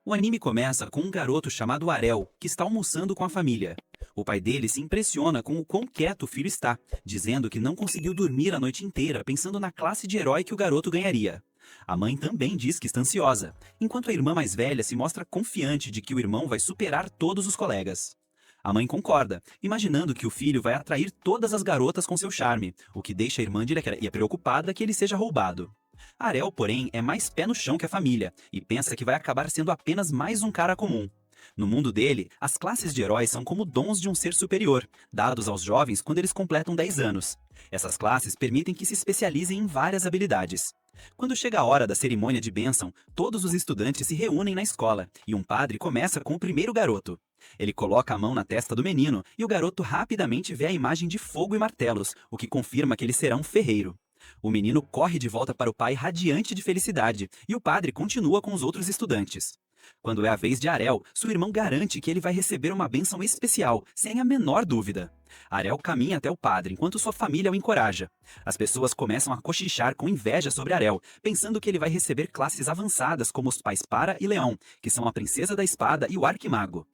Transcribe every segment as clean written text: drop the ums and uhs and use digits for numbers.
O anime começa com um garoto chamado Arel, que está almoçando com a família. O pai dele se impressiona com o quão quieto o filho está, dizendo que não conseguiu dormir a noite inteira pensando na classe de herói que o garoto ganharia. A mãe também diz que está ansiosa, enquanto a irmã mais velha se mostra confiante de que o irmão vai superar todos os colegas. A mãe concorda, imaginando que o filho vai atrair todas as garotas com seu charme, o que deixa a irmã e preocupada que ele seja roubado. Arel, porém, é mais pé no chão que a família e pensa que vai acabar sendo apenas mais um cara comum. No mundo dele, as classes de heróis são como dons de um ser superior, dados aos jovens quando eles completam 10 anos. Essas classes permitem que se especializem em várias habilidades. Quando chega a hora da cerimônia de bênção, todos os estudantes se reúnem na escola e um padre começa com o primeiro garoto. Ele coloca a mão na testa do menino e o garoto rapidamente vê a imagem de fogo e martelos, o que confirma que ele será um ferreiro. O menino corre de volta para o pai radiante de felicidade e o padre continua com os outros estudantes. Quando é a vez de Arel, seu irmão garante que ele vai receber uma bênção especial, sem a menor dúvida. Arel caminha até o padre enquanto sua família o encoraja. As pessoas começam a cochichar com inveja sobre Arel, pensando que ele vai receber classes avançadas como os pais Para e Leão, que são a princesa da espada e o arquimago.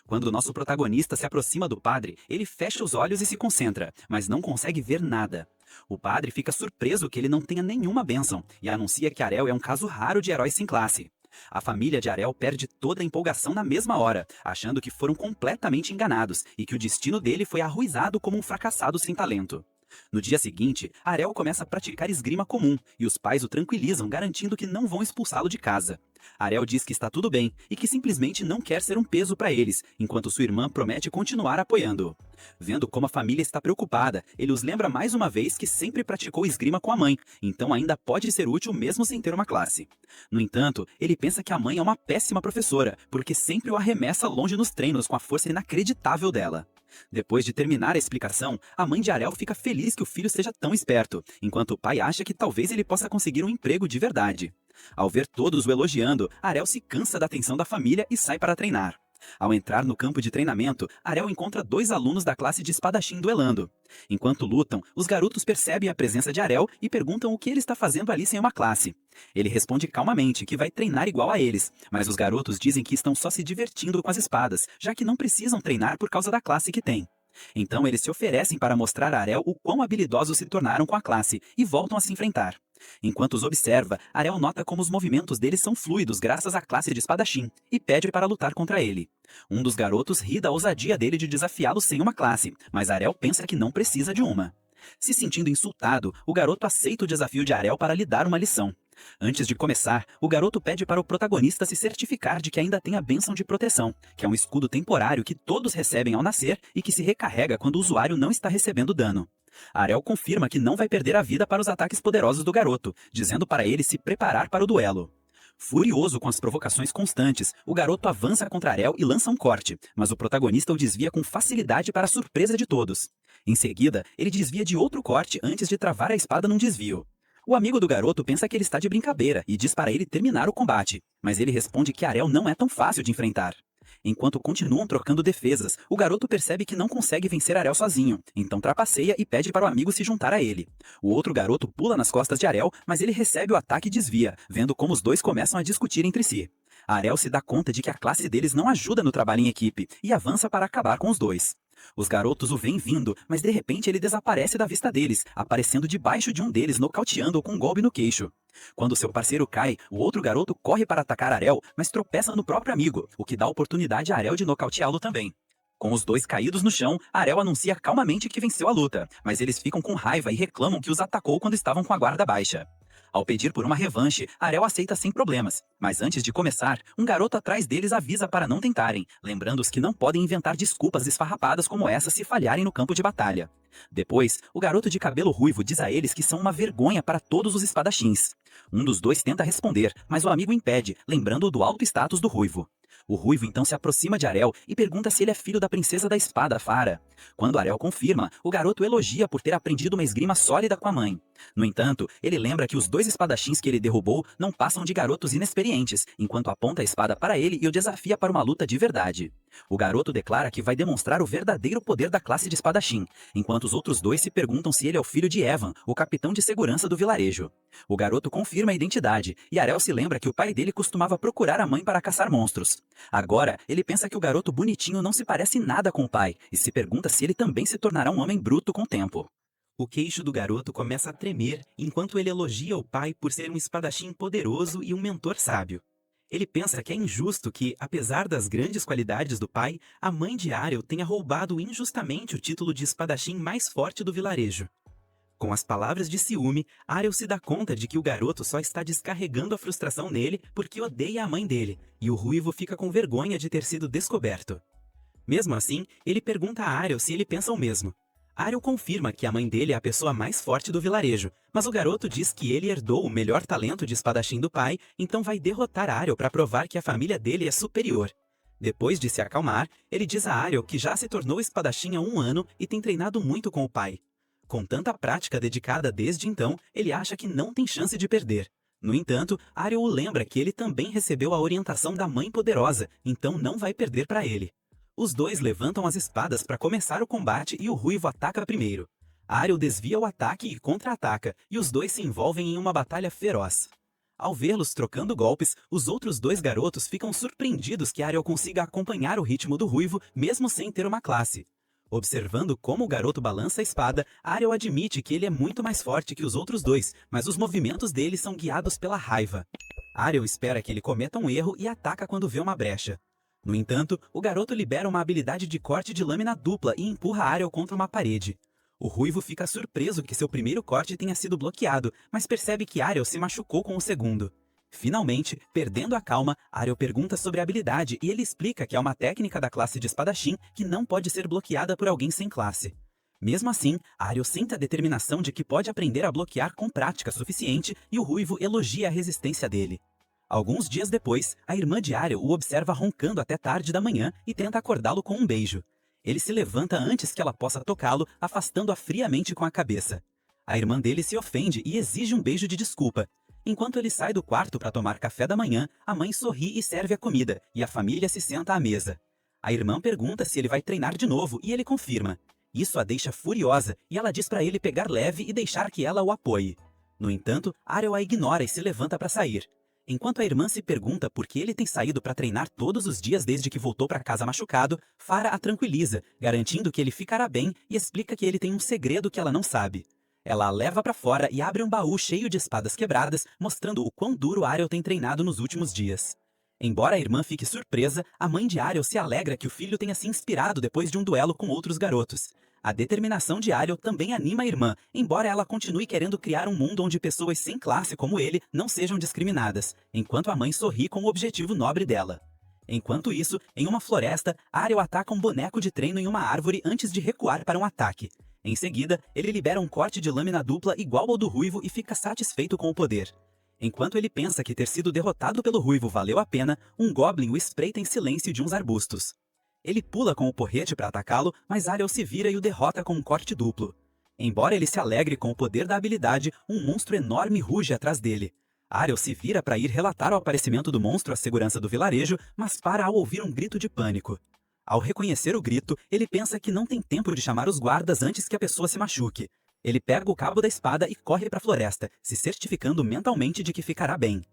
Quando o nosso protagonista se aproxima do padre, ele fecha os olhos e se concentra, mas não consegue ver nada. O padre fica surpreso que ele não tenha nenhuma bênção e anuncia que Arel é um caso raro de herói sem classe. A família de Arel perde toda a empolgação na mesma hora, achando que foram completamente enganados e que o destino dele foi arruizado como um fracassado sem talento. No dia seguinte, Arel começa a praticar esgrima comum e os pais o tranquilizam, garantindo que não vão expulsá-lo de casa. Arel diz que está tudo bem e que simplesmente não quer ser um peso para eles, enquanto sua irmã promete continuar apoiando-o. Vendo como a família está preocupada, ele os lembra mais uma vez que sempre praticou esgrima com a mãe, então ainda pode ser útil mesmo sem ter uma classe. No entanto, ele pensa que a mãe é uma péssima professora, porque sempre o arremessa longe nos treinos com a força inacreditável dela. Depois de terminar a explicação, a mãe de Arel fica feliz que o filho seja tão esperto, enquanto o pai acha que talvez ele possa conseguir um emprego de verdade. Ao ver todos o elogiando, Arel se cansa da atenção da família e sai para treinar. Ao entrar no campo de treinamento, Arel encontra 2 alunos da classe de espadachim duelando. Enquanto lutam, os garotos percebem a presença de Arel e perguntam o que ele está fazendo ali sem uma classe. Ele responde calmamente que vai treinar igual a eles, mas os garotos dizem que estão só se divertindo com as espadas, já que não precisam treinar por causa da classe que têm. Então eles se oferecem para mostrar a Arel o quão habilidosos se tornaram com a classe e voltam a se enfrentar. Enquanto os observa, Arel nota como os movimentos deles são fluidos graças à classe de espadachim e pede para lutar contra ele. Um dos garotos ri da ousadia dele de desafiá-lo sem uma classe, mas Arel pensa que não precisa de uma. Se sentindo insultado, o garoto aceita o desafio de Arel para lhe dar uma lição. Antes de começar, o garoto pede para o protagonista se certificar de que ainda tem a bênção de proteção, que é um escudo temporário que todos recebem ao nascer e que se recarrega quando o usuário não está recebendo dano. Arel confirma que não vai perder a vida para os ataques poderosos do garoto, dizendo para ele se preparar para o duelo. Furioso com as provocações constantes, o garoto avança contra Arel e lança um corte, mas o protagonista o desvia com facilidade para a surpresa de todos. Em seguida, ele desvia de outro corte antes de travar a espada num desvio. O amigo do garoto pensa que ele está de brincadeira e diz para ele terminar o combate, mas ele responde que Arel não é tão fácil de enfrentar. Enquanto continuam trocando defesas, o garoto percebe que não consegue vencer Arel sozinho, então trapaceia e pede para o amigo se juntar a ele. O outro garoto pula nas costas de Arel, mas ele recebe o ataque e desvia, vendo como os dois começam a discutir entre si. Arel se dá conta de que a classe deles não ajuda no trabalho em equipe e avança para acabar com os dois. Os garotos o veem vindo, mas de repente ele desaparece da vista deles, aparecendo debaixo de um deles, nocauteando-o com um golpe no queixo. Quando seu parceiro cai, o outro garoto corre para atacar Arel, mas tropeça no próprio amigo, o que dá oportunidade a Arel de nocauteá-lo também. Com os dois caídos no chão, Arel anuncia calmamente que venceu a luta, mas eles ficam com raiva e reclamam que os atacou quando estavam com a guarda baixa. Ao pedir por uma revanche, Arel aceita sem problemas, mas antes de começar, um garoto atrás deles avisa para não tentarem, lembrando-os que não podem inventar desculpas esfarrapadas como essa se falharem no campo de batalha. Depois, o garoto de cabelo ruivo diz a eles que são uma vergonha para todos os espadachins. Um dos dois tenta responder, mas o amigo impede, lembrando-o do alto status do ruivo. O ruivo então se aproxima de Arel e pergunta se ele é filho da princesa da espada, Fara. Quando Arel confirma, o garoto elogia por ter aprendido uma esgrima sólida com a mãe. No entanto, ele lembra que os 2 espadachins que ele derrubou não passam de garotos inexperientes, enquanto aponta a espada para ele e o desafia para uma luta de verdade. O garoto declara que vai demonstrar o verdadeiro poder da classe de espadachim, enquanto os outros dois se perguntam se ele é o filho de Evan, o capitão de segurança do vilarejo. O garoto confirma a identidade, e Arel se lembra que o pai dele costumava procurar a mãe para caçar monstros. Agora, ele pensa que o garoto bonitinho não se parece nada com o pai, e se pergunta se ele também se tornará um homem bruto com o tempo. O queixo do garoto começa a tremer enquanto ele elogia o pai por ser um espadachim poderoso e um mentor sábio. Ele pensa que é injusto que, apesar das grandes qualidades do pai, a mãe de Ariel tenha roubado injustamente o título de espadachim mais forte do vilarejo. Com as palavras de ciúme, Ariel se dá conta de que o garoto só está descarregando a frustração nele porque odeia a mãe dele, e o ruivo fica com vergonha de ter sido descoberto. Mesmo assim, ele pergunta a Ariel se ele pensa o mesmo. Ariel confirma que a mãe dele é a pessoa mais forte do vilarejo, mas o garoto diz que ele herdou o melhor talento de espadachim do pai, então vai derrotar Ariel para provar que a família dele é superior. Depois de se acalmar, ele diz a Ariel que já se tornou espadachim há 1 ano e tem treinado muito com o pai. Com tanta prática dedicada desde então, ele acha que não tem chance de perder. No entanto, Ariel o lembra que ele também recebeu a orientação da mãe poderosa, então não vai perder para ele. Os dois levantam as espadas para começar o combate e o ruivo ataca primeiro. Ariel desvia o ataque e contra-ataca, e os dois se envolvem em uma batalha feroz. Ao vê-los trocando golpes, os outros dois garotos ficam surpreendidos que Ariel consiga acompanhar o ritmo do ruivo mesmo sem ter uma classe. Observando como o garoto balança a espada, Ariel admite que ele é muito mais forte que os outros dois, mas os movimentos dele são guiados pela raiva. Ariel espera que ele cometa um erro e ataca quando vê uma brecha. No entanto, o garoto libera uma habilidade de corte de lâmina dupla e empurra Ariel contra uma parede. O ruivo fica surpreso que seu primeiro corte tenha sido bloqueado, mas percebe que Ariel se machucou com o segundo. Finalmente, perdendo a calma, Ariel pergunta sobre a habilidade e ele explica que é uma técnica da classe de espadachim que não pode ser bloqueada por alguém sem classe. Mesmo assim, Ariel sente a determinação de que pode aprender a bloquear com prática suficiente e o ruivo elogia a resistência dele. Alguns dias depois, a irmã de Ariel o observa roncando até tarde da manhã e tenta acordá-lo com um beijo. Ele se levanta antes que ela possa tocá-lo, afastando-a friamente com a cabeça. A irmã dele se ofende e exige um beijo de desculpa. Enquanto ele sai do quarto para tomar café da manhã, a mãe sorri e serve a comida, e a família se senta à mesa. A irmã pergunta se ele vai treinar de novo e ele confirma. Isso a deixa furiosa e ela diz para ele pegar leve e deixar que ela o apoie. No entanto, Ariel a ignora e se levanta para sair. Enquanto a irmã se pergunta por que ele tem saído para treinar todos os dias desde que voltou para casa machucado, Farah a tranquiliza, garantindo que ele ficará bem e explica que ele tem um segredo que ela não sabe. Ela a leva para fora e abre um baú cheio de espadas quebradas, mostrando o quão duro Ariel tem treinado nos últimos dias. Embora a irmã fique surpresa, a mãe de Ariel se alegra que o filho tenha se inspirado depois de um duelo com outros garotos. A determinação de Ariel também anima a irmã, embora ela continue querendo criar um mundo onde pessoas sem classe como ele não sejam discriminadas, enquanto a mãe sorri com o objetivo nobre dela. Enquanto isso, em uma floresta, Ariel ataca um boneco de treino em uma árvore antes de recuar para um ataque. Em seguida, ele libera um corte de lâmina dupla igual ao do ruivo e fica satisfeito com o poder. Enquanto ele pensa que ter sido derrotado pelo ruivo valeu a pena, um goblin o espreita em silêncio de uns arbustos. Ele pula com o porrete para atacá-lo, mas Ariel se vira e o derrota com um corte duplo. Embora ele se alegre com o poder da habilidade, um monstro enorme ruge atrás dele. Ariel se vira para ir relatar o aparecimento do monstro à segurança do vilarejo, mas para ao ouvir um grito de pânico. Ao reconhecer o grito, ele pensa que não tem tempo de chamar os guardas antes que a pessoa se machuque. Ele pega o cabo da espada e corre para a floresta, se certificando mentalmente de que ficará bem.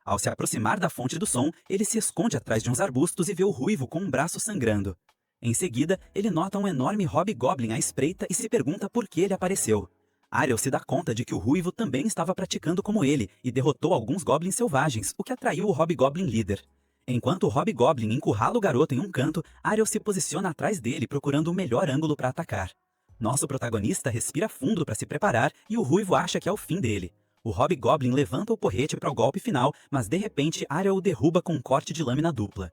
Ao se aproximar da fonte do som, ele se esconde atrás de uns arbustos e vê o ruivo com um braço sangrando. Em seguida, ele nota um enorme hobgoblin à espreita e se pergunta por que ele apareceu. Ariel se dá conta de que o ruivo também estava praticando como ele e derrotou alguns goblins selvagens, o que atraiu o hobgoblin líder. Enquanto o hobgoblin encurrala o garoto em um canto, Ariel se posiciona atrás dele procurando o melhor ângulo para atacar. Nosso protagonista respira fundo para se preparar e o ruivo acha que é o fim dele. O hobgoblin levanta o porrete para o golpe final, mas de repente Ariel o derruba com um corte de lâmina dupla.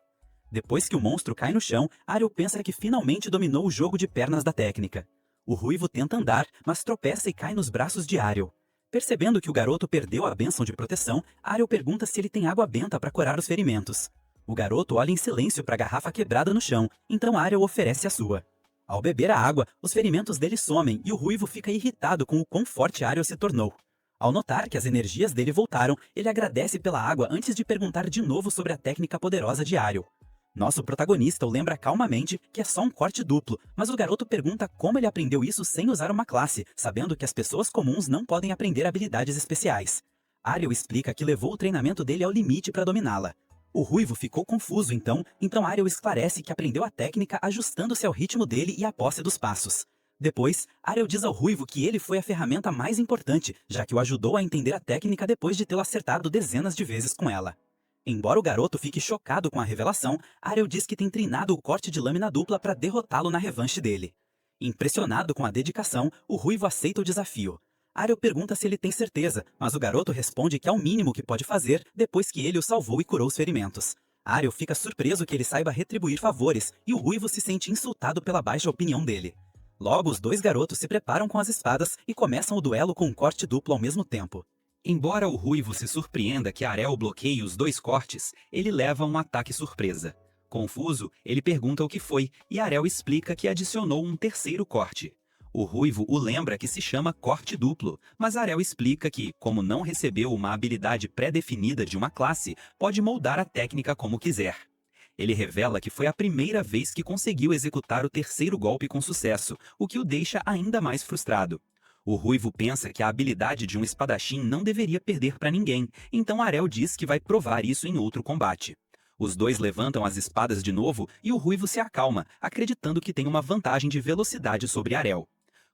Depois que o monstro cai no chão, Ariel pensa que finalmente dominou o jogo de pernas da técnica. O ruivo tenta andar, mas tropeça e cai nos braços de Ariel. Percebendo que o garoto perdeu a bênção de proteção, Ariel pergunta se ele tem água benta para curar os ferimentos. O garoto olha em silêncio para a garrafa quebrada no chão, então Ariel oferece a sua. Ao beber a água, os ferimentos dele somem e o ruivo fica irritado com o quão forte Ariel se tornou. Ao notar que as energias dele voltaram, ele agradece pela água antes de perguntar de novo sobre a técnica poderosa de Ariel. Nosso protagonista o lembra calmamente que é só um corte duplo, mas o garoto pergunta como ele aprendeu isso sem usar uma classe, sabendo que as pessoas comuns não podem aprender habilidades especiais. Ariel explica que levou o treinamento dele ao limite para dominá-la. O ruivo ficou confuso então Ariel esclarece que aprendeu a técnica ajustando-se ao ritmo dele e à posse dos passos. Depois, Ariel diz ao ruivo que ele foi a ferramenta mais importante, já que o ajudou a entender a técnica depois de tê-lo acertado dezenas de vezes com ela. Embora o garoto fique chocado com a revelação, Ariel diz que tem treinado o corte de lâmina dupla para derrotá-lo na revanche dele. Impressionado com a dedicação, o ruivo aceita o desafio. Ariel pergunta se ele tem certeza, mas o garoto responde que é o mínimo que pode fazer depois que ele o salvou e curou os ferimentos. Ariel fica surpreso que ele saiba retribuir favores e o ruivo se sente insultado pela baixa opinião dele. Logo, os dois garotos se preparam com as espadas e começam o duelo com um corte duplo ao mesmo tempo. Embora o ruivo se surpreenda que Ariel bloqueie os dois cortes, ele leva um ataque surpresa. Confuso, ele pergunta o que foi e Ariel explica que adicionou um terceiro corte. O ruivo o lembra que se chama corte duplo, mas Ariel explica que, como não recebeu uma habilidade pré-definida de uma classe, pode moldar a técnica como quiser. Ele revela que foi a primeira vez que conseguiu executar o terceiro golpe com sucesso, o que o deixa ainda mais frustrado. O ruivo pensa que a habilidade de um espadachim não deveria perder para ninguém, então Ariel diz que vai provar isso em outro combate. Os dois levantam as espadas de novo e o ruivo se acalma, acreditando que tem uma vantagem de velocidade sobre Ariel.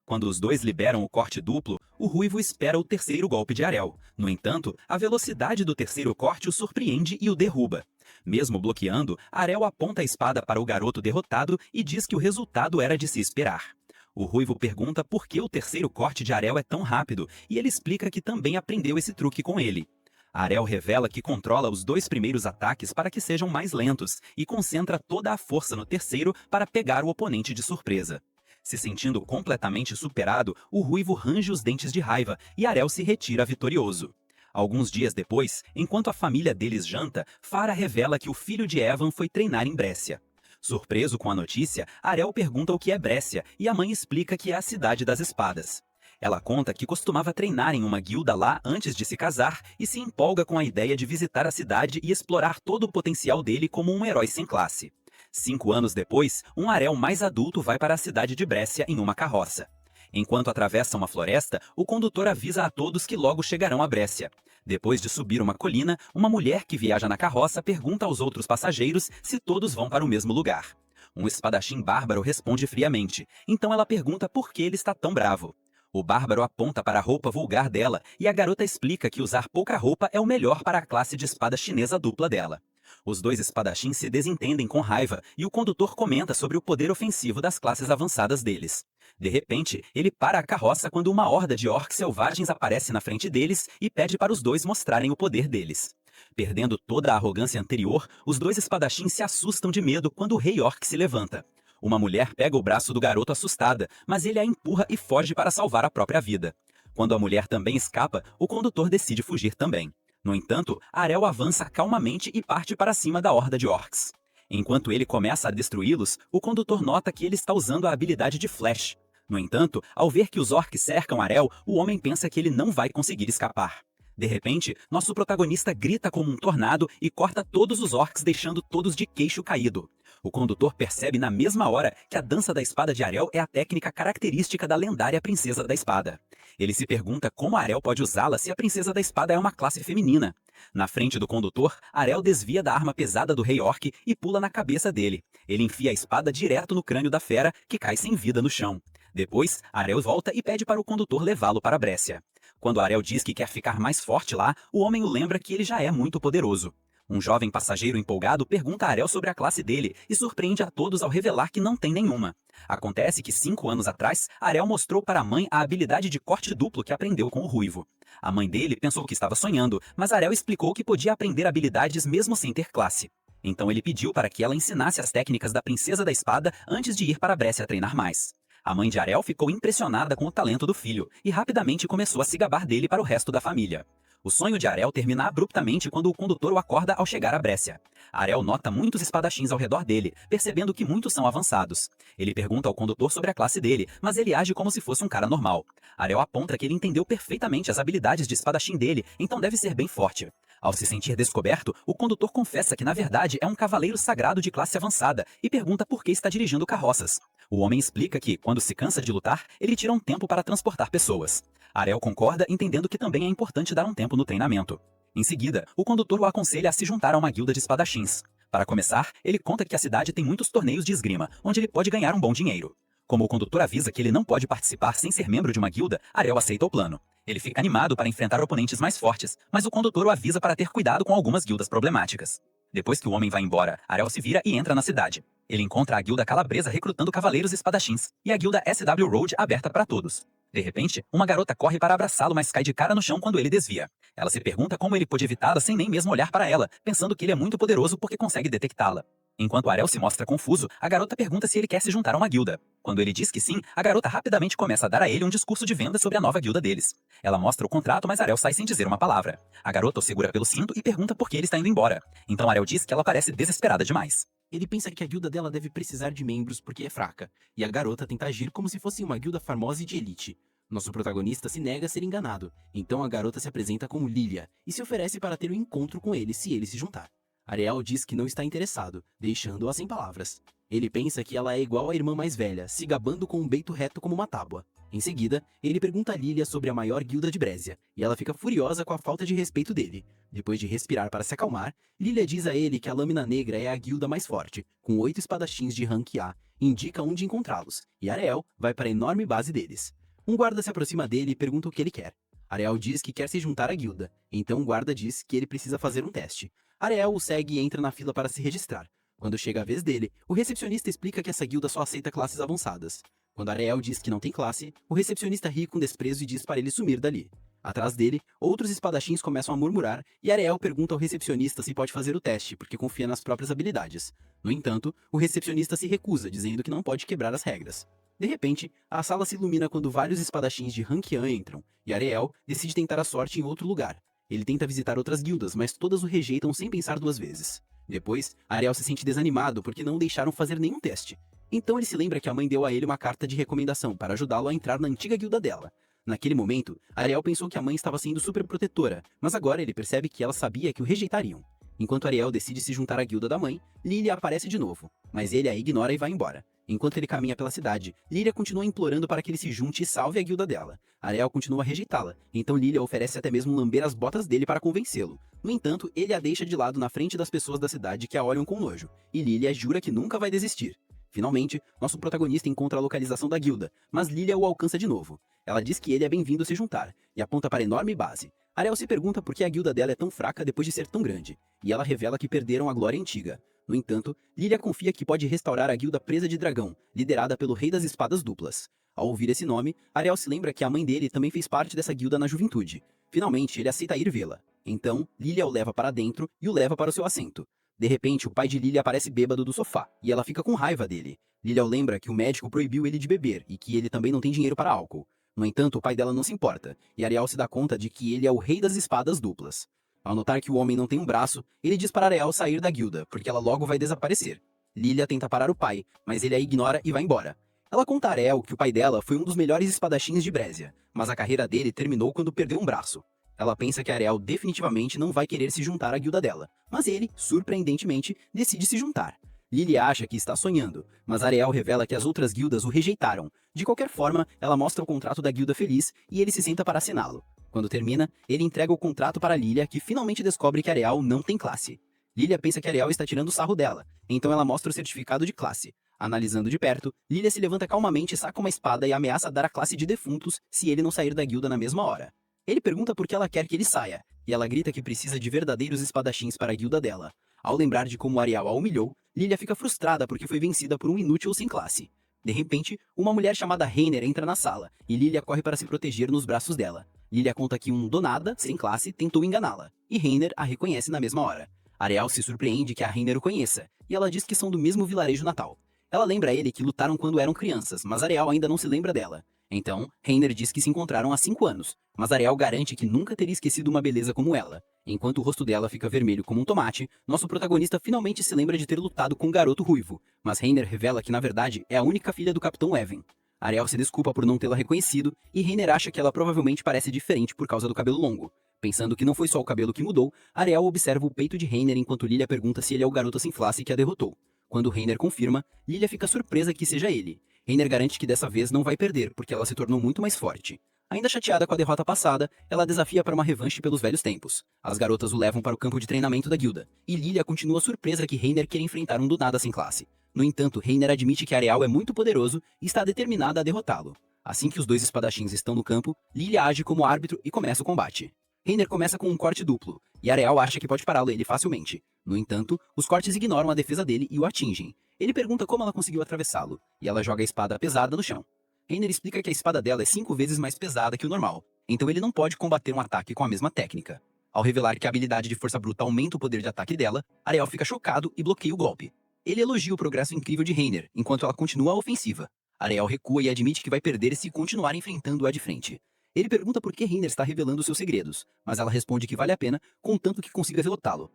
Quando os dois liberam o corte duplo, o ruivo espera o terceiro golpe de Ariel. No entanto, a velocidade do terceiro corte o surpreende e o derruba. Mesmo bloqueando, Ariel aponta a espada para o garoto derrotado e diz que o resultado era de se esperar. O ruivo pergunta por que o terceiro corte de Ariel é tão rápido e ele explica que também aprendeu esse truque com ele. Ariel revela que controla os dois primeiros ataques para que sejam mais lentos e concentra toda a força no terceiro para pegar o oponente de surpresa. Se sentindo completamente superado, o ruivo range os dentes de raiva e Ariel se retira vitorioso. Alguns dias depois, enquanto a família deles janta, Farah revela que o filho de Evan foi treinar em Brécia. Surpreso com a notícia, Ariel pergunta o que é Brécia e a mãe explica que é a cidade das espadas. Ela conta que costumava treinar em uma guilda lá antes de se casar e se empolga com a ideia de visitar a cidade e explorar todo o potencial dele como um herói sem classe. 5 anos depois, um Ariel mais adulto vai para a cidade de Brécia em uma carroça. Enquanto atravessa uma floresta, o condutor avisa a todos que logo chegarão a Brécia. Depois de subir uma colina, uma mulher que viaja na carroça pergunta aos outros passageiros se todos vão para o mesmo lugar. Um espadachim bárbaro responde friamente, então ela pergunta por que ele está tão bravo. O bárbaro aponta para a roupa vulgar dela e a garota explica que usar pouca roupa é o melhor para a classe de espada chinesa dupla dela. Os dois espadachins se desentendem com raiva e o condutor comenta sobre o poder ofensivo das classes avançadas deles. De repente, ele para a carroça quando uma horda de orcs selvagens aparece na frente deles e pede para os dois mostrarem o poder deles. Perdendo toda a arrogância anterior, os dois espadachins se assustam de medo quando o rei orc se levanta. Uma mulher pega o braço do garoto assustada, mas ele a empurra e foge para salvar a própria vida. Quando a mulher também escapa, o condutor decide fugir também. No entanto, Ariel avança calmamente e parte para cima da horda de orcs. Enquanto ele começa a destruí-los, o condutor nota que ele está usando a habilidade de Flash. No entanto, ao ver que os orcs cercam Ariel, o homem pensa que ele não vai conseguir escapar. De repente, nosso protagonista grita como um tornado e corta todos os orcs, deixando todos de queixo caído. O condutor percebe na mesma hora que a dança da espada de Ariel é a técnica característica da lendária Princesa da Espada. Ele se pergunta como Ariel pode usá-la se a Princesa da Espada é uma classe feminina. Na frente do condutor, Ariel desvia da arma pesada do rei orc e pula na cabeça dele. Ele enfia a espada direto no crânio da fera, que cai sem vida no chão. Depois, Ariel volta e pede para o condutor levá-lo para Brécia. Quando Ariel diz que quer ficar mais forte lá, o homem o lembra que ele já é muito poderoso. Um jovem passageiro empolgado pergunta a Ariel sobre a classe dele e surpreende a todos ao revelar que não tem nenhuma. Acontece que 5 anos atrás, Ariel mostrou para a mãe a habilidade de corte duplo que aprendeu com o ruivo. A mãe dele pensou que estava sonhando, mas Ariel explicou que podia aprender habilidades mesmo sem ter classe. Então ele pediu para que ela ensinasse as técnicas da Princesa da Espada antes de ir para Brécia treinar mais. A mãe de Ariel ficou impressionada com o talento do filho e rapidamente começou a se gabar dele para o resto da família. O sonho de Ariel termina abruptamente quando o condutor o acorda ao chegar a Brécia. Ariel nota muitos espadachins ao redor dele, percebendo que muitos são avançados. Ele pergunta ao condutor sobre a classe dele, mas ele age como se fosse um cara normal. Ariel aponta que ele entendeu perfeitamente as habilidades de espadachim dele, então deve ser bem forte. Ao se sentir descoberto, o condutor confessa que na verdade é um cavaleiro sagrado de classe avançada e pergunta por que está dirigindo carroças. O homem explica que, quando se cansa de lutar, ele tira um tempo para transportar pessoas. Ariel concorda, entendendo que também é importante dar um tempo no treinamento. Em seguida, o condutor o aconselha a se juntar a uma guilda de espadachins. Para começar, ele conta que a cidade tem muitos torneios de esgrima, onde ele pode ganhar um bom dinheiro. Como o condutor avisa que ele não pode participar sem ser membro de uma guilda, Ariel aceita o plano. Ele fica animado para enfrentar oponentes mais fortes, mas o condutor o avisa para ter cuidado com algumas guildas problemáticas. Depois que o homem vai embora, Ariel se vira e entra na cidade. Ele encontra a guilda calabresa recrutando cavaleiros espadachins, e a guilda SW Road aberta para todos. De repente, uma garota corre para abraçá-lo, mas cai de cara no chão quando ele desvia. Ela se pergunta como ele pôde evitá-la sem nem mesmo olhar para ela, pensando que ele é muito poderoso porque consegue detectá-la. Enquanto Ariel se mostra confuso, a garota pergunta se ele quer se juntar a uma guilda. Quando ele diz que sim, a garota rapidamente começa a dar a ele um discurso de venda sobre a nova guilda deles. Ela mostra o contrato, mas Ariel sai sem dizer uma palavra. A garota o segura pelo cinto e pergunta por que ele está indo embora. Então Ariel diz que ela parece desesperada demais. Ele pensa que a guilda dela deve precisar de membros porque é fraca, e a garota tenta agir como se fosse uma guilda famosa e de elite. Nosso protagonista se nega a ser enganado, então a garota se apresenta como Lilia e se oferece para ter um encontro com ele se ele se juntar. Ariel diz que não está interessado, deixando-a sem palavras. Ele pensa que ela é igual à irmã mais velha, se gabando com um peito reto como uma tábua. Em seguida, ele pergunta a Lilia sobre a maior guilda de Brésia, e ela fica furiosa com a falta de respeito dele. Depois de respirar para se acalmar, Lilia diz a ele que a Lâmina Negra é a guilda mais forte, com 8 espadachins de rank A, e indica onde encontrá-los, e Ariel vai para a enorme base deles. Um guarda se aproxima dele e pergunta o que ele quer. Ariel diz que quer se juntar à guilda, então o guarda diz que ele precisa fazer um teste. Ariel o segue e entra na fila para se registrar. Quando chega a vez dele, o recepcionista explica que essa guilda só aceita classes avançadas. Quando Ariel diz que não tem classe, o recepcionista ri com desprezo e diz para ele sumir dali. Atrás dele, outros espadachins começam a murmurar e Ariel pergunta ao recepcionista se pode fazer o teste, porque confia nas próprias habilidades. No entanto, o recepcionista se recusa, dizendo que não pode quebrar as regras. De repente, a sala se ilumina quando vários espadachins de rank A entram, e Ariel decide tentar a sorte em outro lugar. Ele tenta visitar outras guildas, mas todas o rejeitam sem pensar duas vezes. Depois, Ariel se sente desanimado porque não o deixaram fazer nenhum teste. Então ele se lembra que a mãe deu a ele uma carta de recomendação para ajudá-lo a entrar na antiga guilda dela. Naquele momento, Ariel pensou que a mãe estava sendo super protetora, mas agora ele percebe que ela sabia que o rejeitariam. Enquanto Ariel decide se juntar à guilda da mãe, Lilia aparece de novo, mas ele a ignora e vai embora. Enquanto ele caminha pela cidade, Lilia continua implorando para que ele se junte e salve a guilda dela. Ariel continua a rejeitá-la, então Lilia oferece até mesmo lamber as botas dele para convencê-lo. No entanto, ele a deixa de lado na frente das pessoas da cidade que a olham com nojo, e Lilia jura que nunca vai desistir. Finalmente, nosso protagonista encontra a localização da guilda, mas Lilia o alcança de novo. Ela diz que ele é bem-vindo a se juntar, e aponta para a enorme base. Ariel se pergunta por que a guilda dela é tão fraca depois de ser tão grande, e ela revela que perderam a glória antiga. No entanto, Lilia confia que pode restaurar a guilda Presa de Dragão, liderada pelo Rei das Espadas Duplas. Ao ouvir esse nome, Ariel se lembra que a mãe dele também fez parte dessa guilda na juventude. Finalmente, ele aceita ir vê-la. Então, Lilia o leva para dentro e o leva para o seu assento. De repente, o pai de Lilia aparece bêbado do sofá, e ela fica com raiva dele. Lilia o lembra que o médico proibiu ele de beber, e que ele também não tem dinheiro para álcool. No entanto, o pai dela não se importa, e Ariel se dá conta de que ele é o Rei das Espadas Duplas. Ao notar que o homem não tem um braço, ele diz para Ariel sair da guilda, porque ela logo vai desaparecer. Lilia tenta parar o pai, mas ele a ignora e vai embora. Ela conta a Ariel que o pai dela foi um dos melhores espadachins de Brésia, mas a carreira dele terminou quando perdeu um braço. Ela pensa que Ariel definitivamente não vai querer se juntar à guilda dela, mas ele, surpreendentemente, decide se juntar. Lilia acha que está sonhando, mas Ariel revela que as outras guildas o rejeitaram. De qualquer forma, ela mostra o contrato da guilda feliz e ele se senta para assiná-lo. Quando termina, ele entrega o contrato para Lilia, que finalmente descobre que Ariel não tem classe. Lilia pensa que Ariel está tirando sarro dela, então ela mostra o certificado de classe. Analisando de perto, Lilia se levanta calmamente, saca uma espada e ameaça dar a classe de defuntos se ele não sair da guilda na mesma hora. Ele pergunta por que ela quer que ele saia, e ela grita que precisa de verdadeiros espadachins para a guilda dela. Ao lembrar de como Ariel a humilhou, Lilia fica frustrada porque foi vencida por um inútil sem classe. De repente, uma mulher chamada Reiner entra na sala, e Lilia corre para se proteger nos braços dela. Lilia conta que um donada, sem classe, tentou enganá-la, e Reiner a reconhece na mesma hora. Ariel se surpreende que a Reiner o conheça, e ela diz que são do mesmo vilarejo natal. Ela lembra a ele que lutaram quando eram crianças, mas Ariel ainda não se lembra dela. Então, Reiner diz que se encontraram há 5 anos, mas Ariel garante que nunca teria esquecido uma beleza como ela. Enquanto o rosto dela fica vermelho como um tomate, nosso protagonista finalmente se lembra de ter lutado com um garoto ruivo, mas Reiner revela que na verdade é a única filha do Capitão Even. Ariel se desculpa por não tê-la reconhecido, e Reiner acha que ela provavelmente parece diferente por causa do cabelo longo. Pensando que não foi só o cabelo que mudou, Ariel observa o peito de Reiner enquanto Lilia pergunta se ele é o garoto sem face que a derrotou. Quando Reiner confirma, Lilia fica surpresa que seja ele. Reiner garante que dessa vez não vai perder, porque ela se tornou muito mais forte. Ainda chateada com a derrota passada, ela desafia para uma revanche pelos velhos tempos. As garotas o levam para o campo de treinamento da guilda, e Lilia continua surpresa que Reiner quer enfrentar um do nada sem classe. No entanto, Reiner admite que Ariel é muito poderoso e está determinada a derrotá-lo. Assim que os dois espadachins estão no campo, Lilia age como árbitro e começa o combate. Reiner começa com um corte duplo, e Ariel acha que pode pará-lo ele facilmente. No entanto, os cortes ignoram a defesa dele e o atingem. Ele pergunta como ela conseguiu atravessá-lo, e ela joga a espada pesada no chão. Reiner explica que a espada dela é 5 vezes mais pesada que o normal, então ele não pode combater um ataque com a mesma técnica. Ao revelar que a habilidade de força bruta aumenta o poder de ataque dela, Ariel fica chocado e bloqueia o golpe. Ele elogia o progresso incrível de Reiner, enquanto ela continua a ofensiva. Ariel recua e admite que vai perder se continuar enfrentando-a de frente. Ele pergunta por que Reiner está revelando seus segredos, mas ela responde que vale a pena, contanto que consiga derrotá-lo.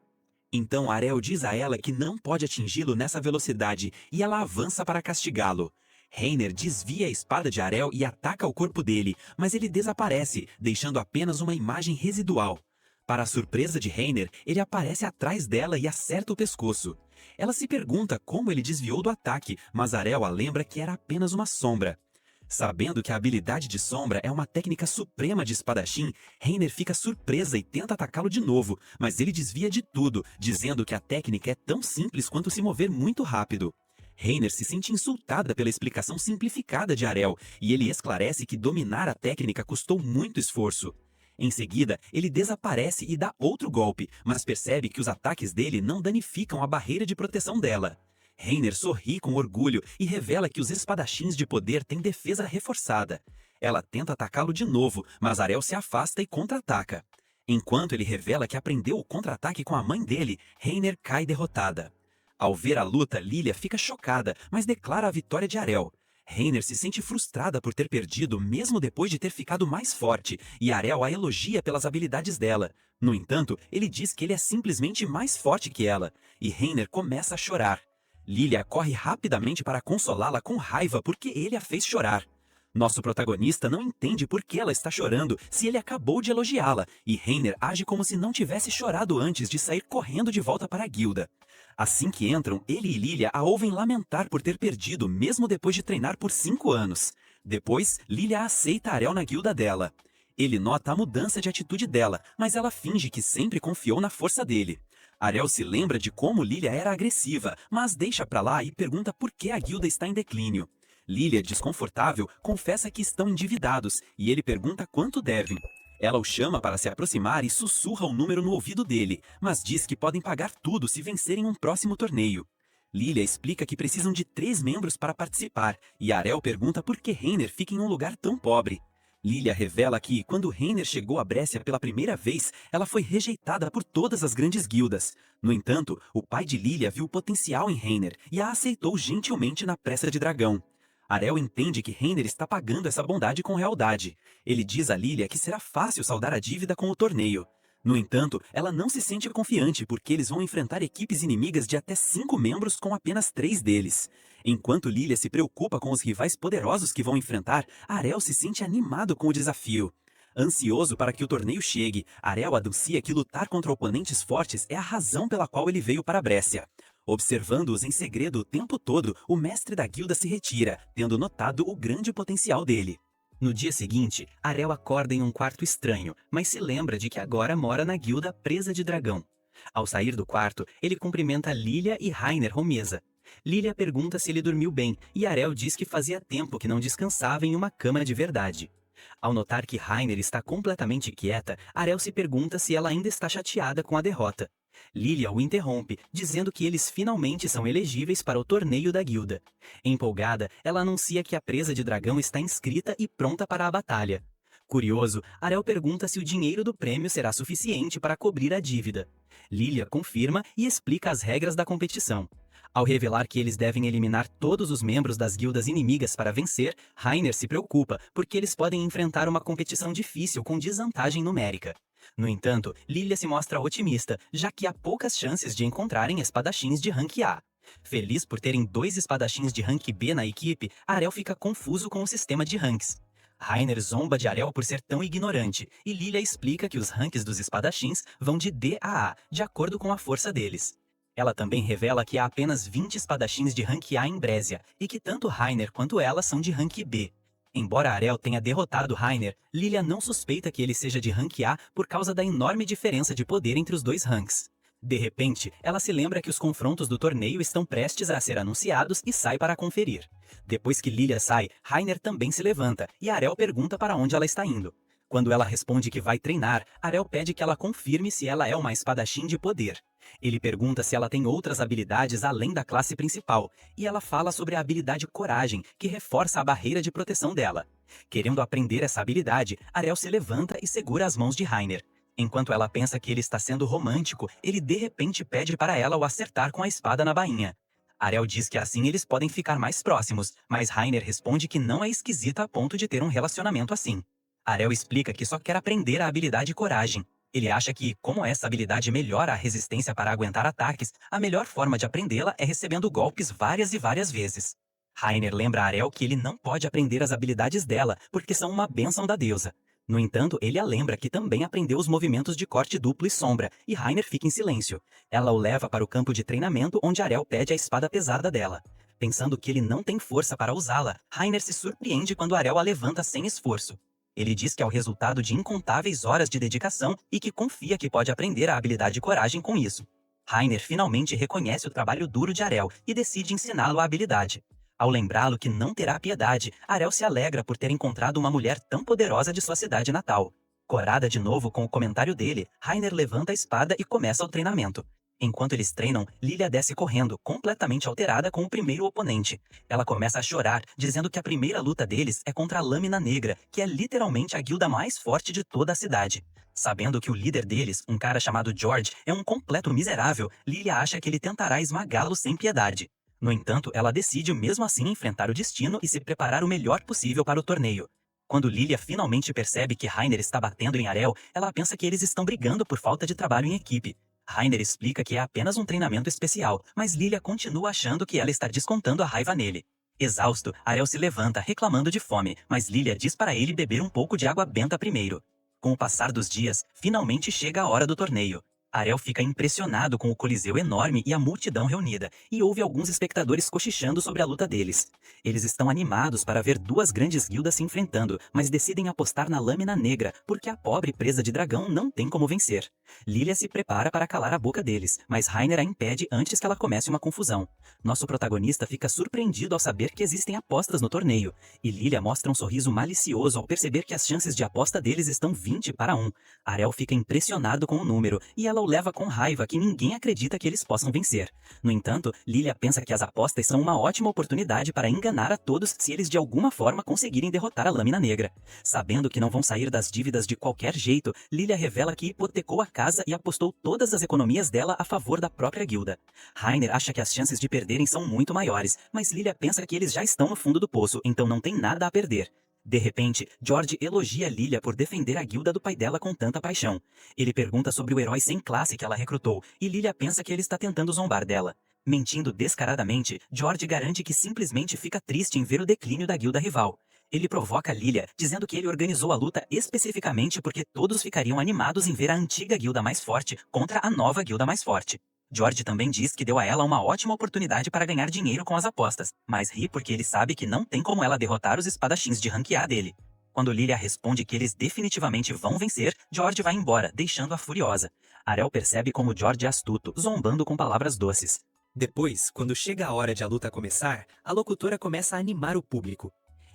Então Ariel diz a ela que não pode atingi-lo nessa velocidade e ela avança para castigá-lo. Reiner desvia a espada de Ariel e ataca o corpo dele, mas ele desaparece, deixando apenas uma imagem residual. Para a surpresa de Reiner, ele aparece atrás dela e acerta o pescoço. Ela se pergunta como ele desviou do ataque, mas Ariel a lembra que era apenas uma sombra. Sabendo que a habilidade de sombra é uma técnica suprema de espadachim, Reiner fica surpresa e tenta atacá-lo de novo, mas ele desvia de tudo, dizendo que a técnica é tão simples quanto se mover muito rápido. Reiner se sente insultada pela explicação simplificada de Ariel, e ele esclarece que dominar a técnica custou muito esforço. Em seguida, ele desaparece e dá outro golpe, mas percebe que os ataques dele não danificam a barreira de proteção dela. Reiner sorri com orgulho e revela que os espadachins de poder têm defesa reforçada. Ela tenta atacá-lo de novo, mas Ariel se afasta e contra-ataca. Enquanto ele revela que aprendeu o contra-ataque com a mãe dele, Reiner cai derrotada. Ao ver a luta, Lilia fica chocada, mas declara a vitória de Ariel. Reiner se sente frustrada por ter perdido mesmo depois de ter ficado mais forte, e Ariel a elogia pelas habilidades dela. No entanto, ele diz que ele é simplesmente mais forte que ela, e Reiner começa a chorar. Lilia corre rapidamente para consolá-la com raiva porque ele a fez chorar. Nosso protagonista não entende por que ela está chorando se ele acabou de elogiá-la, e Reiner age como se não tivesse chorado antes de sair correndo de volta para a guilda. Assim que entram, ele e Lilia a ouvem lamentar por ter perdido mesmo depois de treinar por 5 anos. Depois, Lilia aceita Ariel na guilda dela. Ele nota a mudança de atitude dela, mas ela finge que sempre confiou na força dele. Ariel se lembra de como Lilia era agressiva, mas deixa pra lá e pergunta por que a guilda está em declínio. Lilia, desconfortável, confessa que estão endividados e ele pergunta quanto devem. Ela o chama para se aproximar e sussurra o número no ouvido dele, mas diz que podem pagar tudo se vencerem um próximo torneio. Lilia explica que precisam de 3 membros para participar, e Ariel pergunta por que Reiner fica em um lugar tão pobre. Lilia revela que, quando Reiner chegou a Brécia pela primeira vez, ela foi rejeitada por todas as grandes guildas. No entanto, o pai de Lilia viu potencial em Reiner e a aceitou gentilmente na Pressa de Dragão. Ariel entende que Reiner está pagando essa bondade com lealdade. Ele diz a Lilia que será fácil saldar a dívida com o torneio. No entanto, ela não se sente confiante porque eles vão enfrentar equipes inimigas de até 5 membros com apenas 3 deles. Enquanto Lilia se preocupa com os rivais poderosos que vão enfrentar, Ariel se sente animado com o desafio. Ansioso para que o torneio chegue, Ariel anuncia que lutar contra oponentes fortes é a razão pela qual ele veio para Brécia. Observando-os em segredo o tempo todo, o mestre da guilda se retira, tendo notado o grande potencial dele. No dia seguinte, Ariel acorda em um quarto estranho, mas se lembra de que agora mora na guilda Presa de Dragão. Ao sair do quarto, ele cumprimenta Lilia e Reiner Romeza. Lilia pergunta se ele dormiu bem, e Ariel diz que fazia tempo que não descansava em uma cama de verdade. Ao notar que Reiner está completamente quieta, Ariel se pergunta se ela ainda está chateada com a derrota. Lilia o interrompe, dizendo que eles finalmente são elegíveis para o torneio da guilda. Empolgada, ela anuncia que a Presa de Dragão está inscrita e pronta para a batalha. Curioso, Ariel pergunta se o dinheiro do prêmio será suficiente para cobrir a dívida. Lilia confirma e explica as regras da competição. Ao revelar que eles devem eliminar todos os membros das guildas inimigas para vencer, Reiner se preocupa porque eles podem enfrentar uma competição difícil com desvantagem numérica. No entanto, Lilia se mostra otimista, já que há poucas chances de encontrarem espadachins de rank A. Feliz por terem 2 espadachins de rank B na equipe, Ariel fica confuso com o sistema de ranks. Rainer zomba de Arel por ser tão ignorante, e Lilia explica que os ranks dos espadachins vão de D a A, de acordo com a força deles. Ela também revela que há apenas 20 espadachins de rank A em Brésia, e que tanto Rainer quanto ela são de rank B. Embora Arel tenha derrotado Rainer, Lilia não suspeita que ele seja de rank A por causa da enorme diferença de poder entre os dois ranks. De repente, ela se lembra que os confrontos do torneio estão prestes a ser anunciados e sai para conferir. Depois que Lilia sai, Rainer também se levanta e Arel pergunta para onde ela está indo. Quando ela responde que vai treinar, Arel pede que ela confirme se ela é uma espadachim de poder. Ele pergunta se ela tem outras habilidades além da classe principal, e ela fala sobre a habilidade Coragem, que reforça a barreira de proteção dela. Querendo aprender essa habilidade, Arel se levanta e segura as mãos de Rainer. Enquanto ela pensa que ele está sendo romântico, ele de repente pede para ela o acertar com a espada na bainha. Arel diz que assim eles podem ficar mais próximos, mas Rainer responde que não é esquisita a ponto de ter um relacionamento assim. Arel explica que só quer aprender a habilidade Coragem. Ele acha que, como essa habilidade melhora a resistência para aguentar ataques, a melhor forma de aprendê-la é recebendo golpes várias e várias vezes. Rainer lembra a Arel que ele não pode aprender as habilidades dela, porque são uma bênção da deusa. No entanto, ele a lembra que também aprendeu os movimentos de corte duplo e sombra, e Rainer fica em silêncio. Ela o leva para o campo de treinamento onde Arel pede a espada pesada dela. Pensando que ele não tem força para usá-la, Rainer se surpreende quando Arel a levanta sem esforço. Ele diz que é o resultado de incontáveis horas de dedicação e que confia que pode aprender a habilidade Coragem com isso. Rainer finalmente reconhece o trabalho duro de Arel e decide ensiná-lo a habilidade. Ao lembrá-lo que não terá piedade, Arel se alegra por ter encontrado uma mulher tão poderosa de sua cidade natal. Corada de novo com o comentário dele, Rainer levanta a espada e começa o treinamento. Enquanto eles treinam, Lilia desce correndo, completamente alterada com o primeiro oponente. Ela começa a chorar, dizendo que a primeira luta deles é contra a Lâmina Negra, que é literalmente a guilda mais forte de toda a cidade. Sabendo que o líder deles, um cara chamado George, é um completo miserável, Lilia acha que ele tentará esmagá-lo sem piedade. No entanto, ela decide mesmo assim enfrentar o destino e se preparar o melhor possível para o torneio. Quando Lilia finalmente percebe que Rainer está batendo em Arel, ela pensa que eles estão brigando por falta de trabalho em equipe. Rainer explica que é apenas um treinamento especial, mas Lilia continua achando que ela está descontando a raiva nele. Exausto, Arel se levanta reclamando de fome, mas Lilia diz para ele beber um pouco de água benta primeiro. Com o passar dos dias, finalmente chega a hora do torneio. Arel fica impressionado com o coliseu enorme e a multidão reunida, e ouve alguns espectadores cochichando sobre a luta deles. Eles estão animados para ver duas grandes guildas se enfrentando, mas decidem apostar na Lâmina Negra, porque a pobre presa de dragão não tem como vencer. Lilia se prepara para calar a boca deles, mas Rainer a impede antes que ela comece uma confusão. Nosso protagonista fica surpreendido ao saber que existem apostas no torneio, e Lilia mostra um sorriso malicioso ao perceber que as chances de aposta deles estão 20 para 1. Arel fica impressionado com o número, e ela o leva com raiva que ninguém acredita que eles possam vencer. No entanto, Lilia pensa que as apostas são uma ótima oportunidade para enganar a todos se eles de alguma forma conseguirem derrotar a Lâmina Negra. Sabendo que não vão sair das dívidas de qualquer jeito, Lilia revela que hipotecou a casa e apostou todas as economias dela a favor da própria guilda. Rainer acha que as chances de perderem são muito maiores, mas Lilia pensa que eles já estão no fundo do poço, então não tem nada a perder. De repente, George elogia Lilia por defender a guilda do pai dela com tanta paixão. Ele pergunta sobre o herói sem classe que ela recrutou, e Lilia pensa que ele está tentando zombar dela. Mentindo descaradamente, George garante que simplesmente fica triste em ver o declínio da guilda rival. Ele provoca Lilia, dizendo que ele organizou a luta especificamente porque todos ficariam animados em ver a antiga guilda mais forte contra a nova guilda mais forte. George também diz que deu a ela uma ótima oportunidade para ganhar dinheiro com as apostas, mas ri porque ele sabe que não tem como ela derrotar os espadachins de rank A dele. Quando Lilia responde que eles definitivamente vão vencer, George vai embora, deixando-a furiosa. Arel percebe como George é astuto, zombando com palavras doces. Depois, quando chega a hora de a luta começar, a locutora começa a animar o público.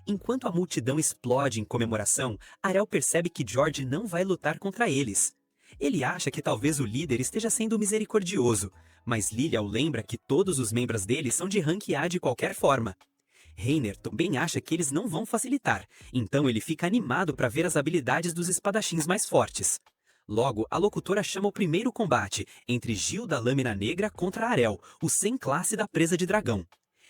Enquanto a multidão explode em comemoração, Arel percebe que George não vai lutar contra eles. Ele acha que talvez o líder esteja sendo misericordioso, mas Lilia o lembra que todos os membros dele são de rank A de qualquer forma. Rainer também acha que eles não vão facilitar, então ele fica animado para ver as habilidades dos espadachins mais fortes. Logo, a locutora chama o primeiro combate entre Gil da Lâmina Negra contra Arel, o sem classe da presa de dragão.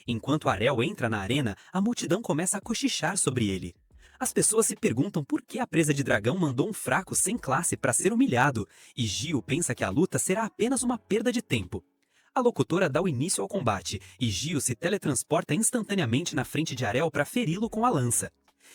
Enquanto Arel entra na arena, a multidão começa a cochichar sobre ele. As pessoas se perguntam por que a presa de dragão mandou um fraco sem classe para ser humilhado, e Gil pensa que a luta será apenas uma perda de tempo. A locutora dá o início ao combate, e Gil se teletransporta instantaneamente na frente de Arel para feri-lo com a lança.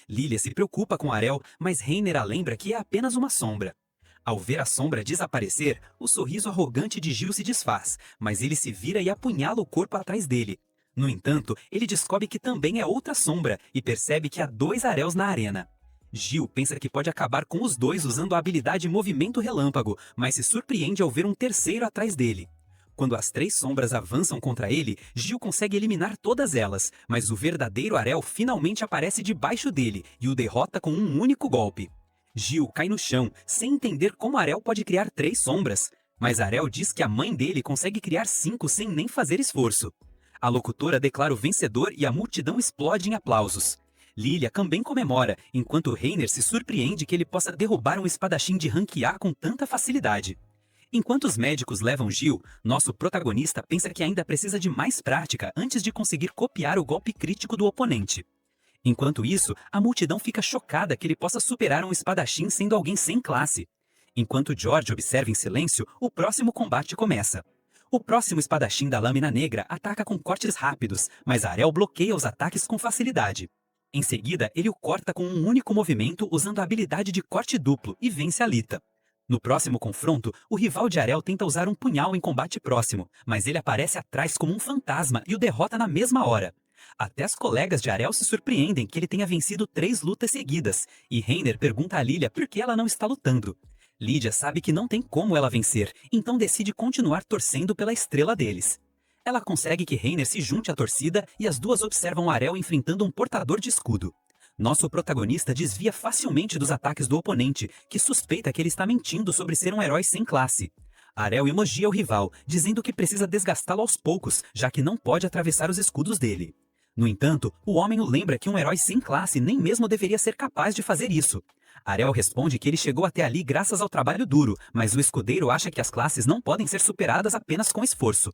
Lilia se preocupa com Arel, mas Reiner a lembra que é apenas uma sombra. Ao ver a sombra desaparecer, o sorriso arrogante de Gil se desfaz, mas ele se vira e apunhala o corpo atrás dele. No entanto, ele descobre que também é outra sombra e percebe que há 2 Arels na arena. Gil pensa que pode acabar com os 2 usando a habilidade Movimento Relâmpago, mas se surpreende ao ver um terceiro atrás dele. Quando as 3 sombras avançam contra ele, Gil consegue eliminar todas elas, mas o verdadeiro Arel finalmente aparece debaixo dele e o derrota com um único golpe. Gil cai no chão, sem entender como Arel pode criar 3 sombras, mas Arel diz que a mãe dele consegue criar 5 sem nem fazer esforço. A locutora declara o vencedor e a multidão explode em aplausos. Lilia também comemora, enquanto Reiner se surpreende que ele possa derrubar um espadachim de rank A com tanta facilidade. Enquanto os médicos levam Gil, nosso protagonista pensa que ainda precisa de mais prática antes de conseguir copiar o golpe crítico do oponente. Enquanto isso, a multidão fica chocada que ele possa superar um espadachim sendo alguém sem classe. Enquanto George observa em silêncio, o próximo combate começa. O próximo espadachim da Lâmina Negra ataca com cortes rápidos, mas Arel bloqueia os ataques com facilidade. Em seguida, ele o corta com um único movimento usando a habilidade de corte duplo e vence a Alita. No próximo confronto, o rival de Arel tenta usar um punhal em combate próximo, mas ele aparece atrás como um fantasma e o derrota na mesma hora. Até as colegas de Arel se surpreendem que ele tenha vencido 3 lutas seguidas, e Reiner pergunta a Lilia por que ela não está lutando. Lidia sabe que não tem como ela vencer, então decide continuar torcendo pela estrela deles. Ela consegue que Reiner se junte à torcida e as duas observam Arel enfrentando um portador de escudo. Nosso protagonista desvia facilmente dos ataques do oponente, que suspeita que ele está mentindo sobre ser um herói sem classe. Arel elogia o rival, dizendo que precisa desgastá-lo aos poucos, já que não pode atravessar os escudos dele. No entanto, o homem o lembra que um herói sem classe nem mesmo deveria ser capaz de fazer isso. Arel responde que ele chegou até ali graças ao trabalho duro, mas o escudeiro acha que as classes não podem ser superadas apenas com esforço.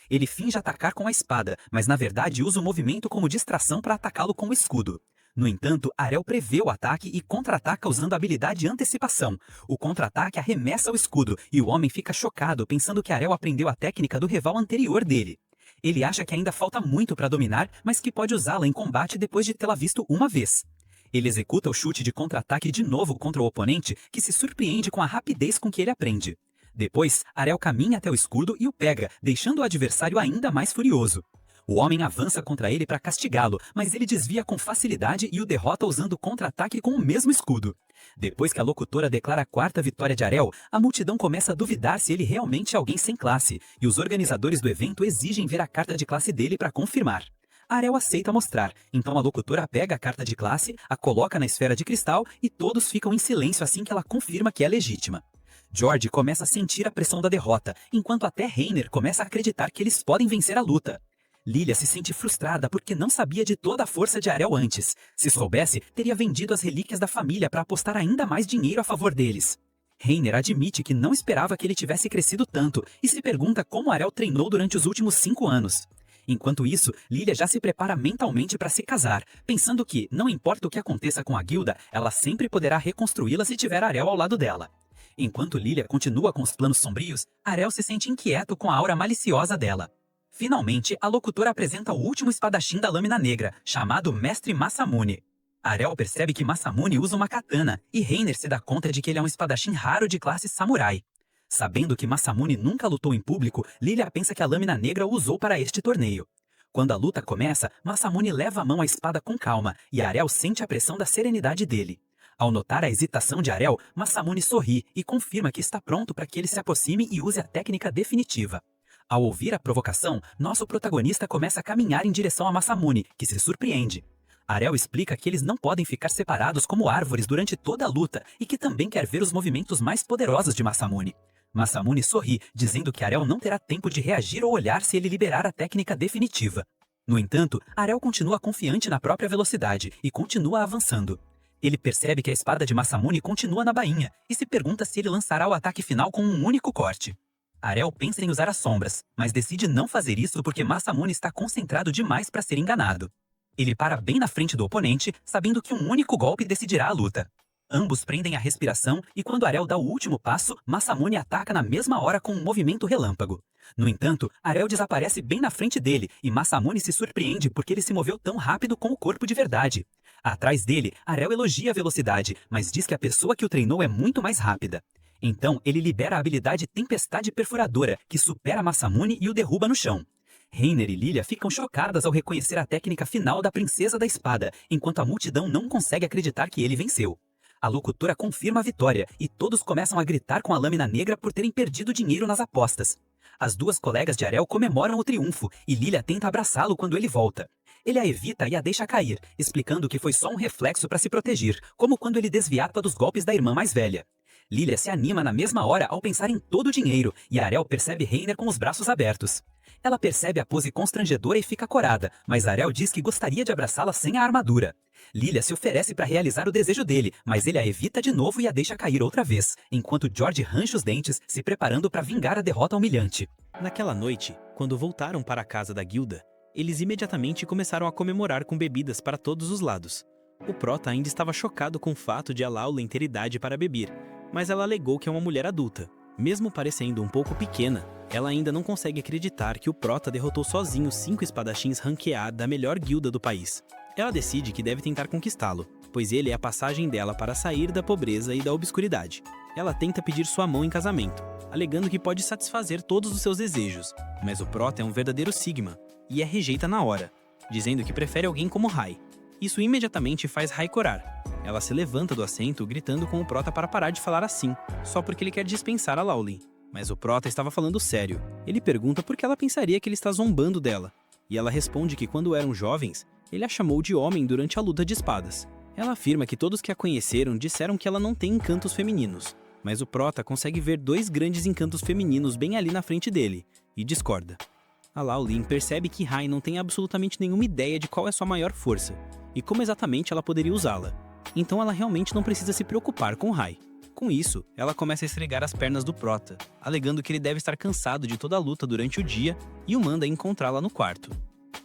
Ele finge atacar com a espada, mas na verdade usa o movimento como distração para atacá-lo com o escudo. No entanto, Arel prevê o ataque e contra-ataca usando a habilidade Antecipação. O contra-ataque arremessa o escudo e o homem fica chocado pensando que Arel aprendeu a técnica do rival anterior dele. Ele acha que ainda falta muito para dominar, mas que pode usá-la em combate depois de tê-la visto uma vez. Ele executa o chute de contra-ataque de novo contra o oponente, que se surpreende com a rapidez com que ele aprende. Depois, Arel caminha até o escudo e o pega, deixando o adversário ainda mais furioso. O homem avança contra ele para castigá-lo, mas ele desvia com facilidade e o derrota usando contra-ataque com o mesmo escudo. Depois que a locutora declara a 4ª vitória de Arel, a multidão começa a duvidar se ele realmente é alguém sem classe, e os organizadores do evento exigem ver a carta de classe dele para confirmar. Arel aceita mostrar, então a locutora pega a carta de classe, a coloca na esfera de cristal e todos ficam em silêncio assim que ela confirma que é legítima. George começa a sentir a pressão da derrota, enquanto até Reiner começa a acreditar que eles podem vencer a luta. Lilia se sente frustrada porque não sabia de toda a força de Arel antes. Se soubesse, teria vendido as relíquias da família para apostar ainda mais dinheiro a favor deles. Reiner admite que não esperava que ele tivesse crescido tanto e se pergunta como Arel treinou durante os últimos 5 anos. Enquanto isso, Lilia já se prepara mentalmente para se casar, pensando que, não importa o que aconteça com a guilda, ela sempre poderá reconstruí-la se tiver Arel ao lado dela. Enquanto Lilia continua com os planos sombrios, Arel se sente inquieto com a aura maliciosa dela. Finalmente, a locutora apresenta o último espadachim da Lâmina Negra, chamado Mestre Masamune. Arel percebe que Masamune usa uma katana, e Reiner se dá conta de que ele é um espadachim raro de classe samurai. Sabendo que Masamune nunca lutou em público, Lilia pensa que a Lâmina Negra o usou para este torneio. Quando a luta começa, Masamune leva a mão à espada com calma, e Arel sente a pressão da serenidade dele. Ao notar a hesitação de Arel, Masamune sorri e confirma que está pronto para que ele se aproxime e use a técnica definitiva. Ao ouvir a provocação, nosso protagonista começa a caminhar em direção a Masamune, que se surpreende. Arel explica que eles não podem ficar separados como árvores durante toda a luta e que também quer ver os movimentos mais poderosos de Masamune. Masamune sorri, dizendo que Arel não terá tempo de reagir ou olhar se ele liberar a técnica definitiva. No entanto, Arel continua confiante na própria velocidade e continua avançando. Ele percebe que a espada de Masamune continua na bainha e se pergunta se ele lançará o ataque final com um único corte. Arel pensa em usar as sombras, mas decide não fazer isso porque Masamune está concentrado demais para ser enganado. Ele para bem na frente do oponente, sabendo que um único golpe decidirá a luta. Ambos prendem a respiração e quando Arel dá o último passo, Masamune ataca na mesma hora com um movimento relâmpago. No entanto, Arel desaparece bem na frente dele e Masamune se surpreende porque ele se moveu tão rápido com o corpo de verdade. Atrás dele, Arel elogia a velocidade, mas diz que a pessoa que o treinou é muito mais rápida. Então, ele libera a habilidade Tempestade Perfuradora, que supera Masamune e o derruba no chão. Reiner e Lilia ficam chocadas ao reconhecer a técnica final da Princesa da Espada, enquanto a multidão não consegue acreditar que ele venceu. A locutora confirma a vitória, e todos começam a gritar com a Lâmina Negra por terem perdido dinheiro nas apostas. As duas colegas de Arel comemoram o triunfo, e Lilia tenta abraçá-lo quando ele volta. Ele a evita e a deixa cair, explicando que foi só um reflexo para se proteger, como quando ele desviava dos golpes da irmã mais velha. Lilia se anima na mesma hora ao pensar em todo o dinheiro, e Arel percebe Reiner com os braços abertos. Ela percebe a pose constrangedora e fica corada, mas Arel diz que gostaria de abraçá-la sem a armadura. Lilia se oferece para realizar o desejo dele, mas ele a evita de novo e a deixa cair outra vez, enquanto George range os dentes, se preparando para vingar a derrota humilhante. Naquela noite, quando voltaram para a casa da guilda, eles imediatamente começaram a comemorar com bebidas para todos os lados. O Prota ainda estava chocado com o fato de Alaula ter idade para beber, mas ela alegou que é uma mulher adulta. Mesmo parecendo um pouco pequena, ela ainda não consegue acreditar que o Prota derrotou sozinho 5 espadachins ranqueados da melhor guilda do país. Ela decide que deve tentar conquistá-lo, pois ele é a passagem dela para sair da pobreza e da obscuridade. Ela tenta pedir sua mão em casamento, alegando que pode satisfazer todos os seus desejos, mas o Prota é um verdadeiro Sigma, e a rejeita na hora, dizendo que prefere alguém como Rai. Isso imediatamente faz Rai corar. Ela se levanta do assento, gritando com o Prota para parar de falar assim, só porque ele quer dispensar a Laulin. Mas o Prota estava falando sério. Ele pergunta por que ela pensaria que ele está zombando dela, e ela responde que quando eram jovens, ele a chamou de homem durante a luta de espadas. Ela afirma que todos que a conheceram disseram que ela não tem encantos femininos, mas o Prota consegue ver 2 grandes encantos femininos bem ali na frente dele, e discorda. A Laulin percebe que Rai não tem absolutamente nenhuma ideia de qual é sua maior força, e como exatamente ela poderia usá-la. Então ela realmente não precisa se preocupar com Rai. Com isso, ela começa a esfregar as pernas do Prota, alegando que ele deve estar cansado de toda a luta durante o dia e o manda encontrá-la no quarto.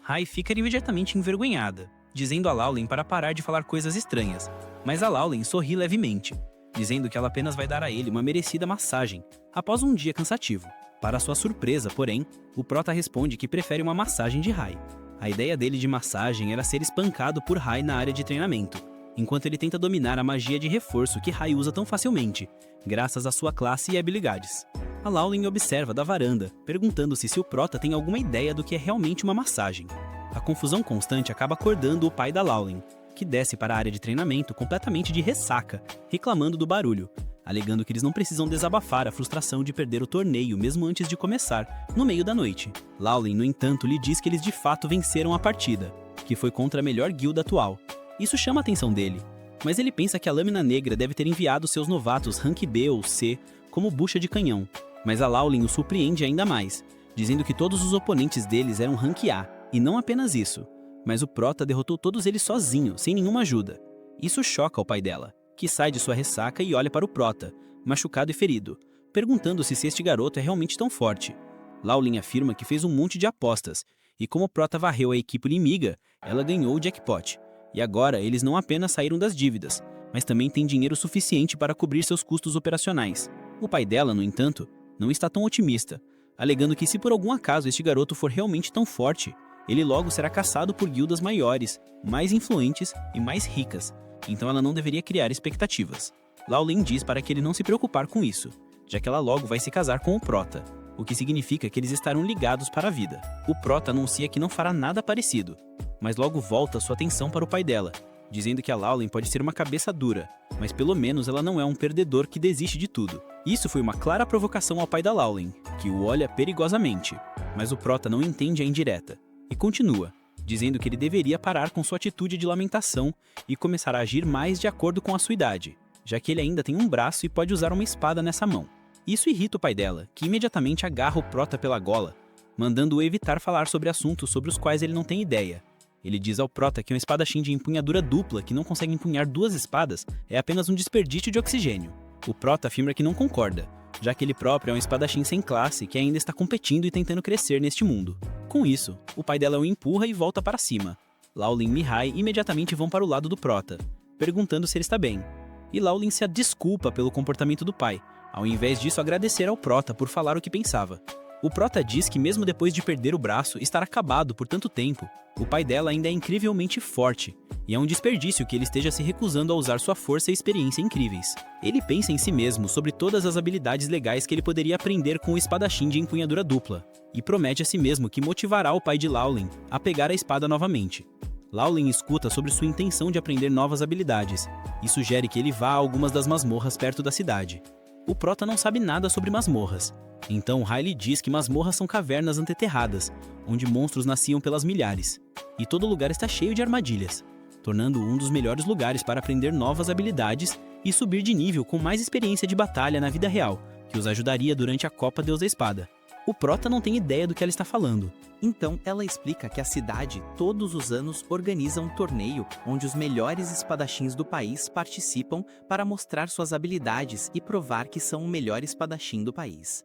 Rai fica imediatamente envergonhada, dizendo a Laulin para parar de falar coisas estranhas, mas a Laulin sorri levemente, dizendo que ela apenas vai dar a ele uma merecida massagem, após um dia cansativo. Para sua surpresa, porém, o Prota responde que prefere uma massagem de Rai. A ideia dele de massagem era ser espancado por Rai na área de treinamento, enquanto ele tenta dominar a magia de reforço que Rai usa tão facilmente, graças à sua classe e habilidades. A Laulin observa da varanda, perguntando-se se o Prota tem alguma ideia do que é realmente uma massagem. A confusão constante acaba acordando o pai da Laulin, que desce para a área de treinamento completamente de ressaca, reclamando do barulho, alegando que eles não precisam desabafar a frustração de perder o torneio mesmo antes de começar, no meio da noite. Laulin, no entanto, lhe diz que eles de fato venceram a partida, que foi contra a melhor guilda atual. Isso chama a atenção dele, mas ele pensa que a Lâmina Negra deve ter enviado seus novatos Rank B ou C como bucha de canhão, mas a Laulin o surpreende ainda mais, dizendo que todos os oponentes deles eram Rank A, e não apenas isso, mas o Prota derrotou todos eles sozinho, sem nenhuma ajuda. Isso choca o pai dela, que sai de sua ressaca e olha para o Prota, machucado e ferido, perguntando-se se este garoto é realmente tão forte. Laulin afirma que fez um monte de apostas, e como o Prota varreu a equipe inimiga, ela ganhou o jackpot. E agora eles não apenas saíram das dívidas, mas também têm dinheiro suficiente para cobrir seus custos operacionais. O pai dela, no entanto, não está tão otimista, alegando que se por algum acaso este garoto for realmente tão forte, ele logo será caçado por guildas maiores, mais influentes e mais ricas, então ela não deveria criar expectativas. Laulin diz para que ele não se preocupar com isso, já que ela logo vai se casar com o Prota, o que significa que eles estarão ligados para a vida. O Prota anuncia que não fará nada parecido, mas logo volta sua atenção para o pai dela, dizendo que a Laulin pode ser uma cabeça dura, mas pelo menos ela não é um perdedor que desiste de tudo. Isso foi uma clara provocação ao pai da Laulin, que o olha perigosamente, mas o Prota não entende a indireta, e continua, dizendo que ele deveria parar com sua atitude de lamentação e começar a agir mais de acordo com a sua idade, já que ele ainda tem um braço e pode usar uma espada nessa mão. Isso irrita o pai dela, que imediatamente agarra o Prota pela gola, mandando-o evitar falar sobre assuntos sobre os quais ele não tem ideia. Ele diz ao Prota que um espadachim de empunhadura dupla que não consegue empunhar 2 espadas é apenas um desperdício de oxigênio. O Prota afirma que não concorda, já que ele próprio é um espadachim sem classe que ainda está competindo e tentando crescer neste mundo. Com isso, o pai dela o empurra e volta para cima. Laulin e Rai imediatamente vão para o lado do Prota, perguntando se ele está bem. E Laulin se desculpa pelo comportamento do pai, ao invés disso agradecer ao Prota por falar o que pensava. O Prota diz que mesmo depois de perder o braço, estar acabado por tanto tempo, o pai dela ainda é incrivelmente forte, e é um desperdício que ele esteja se recusando a usar sua força e experiência incríveis. Ele pensa em si mesmo sobre todas as habilidades legais que ele poderia aprender com o espadachim de empunhadura dupla, e promete a si mesmo que motivará o pai de Laulin a pegar a espada novamente. Laulin escuta sobre sua intenção de aprender novas habilidades, e sugere que ele vá a algumas das masmorras perto da cidade. O Prota não sabe nada sobre masmorras, então Riley diz que masmorras são cavernas anteterradas, onde monstros nasciam pelas milhares, e todo lugar está cheio de armadilhas, tornando um dos melhores lugares para aprender novas habilidades e subir de nível com mais experiência de batalha na vida real, que os ajudaria durante a Copa Deus da Espada. O Prota não tem ideia do que ela está falando. Então, ela explica que a cidade, todos os anos, organiza um torneio onde os melhores espadachins do país participam para mostrar suas habilidades e provar que são o melhor espadachim do país.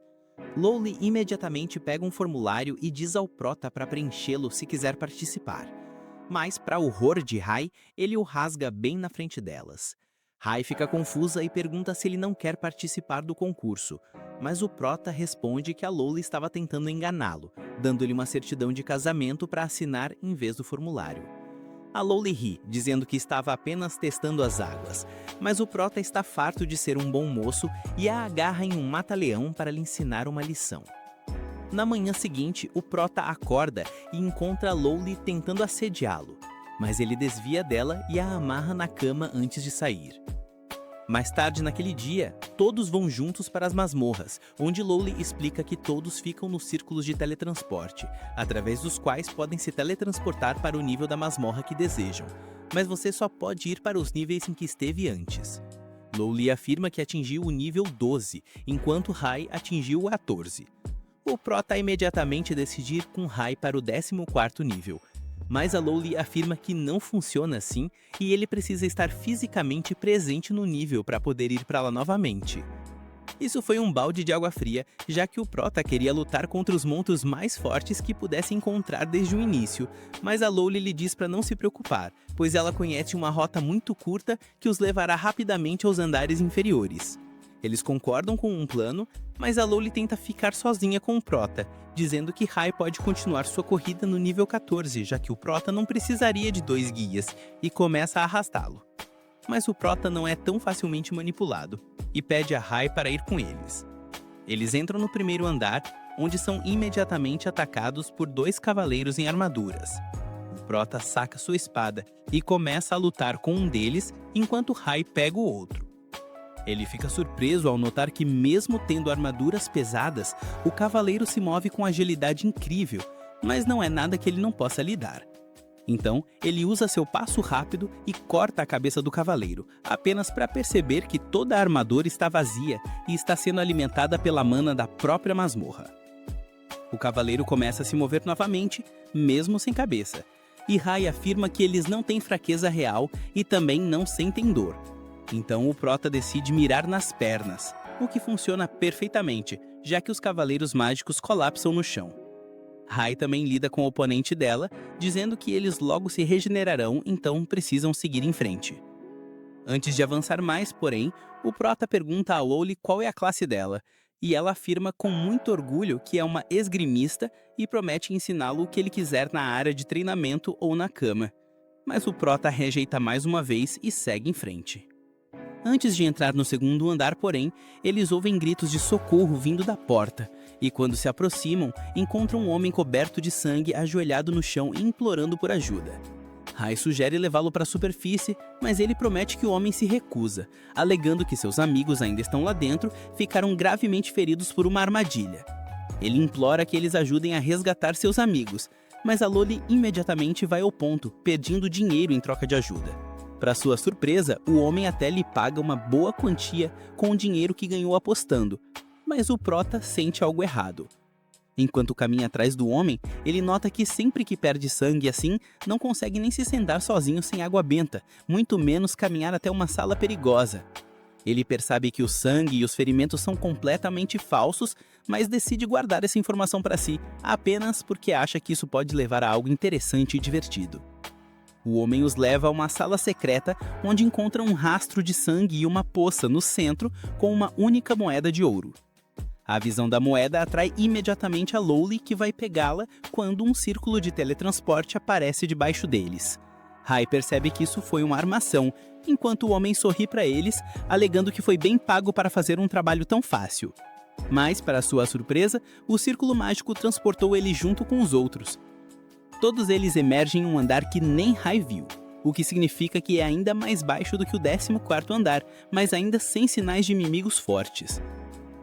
Lowly imediatamente pega um formulário e diz ao Prota para preenchê-lo se quiser participar. Mas, para o horror de Rai, ele o rasga bem na frente delas. Rai fica confusa e pergunta se ele não quer participar do concurso, mas o Prota responde que a Lowly estava tentando enganá-lo, dando-lhe uma certidão de casamento para assinar em vez do formulário. A Lowly ri, dizendo que estava apenas testando as águas, mas o Prota está farto de ser um bom moço e a agarra em um mata-leão para lhe ensinar uma lição. Na manhã seguinte, o Prota acorda e encontra a Lowly tentando assediá-lo, mas ele desvia dela e a amarra na cama antes de sair. Mais tarde naquele dia, todos vão juntos para as masmorras, onde Lowly explica que todos ficam nos círculos de teletransporte, através dos quais podem se teletransportar para o nível da masmorra que desejam, mas você só pode ir para os níveis em que esteve antes. Lowly afirma que atingiu o nível 12, enquanto Rai atingiu o 14. O Prota imediatamente decide ir com Rai para o 14º nível, mas a Lowly afirma que não funciona assim e ele precisa estar fisicamente presente no nível para poder ir para lá novamente. Isso foi um balde de água fria, já que o Prota queria lutar contra os monstros mais fortes que pudesse encontrar desde o início, mas a Lowly lhe diz para não se preocupar, pois ela conhece uma rota muito curta que os levará rapidamente aos andares inferiores. Eles concordam com um plano, mas a Lowly tenta ficar sozinha com o Prota, dizendo que Rai pode continuar sua corrida no nível 14, já que o Prota não precisaria de 2 guias, e começa a arrastá-lo. Mas o Prota não é tão facilmente manipulado, e pede a Rai para ir com eles. Eles entram no primeiro andar, onde são imediatamente atacados por 2 cavaleiros em armaduras. O Prota saca sua espada e começa a lutar com um deles, enquanto Rai pega o outro. Ele fica surpreso ao notar que, mesmo tendo armaduras pesadas, o cavaleiro se move com agilidade incrível, mas não é nada que ele não possa lidar. Então, ele usa seu passo rápido e corta a cabeça do cavaleiro, apenas para perceber que toda a armadura está vazia e está sendo alimentada pela mana da própria masmorra. O cavaleiro começa a se mover novamente, mesmo sem cabeça, e Rai afirma que eles não têm fraqueza real e também não sentem dor. Então o Prota decide mirar nas pernas, o que funciona perfeitamente, já que os cavaleiros mágicos colapsam no chão. Rai também lida com o oponente dela, dizendo que eles logo se regenerarão, então precisam seguir em frente. Antes de avançar mais, porém, o Prota pergunta a Lowly qual é a classe dela, e ela afirma com muito orgulho que é uma esgrimista e promete ensiná-lo o que ele quiser na área de treinamento ou na cama. Mas o Prota rejeita mais uma vez e segue em frente. Antes de entrar no segundo andar, porém, eles ouvem gritos de socorro vindo da porta, e quando se aproximam, encontram um homem coberto de sangue ajoelhado no chão e implorando por ajuda. Rai sugere levá-lo para a superfície, mas ele promete que o homem se recusa, alegando que seus amigos ainda estão lá dentro, ficaram gravemente feridos por uma armadilha. Ele implora que eles ajudem a resgatar seus amigos, mas a Lowly imediatamente vai ao ponto, pedindo dinheiro em troca de ajuda. Para sua surpresa, o homem até lhe paga uma boa quantia com o dinheiro que ganhou apostando, mas o Prota sente algo errado. Enquanto caminha atrás do homem, ele nota que sempre que perde sangue assim, não consegue nem se sentar sozinho sem água benta, muito menos caminhar até uma sala perigosa. Ele percebe que o sangue e os ferimentos são completamente falsos, mas decide guardar essa informação para si, apenas porque acha que isso pode levar a algo interessante e divertido. O homem os leva a uma sala secreta, onde encontram um rastro de sangue e uma poça no centro com uma única moeda de ouro. A visão da moeda atrai imediatamente a Lowly, que vai pegá-la quando um círculo de teletransporte aparece debaixo deles. Rai percebe que isso foi uma armação, enquanto o homem sorri para eles, alegando que foi bem pago para fazer um trabalho tão fácil. Mas, para sua surpresa, o círculo mágico transportou ele junto com os outros. Todos eles emergem em um andar que nem Rai viu, o que significa que é ainda mais baixo do que o 14º andar, mas ainda sem sinais de inimigos fortes.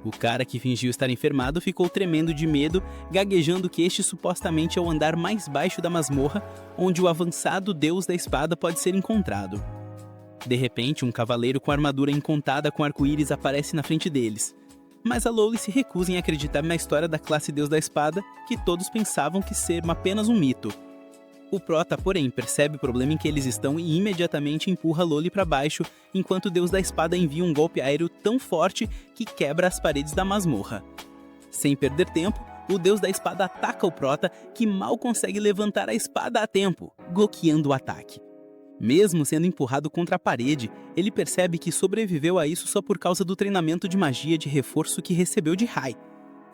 O cara que fingiu estar enfermado ficou tremendo de medo, gaguejando que este supostamente é o andar mais baixo da masmorra, onde o avançado deus da espada pode ser encontrado. De repente, um cavaleiro com armadura encontada com arco-íris aparece na frente deles. Mas a Lowly se recusa em acreditar na história da classe deus da espada, que todos pensavam que ser apenas um mito. O Prota, porém, percebe o problema em que eles estão e imediatamente empurra Lowly para baixo, enquanto o deus da espada envia um golpe aéreo tão forte que quebra as paredes da masmorra. Sem perder tempo, o deus da espada ataca o Prota, que mal consegue levantar a espada a tempo, bloqueando o ataque. Mesmo sendo empurrado contra a parede, ele percebe que sobreviveu a isso só por causa do treinamento de magia de reforço que recebeu de Rai.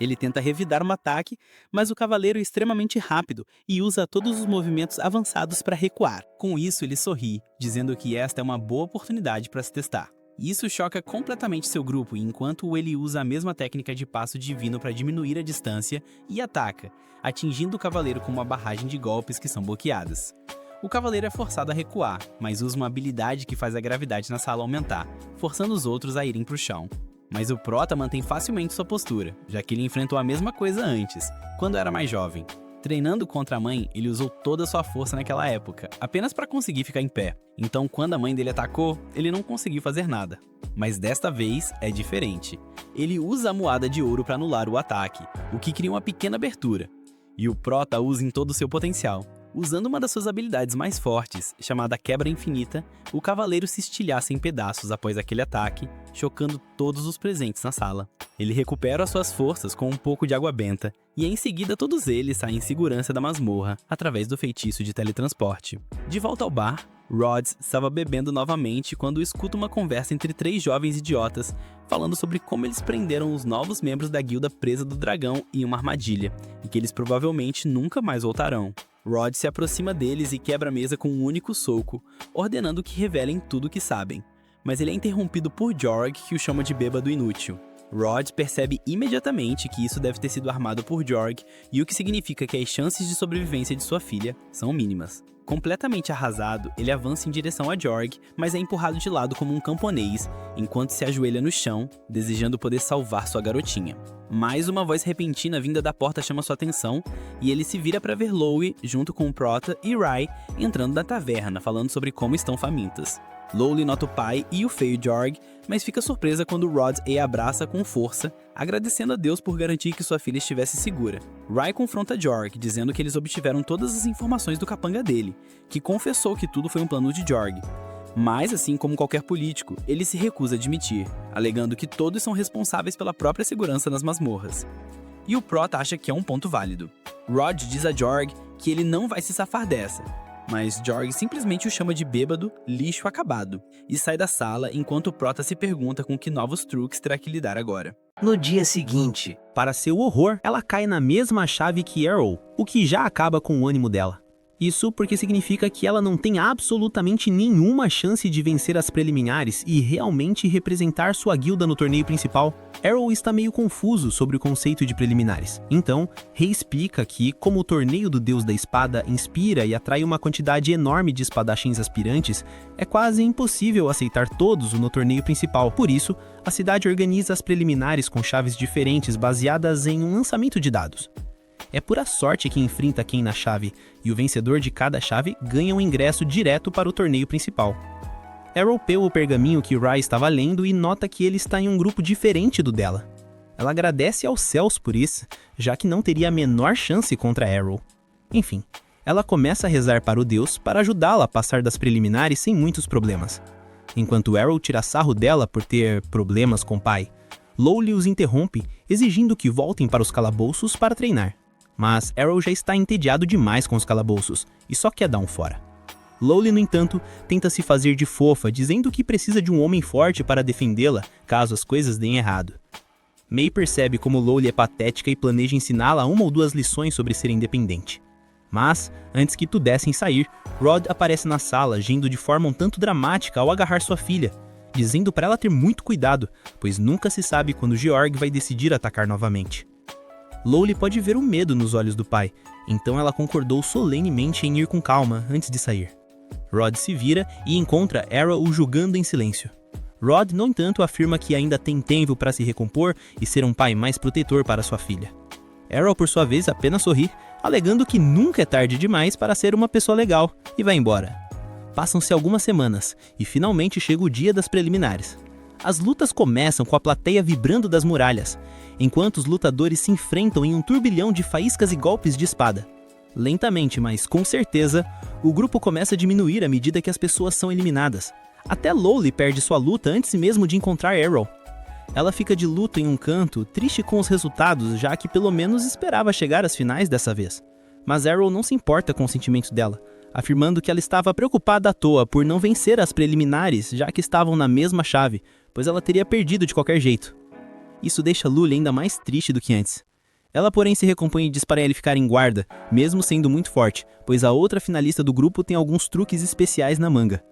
Ele tenta revidar um ataque, mas o cavaleiro é extremamente rápido e usa todos os movimentos avançados para recuar. Com isso, ele sorri, dizendo que esta é uma boa oportunidade para se testar. Isso choca completamente seu grupo, enquanto ele usa a mesma técnica de passo divino para diminuir a distância e ataca, atingindo o cavaleiro com uma barragem de golpes que são bloqueadas. O cavaleiro é forçado a recuar, mas usa uma habilidade que faz a gravidade na sala aumentar, forçando os outros a irem para o chão. Mas o Prota mantém facilmente sua postura, já que ele enfrentou a mesma coisa antes, quando era mais jovem. Treinando contra a mãe, ele usou toda a sua força naquela época, apenas para conseguir ficar em pé. Então, quando a mãe dele atacou, ele não conseguiu fazer nada. Mas desta vez é diferente. Ele usa a moada de ouro para anular o ataque, o que cria uma pequena abertura. E o Prota usa em todo o seu potencial. Usando uma das suas habilidades mais fortes, chamada Quebra Infinita, o cavaleiro se estilhaça em pedaços após aquele ataque, chocando todos os presentes na sala. Ele recupera as suas forças com um pouco de água benta, e em seguida todos eles saem em segurança da masmorra, através do feitiço de teletransporte. De volta ao bar, Rods estava bebendo novamente quando escuta uma conversa entre 3 jovens idiotas, falando sobre como eles prenderam os novos membros da guilda presa do dragão em uma armadilha, e que eles provavelmente nunca mais voltarão. Rod se aproxima deles e quebra a mesa com um único soco, ordenando que revelem tudo o que sabem. Mas ele é interrompido por Jorg, que o chama de bêbado inútil. Rod percebe imediatamente que isso deve ter sido armado por Jorg, e o que significa que as chances de sobrevivência de sua filha são mínimas. Completamente arrasado, ele avança em direção a Jorg, mas é empurrado de lado como um camponês, enquanto se ajoelha no chão, desejando poder salvar sua garotinha. Mais uma voz repentina vinda da porta chama sua atenção, e ele se vira para ver Lowly, junto com Prota e Rai, entrando na taverna, falando sobre como estão famintas. Lowly nota o pai e o feio Jorg, mas fica surpresa quando Rod a abraça com força, agradecendo a Deus por garantir que sua filha estivesse segura. Rai confronta Jorg, dizendo que eles obtiveram todas as informações do capanga dele, que confessou que tudo foi um plano de Jorg. Mas, assim como qualquer político, ele se recusa a admitir, alegando que todos são responsáveis pela própria segurança nas masmorras. E o Prota acha que é um ponto válido. Rod diz a Jorg que ele não vai se safar dessa, mas Jorg simplesmente o chama de bêbado, lixo acabado, e sai da sala enquanto o Prota se pergunta com que novos truques terá que lidar agora. No dia seguinte, para seu horror, ela cai na mesma chave que Arrow, o que já acaba com o ânimo dela. Isso porque significa que ela não tem absolutamente nenhuma chance de vencer as preliminares e realmente representar sua guilda no torneio principal. Arrow está meio confuso sobre o conceito de preliminares. Então, reexplica que, como o torneio do Deus da Espada inspira e atrai uma quantidade enorme de espadachins aspirantes, é quase impossível aceitar todos no torneio principal. Por isso, a cidade organiza as preliminares com chaves diferentes baseadas em um lançamento de dados. É pura sorte que enfrenta quem na chave, e o vencedor de cada chave ganha um ingresso direto para o torneio principal. Arrow pega o pergaminho que Rai estava lendo e nota que ele está em um grupo diferente do dela. Ela agradece aos céus por isso, já que não teria a menor chance contra Arrow. Enfim, ela começa a rezar para o deus para ajudá-la a passar das preliminares sem muitos problemas. Enquanto Arrow tira sarro dela por ter problemas com o pai, Lowly os interrompe, exigindo que voltem para os calabouços para treinar. Mas Arrow já está entediado demais com os calabouços e só quer dar um fora. Lowly, no entanto, tenta se fazer de fofa, dizendo que precisa de um homem forte para defendê-la caso as coisas deem errado. May percebe como Lowly é patética e planeja ensiná-la 1 ou 2 lições sobre ser independente. Mas, antes que pudessem sair, Rod aparece na sala, agindo de forma um tanto dramática ao agarrar sua filha, dizendo para ela ter muito cuidado, pois nunca se sabe quando Georg vai decidir atacar novamente. Lowly pode ver o medo nos olhos do pai, então ela concordou solenemente em ir com calma antes de sair. Rod se vira e encontra Arrow o julgando em silêncio. Rod, no entanto, afirma que ainda tem tempo para se recompor e ser um pai mais protetor para sua filha. Arrow, por sua vez, apenas sorri, alegando que nunca é tarde demais para ser uma pessoa legal, e vai embora. Passam-se algumas semanas, e finalmente chega o dia das preliminares. As lutas começam com a plateia vibrando das muralhas, enquanto os lutadores se enfrentam em um turbilhão de faíscas e golpes de espada. Lentamente, mas com certeza, o grupo começa a diminuir à medida que as pessoas são eliminadas. Até Lowly perde sua luta antes mesmo de encontrar Arrow. Ela fica de luto em um canto, triste com os resultados, já que pelo menos esperava chegar às finais dessa vez. Mas Arrow não se importa com os sentimentos dela, afirmando que ela estava preocupada à toa por não vencer as preliminares, já que estavam na mesma chave, pois ela teria perdido de qualquer jeito. Isso deixa Lully ainda mais triste do que antes. Ela, porém, se recompõe e diz para ele ficar em guarda, mesmo sendo muito forte, pois a outra finalista do grupo tem alguns truques especiais na manga.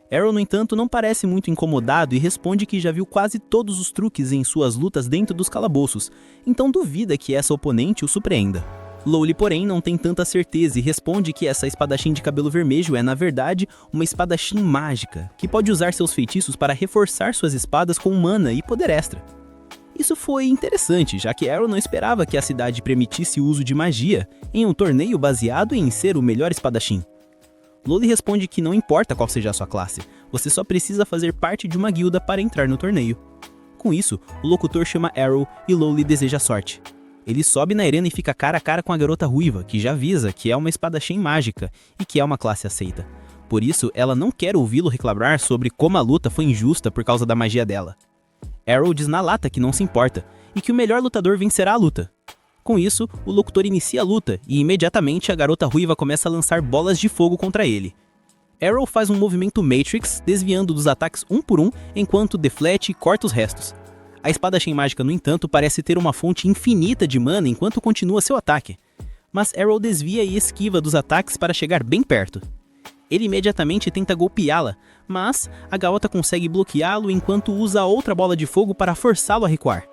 Arrow, no entanto, não parece muito incomodado e responde que já viu quase todos os truques em suas lutas dentro dos calabouços, então duvida que essa oponente o surpreenda. Lowly, porém, não tem tanta certeza e responde que essa espadachim de cabelo vermelho é, na verdade, uma espadachim mágica, que pode usar seus feitiços para reforçar suas espadas com mana e poder extra. Isso foi interessante, já que Arrow não esperava que a cidade permitisse o uso de magia em um torneio baseado em ser o melhor espadachim. Lowly responde que não importa qual seja a sua classe, você só precisa fazer parte de uma guilda para entrar no torneio. Com isso, o locutor chama Arrow e Lowly deseja sorte. Ele sobe na arena e fica cara a cara com a garota ruiva, que já avisa que é uma espadachim mágica e que é uma classe aceita. Por isso, ela não quer ouvi-lo reclamar sobre como a luta foi injusta por causa da magia dela. Arrow diz na lata que não se importa e que o melhor lutador vencerá a luta. Com isso, o locutor inicia a luta e imediatamente a garota ruiva começa a lançar bolas de fogo contra ele. Arrow faz um movimento Matrix, desviando dos ataques um por um, enquanto deflete e corta os restos. A espadachim mágica, no entanto, parece ter uma fonte infinita de mana enquanto continua seu ataque. Mas Arrow desvia e esquiva dos ataques para chegar bem perto. Ele imediatamente tenta golpeá-la, mas a garota consegue bloqueá-lo enquanto usa outra bola de fogo para forçá-lo a recuar.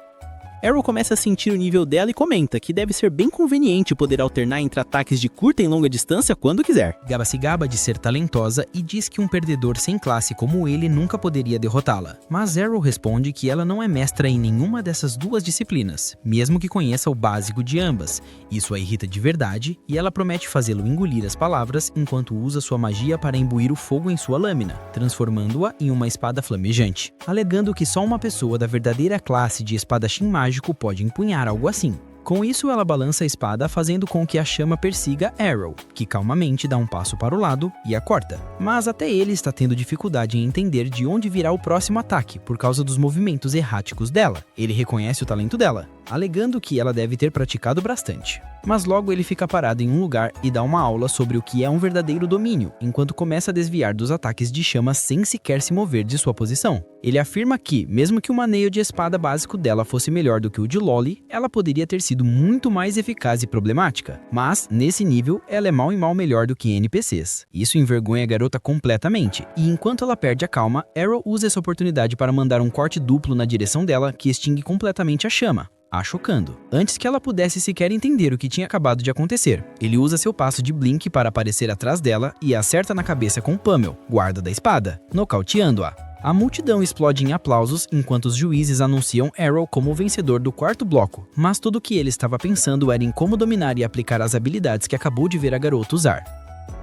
Arrow começa a sentir o nível dela e comenta que deve ser bem conveniente poder alternar entre ataques de curta e longa distância quando quiser. Gaba se gaba de ser talentosa e diz que um perdedor sem classe como ele nunca poderia derrotá-la. Mas Arrow responde que ela não é mestra em nenhuma dessas duas disciplinas, mesmo que conheça o básico de ambas. Isso a irrita de verdade e ela promete fazê-lo engolir as palavras enquanto usa sua magia para imbuir o fogo em sua lâmina, transformando-a em uma espada flamejante, alegando que só uma pessoa da verdadeira classe de espadachim mágico pode empunhar algo assim. Com isso, ela balança a espada, fazendo com que a chama persiga Arrow, que calmamente dá um passo para o lado e a corta. Mas até ele está tendo dificuldade em entender de onde virá o próximo ataque por causa dos movimentos erráticos dela. Ele reconhece o talento dela, alegando que ela deve ter praticado bastante. Mas logo ele fica parado em um lugar e dá uma aula sobre o que é um verdadeiro domínio, enquanto começa a desviar dos ataques de chama sem sequer se mover de sua posição. Ele afirma que, mesmo que o maneio de espada básico dela fosse melhor do que o de Lowly, ela poderia ter sido muito mais eficaz e problemática. Mas, nesse nível, ela é mal e mal melhor do que NPCs. Isso envergonha a garota completamente. E enquanto ela perde a calma, Arrow usa essa oportunidade para mandar um corte duplo na direção dela que extingue completamente a chama, a chocando. Antes que ela pudesse sequer entender o que tinha acabado de acontecer, ele usa seu passo de Blink para aparecer atrás dela e a acerta na cabeça com Pummel, guarda da espada, nocauteando-a. A multidão explode em aplausos enquanto os juízes anunciam Arrow como o vencedor do quarto bloco, mas tudo o que ele estava pensando era em como dominar e aplicar as habilidades que acabou de ver a garota usar.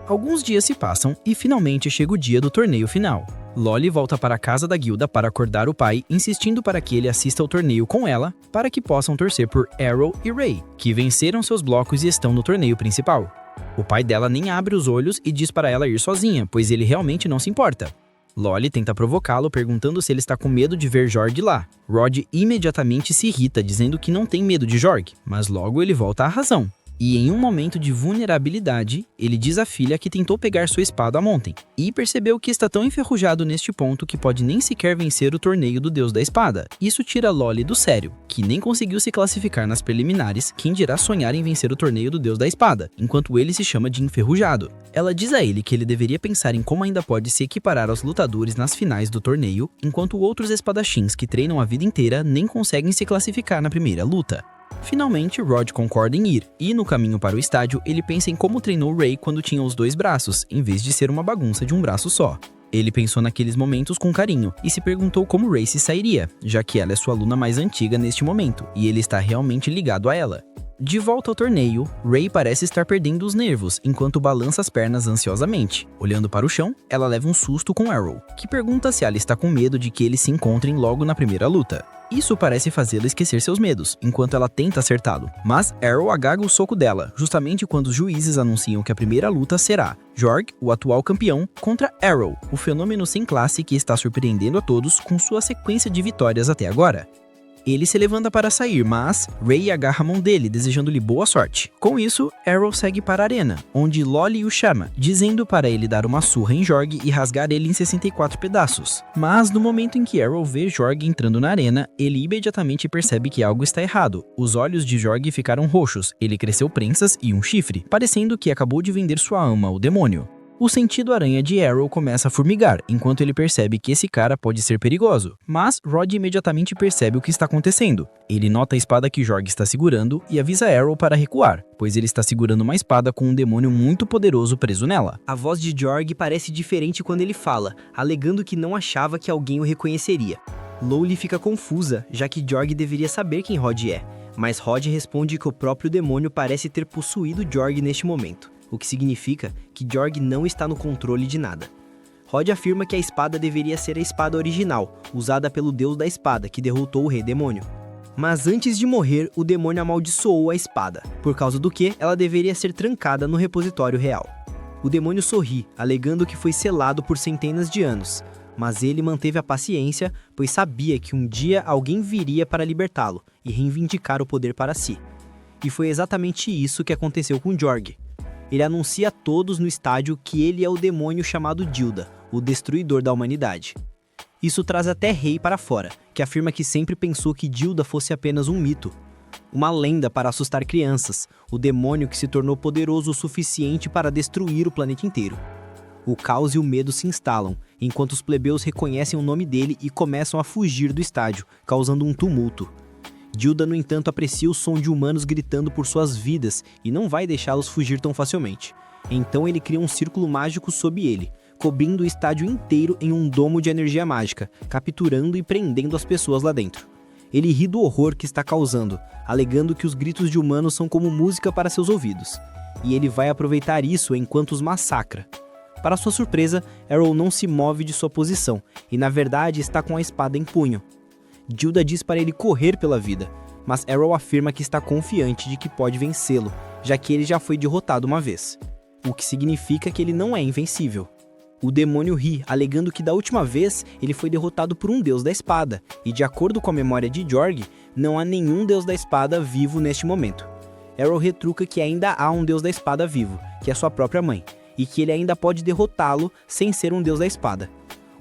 Alguns dias se passam e finalmente chega o dia do torneio final. Lolly volta para a casa da guilda para acordar o pai, insistindo para que ele assista ao torneio com ela, para que possam torcer por Arrow e Ray, que venceram seus blocos e estão no torneio principal. O pai dela nem abre os olhos e diz para ela ir sozinha, pois ele realmente não se importa. Lolly tenta provocá-lo, perguntando se ele está com medo de ver Jorg lá. Rod imediatamente se irrita, dizendo que não tem medo de Jorg, mas logo ele volta à razão. E em um momento de vulnerabilidade, ele diz à filha que tentou pegar sua espada ontem, e percebeu que está tão enferrujado neste ponto que pode nem sequer vencer o torneio do Deus da Espada. Isso tira Lolly do sério, que nem conseguiu se classificar nas preliminares, quem dirá sonhar em vencer o torneio do Deus da Espada, enquanto ele se chama de enferrujado. Ela diz a ele que ele deveria pensar em como ainda pode se equiparar aos lutadores nas finais do torneio, enquanto outros espadachins que treinam a vida inteira nem conseguem se classificar na primeira luta. Finalmente, Rod concorda em ir, e no caminho para o estádio, ele pensa em como treinou Ray quando tinha os 2 braços, em vez de ser uma bagunça de um braço só. Ele pensou naqueles momentos com carinho, e se perguntou como Ray se sairia, já que ela é sua aluna mais antiga neste momento, e ele está realmente ligado a ela. De volta ao torneio, Ray parece estar perdendo os nervos, enquanto balança as pernas ansiosamente. Olhando para o chão, ela leva um susto com Arrow, que pergunta se ela está com medo de que eles se encontrem logo na primeira luta. Isso parece fazê-la esquecer seus medos, enquanto ela tenta acertá-lo, mas Arrow agaga o soco dela, justamente quando os juízes anunciam que a primeira luta será Jorg, o atual campeão, contra Arrow, o fenômeno sem classe que está surpreendendo a todos com sua sequência de vitórias até agora. Ele se levanta para sair, mas Ray agarra a mão dele, desejando-lhe boa sorte. Com isso, Arrow segue para a arena, onde Lolly o chama, dizendo para ele dar uma surra em Jorg e rasgar ele em 64 pedaços. Mas no momento em que Arrow vê Jorg entrando na arena, ele imediatamente percebe que algo está errado. Os olhos de Jorg ficaram roxos, ele cresceu prensas e um chifre, parecendo que acabou de vender sua alma ao demônio. O sentido aranha de Arrow começa a formigar, enquanto ele percebe que esse cara pode ser perigoso. Mas Rod imediatamente percebe o que está acontecendo. Ele nota a espada que Jorg está segurando e avisa Arrow para recuar, pois ele está segurando uma espada com um demônio muito poderoso preso nela. A voz de Jorg parece diferente quando ele fala, alegando que não achava que alguém o reconheceria. Lolly fica confusa, já que Jorg deveria saber quem Rod é, mas Rod responde que o próprio demônio parece ter possuído Jorg neste momento, o que significa que Jorg não está no controle de nada. Rod afirma que a espada deveria ser a espada original, usada pelo Deus da Espada, que derrotou o Rei Demônio. Mas antes de morrer, o demônio amaldiçoou a espada, por causa do que ela deveria ser trancada no repositório real. O demônio sorri, alegando que foi selado por centenas de anos, mas ele manteve a paciência, pois sabia que um dia alguém viria para libertá-lo e reivindicar o poder para si. E foi exatamente isso que aconteceu com Jorg. Ele anuncia a todos no estádio que ele é o demônio chamado Dilda, o destruidor da humanidade. Isso traz até Rei para fora, que afirma que sempre pensou que Dilda fosse apenas um mito, uma lenda para assustar crianças, o demônio que se tornou poderoso o suficiente para destruir o planeta inteiro. O caos e o medo se instalam, enquanto os plebeus reconhecem o nome dele e começam a fugir do estádio, causando um tumulto. Dilda, no entanto, aprecia o som de humanos gritando por suas vidas e não vai deixá-los fugir tão facilmente. Então ele cria um círculo mágico sob ele, cobrindo o estádio inteiro em um domo de energia mágica, capturando e prendendo as pessoas lá dentro. Ele ri do horror que está causando, alegando que os gritos de humanos são como música para seus ouvidos. E ele vai aproveitar isso enquanto os massacra. Para sua surpresa, Arrow não se move de sua posição e, na verdade, está com a espada em punho. Dilda diz para ele correr pela vida, mas Arrow afirma que está confiante de que pode vencê-lo, já que ele já foi derrotado uma vez. O que significa que ele não é invencível. O demônio ri, alegando que da última vez ele foi derrotado por um deus da espada, e de acordo com a memória de Jorg, não há nenhum deus da espada vivo neste momento. Arrow retruca que ainda há um deus da espada vivo, que é sua própria mãe, e que ele ainda pode derrotá-lo sem ser um deus da espada.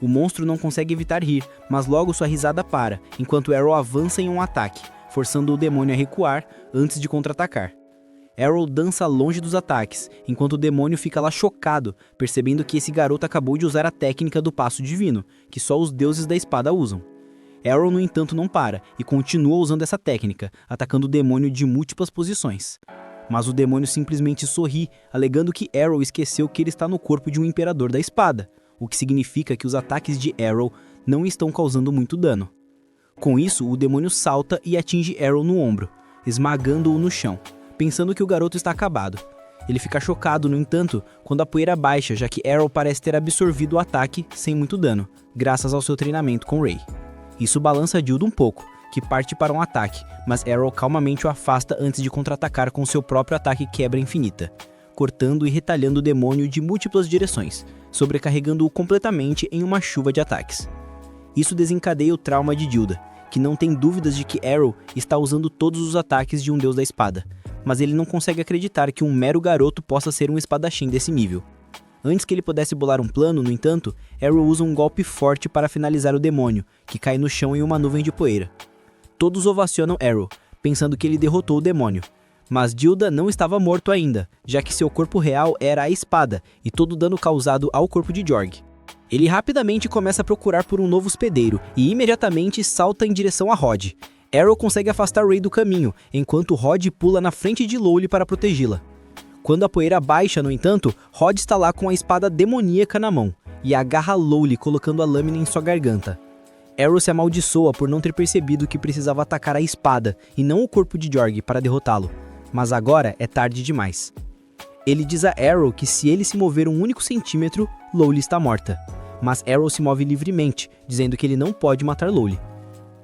O monstro não consegue evitar rir, mas logo sua risada para, enquanto Arrow avança em um ataque, forçando o demônio a recuar antes de contra-atacar. Arrow dança longe dos ataques, enquanto o demônio fica lá chocado, percebendo que esse garoto acabou de usar a técnica do passo divino, que só os deuses da espada usam. Arrow, no entanto, não para, e continua usando essa técnica, atacando o demônio de múltiplas posições. Mas o demônio simplesmente sorri, alegando que Arrow esqueceu que ele está no corpo de um imperador da espada, o que significa que os ataques de Arrow não estão causando muito dano. Com isso, o demônio salta e atinge Arrow no ombro, esmagando-o no chão, pensando que o garoto está acabado. Ele fica chocado, no entanto, quando a poeira baixa, já que Arrow parece ter absorvido o ataque sem muito dano, graças ao seu treinamento com Ray. Isso balança Dilda um pouco, que parte para um ataque, mas Arrow calmamente o afasta antes de contra-atacar com seu próprio ataque quebra infinita, cortando e retalhando o demônio de múltiplas direções, sobrecarregando-o completamente em uma chuva de ataques. Isso desencadeia o trauma de Dilda, que não tem dúvidas de que Arrow está usando todos os ataques de um deus da espada, mas ele não consegue acreditar que um mero garoto possa ser um espadachim desse nível. Antes que ele pudesse bolar um plano, no entanto, Arrow usa um golpe forte para finalizar o demônio, que cai no chão em uma nuvem de poeira. Todos ovacionam Arrow, pensando que ele derrotou o demônio. Mas Gilda não estava morto ainda, já que seu corpo real era a espada e todo o dano causado ao corpo de Jorg. Ele rapidamente começa a procurar por um novo hospedeiro e imediatamente salta em direção a Rod. Arrow consegue afastar Ray do caminho, enquanto Rod pula na frente de Lowly para protegê-la. Quando a poeira baixa, no entanto, Rod está lá com a espada demoníaca na mão e agarra Lowly, colocando a lâmina em sua garganta. Arrow se amaldiçoa por não ter percebido que precisava atacar a espada e não o corpo de Jorg para derrotá-lo. Mas agora é tarde demais. Ele diz a Arrow que se ele se mover um único centímetro, Lowly está morta. Mas Arrow se move livremente, dizendo que ele não pode matar Lowly.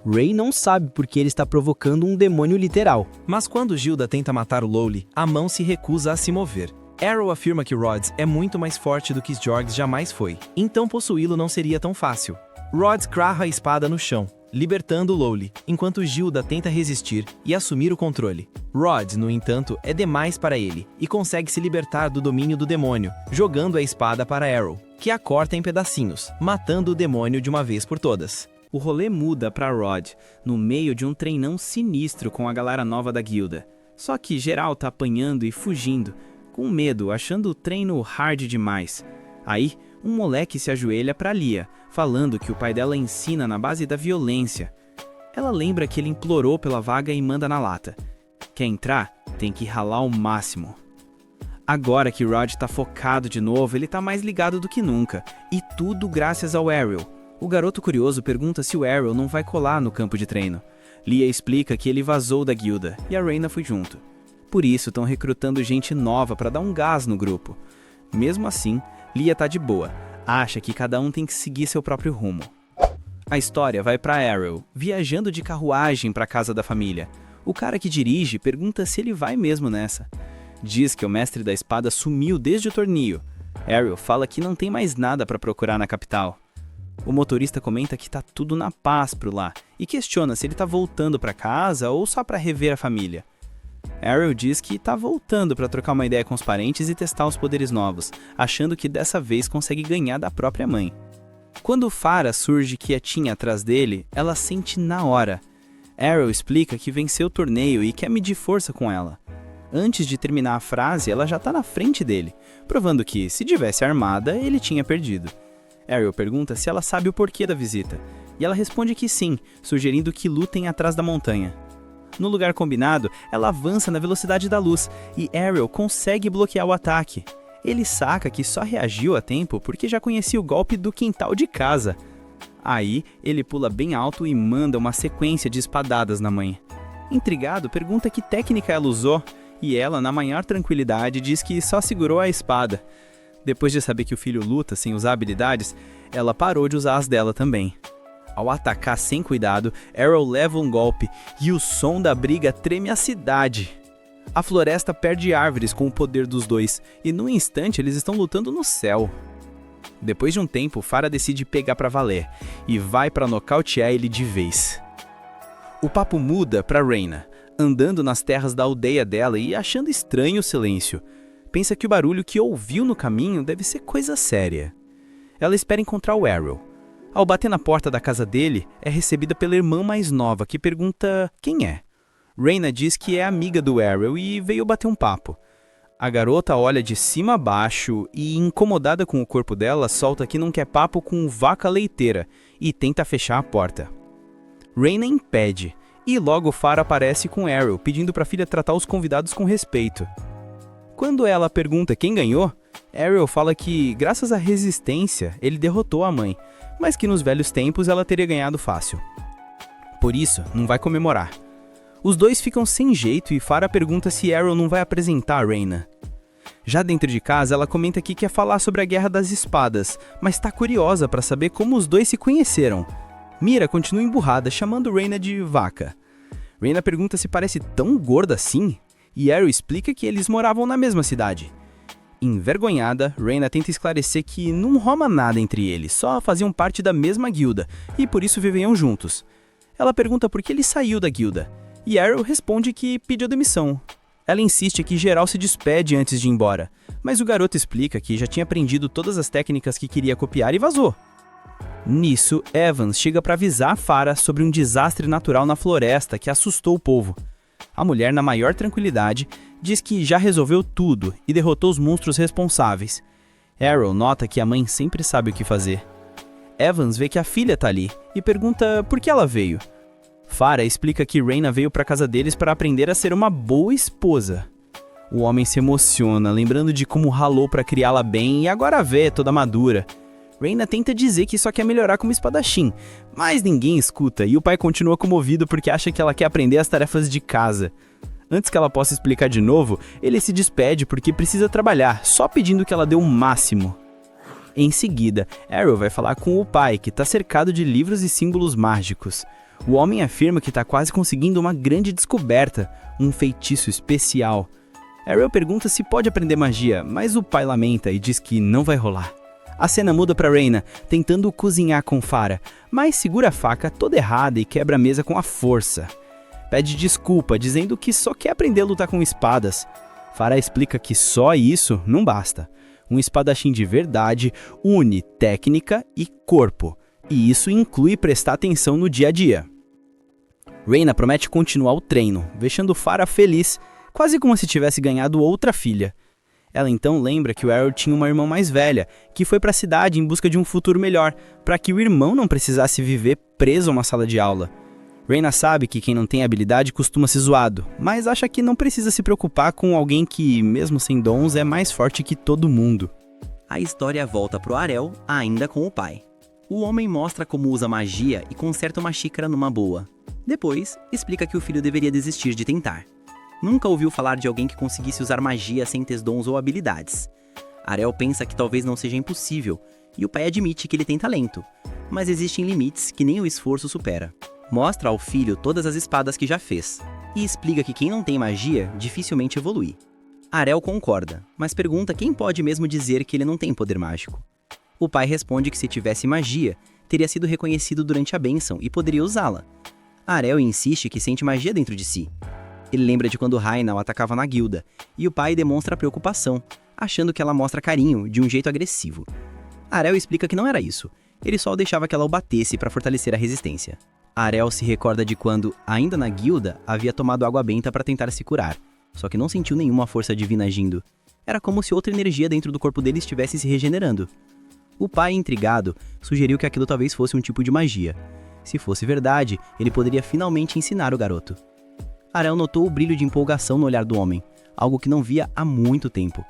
Ray não sabe porque ele está provocando um demônio literal. Mas quando Gilda tenta matar o Lowly, a mão se recusa a se mover. Arrow afirma que Rhodes é muito mais forte do que Jorg jamais foi, então possuí-lo não seria tão fácil. Rhodes crava a espada no chão, libertando Lowly, enquanto Gilda tenta resistir e assumir o controle. Rhodes, no entanto, é demais para ele e consegue se libertar do domínio do demônio, jogando a espada para Arrow, que a corta em pedacinhos, matando o demônio de uma vez por todas. O rolê muda para Rod, no meio de um treinão sinistro com a galera nova da guilda. Só que geral tá apanhando e fugindo, com medo, achando o treino hard demais. Aí, um moleque se ajoelha pra Lia, falando que o pai dela ensina na base da violência. Ela lembra que ele implorou pela vaga e manda na lata. Quer entrar? Tem que ralar ao máximo. Agora que Rod tá focado de novo, ele tá mais ligado do que nunca. E tudo graças ao Arrow. O garoto curioso pergunta se o Arrow não vai colar no campo de treino. Lia explica que ele vazou da guilda e a Reyna foi junto. Por isso estão recrutando gente nova para dar um gás no grupo. Mesmo assim, Lia tá de boa. Acha que cada um tem que seguir seu próprio rumo. A história vai para Arrow, viajando de carruagem para casa da família. O cara que dirige pergunta se ele vai mesmo nessa. Diz que o mestre da espada sumiu desde o torneio. Arrow fala que não tem mais nada para procurar na capital. O motorista comenta que tá tudo na paz por lá e questiona se ele tá voltando para casa ou só para rever a família. Arrow diz que tá voltando para trocar uma ideia com os parentes e testar os poderes novos, achando que dessa vez consegue ganhar da própria mãe. Quando Farah surge quietinha atrás dele, ela sente na hora. Arrow explica que venceu o torneio e quer medir força com ela. Antes de terminar a frase, ela já tá na frente dele, provando que, se tivesse armada, ele tinha perdido. Arrow pergunta se ela sabe o porquê da visita, e ela responde que sim, sugerindo que lutem atrás da montanha. No lugar combinado, ela avança na velocidade da luz, e Arrow consegue bloquear o ataque. Ele saca que só reagiu a tempo porque já conhecia o golpe do quintal de casa. Aí, ele pula bem alto e manda uma sequência de espadadas na mãe. Intrigado, pergunta que técnica ela usou, e ela, na maior tranquilidade, diz que só segurou a espada. Depois de saber que o filho luta sem usar habilidades, ela parou de usar as dela também. Ao atacar sem cuidado, Arrow leva um golpe e o som da briga treme a cidade. A floresta perde árvores com o poder dos dois e num instante eles estão lutando no céu. Depois de um tempo, Farah decide pegar pra valer e vai pra nocautear ele de vez. O papo muda pra Reyna, andando nas terras da aldeia dela e achando estranho o silêncio. Pensa que o barulho que ouviu no caminho deve ser coisa séria. Ela espera encontrar o Arrow. Ao bater na porta da casa dele, é recebida pela irmã mais nova, que pergunta quem é. Reyna diz que é amiga do Arrow e veio bater um papo. A garota olha de cima a baixo e, incomodada com o corpo dela, solta que não quer papo com vaca leiteira e tenta fechar a porta. Reyna impede, e logo Farah aparece com Arrow, pedindo para a filha tratar os convidados com respeito. Quando ela pergunta quem ganhou, Arrow fala que, graças à resistência, ele derrotou a mãe, mas que nos velhos tempos ela teria ganhado fácil. Por isso, não vai comemorar. Os dois ficam sem jeito e Farah pergunta se Arrow não vai apresentar a Reyna. Já dentro de casa, ela comenta que quer falar sobre a Guerra das Espadas, mas está curiosa para saber como os dois se conheceram. Mira continua emburrada, chamando Reyna de vaca. Reyna pergunta se parece tão gorda assim, e Arrow explica que eles moravam na mesma cidade. Envergonhada, Reyna tenta esclarecer que não rola nada entre eles, só faziam parte da mesma guilda, e por isso viviam juntos. Ela pergunta por que ele saiu da guilda, e Arrow responde que pediu demissão. Ela insiste que geral se despede antes de ir embora, mas o garoto explica que já tinha aprendido todas as técnicas que queria copiar e vazou. Nisso, Evans chega para avisar Farah sobre um desastre natural na floresta que assustou o povo. A mulher, na maior tranquilidade, diz que já resolveu tudo e derrotou os monstros responsáveis. Arrow nota que a mãe sempre sabe o que fazer. Evans vê que a filha tá ali e pergunta por que ela veio. Farah explica que Rhaena veio para casa deles para aprender a ser uma boa esposa. O homem se emociona, lembrando de como ralou para criá-la bem e agora vê toda madura. Rhaena tenta dizer que só quer melhorar como espadachim, mas ninguém escuta e o pai continua comovido porque acha que ela quer aprender as tarefas de casa. Antes que ela possa explicar de novo, ele se despede porque precisa trabalhar, só pedindo que ela dê o máximo. Em seguida, Arrow vai falar com o pai, que está cercado de livros e símbolos mágicos. O homem afirma que está quase conseguindo uma grande descoberta, um feitiço especial. Arrow pergunta se pode aprender magia, mas o pai lamenta e diz que não vai rolar. A cena muda para Rhaena, tentando cozinhar com Farah, mas segura a faca toda errada e quebra a mesa com a força. Pede desculpa, dizendo que só quer aprender a lutar com espadas. Farah explica que só isso não basta. Um espadachim de verdade une técnica e corpo, e isso inclui prestar atenção no dia a dia. Rhaena promete continuar o treino, deixando Farah feliz, quase como se tivesse ganhado outra filha. Ela então lembra que o Arrow tinha uma irmã mais velha, que foi para a cidade em busca de um futuro melhor, para que o irmão não precisasse viver preso a uma sala de aula. Rhaena sabe que quem não tem habilidade costuma ser zoado, mas acha que não precisa se preocupar com alguém que, mesmo sem dons, é mais forte que todo mundo. A história volta pro Arel, ainda com o pai. O homem mostra como usa magia e conserta uma xícara numa boa. Depois, explica que o filho deveria desistir de tentar. Nunca ouviu falar de alguém que conseguisse usar magia sem ter dons ou habilidades. Arel pensa que talvez não seja impossível, e o pai admite que ele tem talento, mas existem limites que nem o esforço supera. Mostra ao filho todas as espadas que já fez, e explica que quem não tem magia dificilmente evolui. Arel concorda, mas pergunta quem pode mesmo dizer que ele não tem poder mágico. O pai responde que se tivesse magia, teria sido reconhecido durante a bênção e poderia usá-la. Arel insiste que sente magia dentro de si. Ele lembra de quando Rhaena o atacava na guilda, e o pai demonstra preocupação, achando que ela mostra carinho de um jeito agressivo. Arel explica que não era isso, ele só deixava que ela o batesse para fortalecer a resistência. Arel se recorda de quando, ainda na guilda, havia tomado água benta para tentar se curar, só que não sentiu nenhuma força divina agindo. Era como se outra energia dentro do corpo dele estivesse se regenerando. O pai, intrigado, sugeriu que aquilo talvez fosse um tipo de magia. Se fosse verdade, ele poderia finalmente ensinar o garoto. Arel notou o brilho de empolgação no olhar do homem, algo que não via há muito tempo.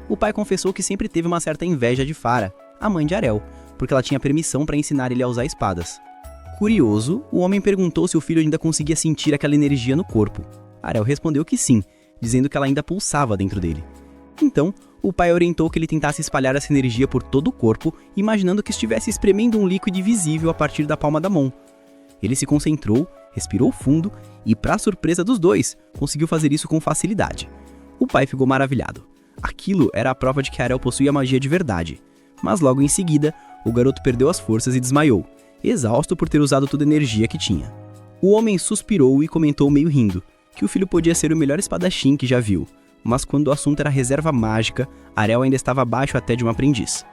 O pai confessou que sempre teve uma certa inveja de Farah, a mãe de Arel, porque ela tinha permissão para ensinar ele a usar espadas. Curioso, o homem perguntou se o filho ainda conseguia sentir aquela energia no corpo. Arel respondeu que sim, dizendo que ela ainda pulsava dentro dele. Então, o pai orientou que ele tentasse espalhar essa energia por todo o corpo, imaginando que estivesse espremendo um líquido invisível a partir da palma da mão. Ele se concentrou, respirou fundo e, para surpresa dos dois, conseguiu fazer isso com facilidade. O pai ficou maravilhado. Aquilo era a prova de que Arel possuía magia de verdade. Mas logo em seguida, o garoto perdeu as forças e desmaiou, exausto por ter usado toda a energia que tinha. O homem suspirou e comentou meio rindo, que o filho podia ser o melhor espadachim que já viu, mas quando o assunto era reserva mágica, Arel ainda estava abaixo até de um aprendiz.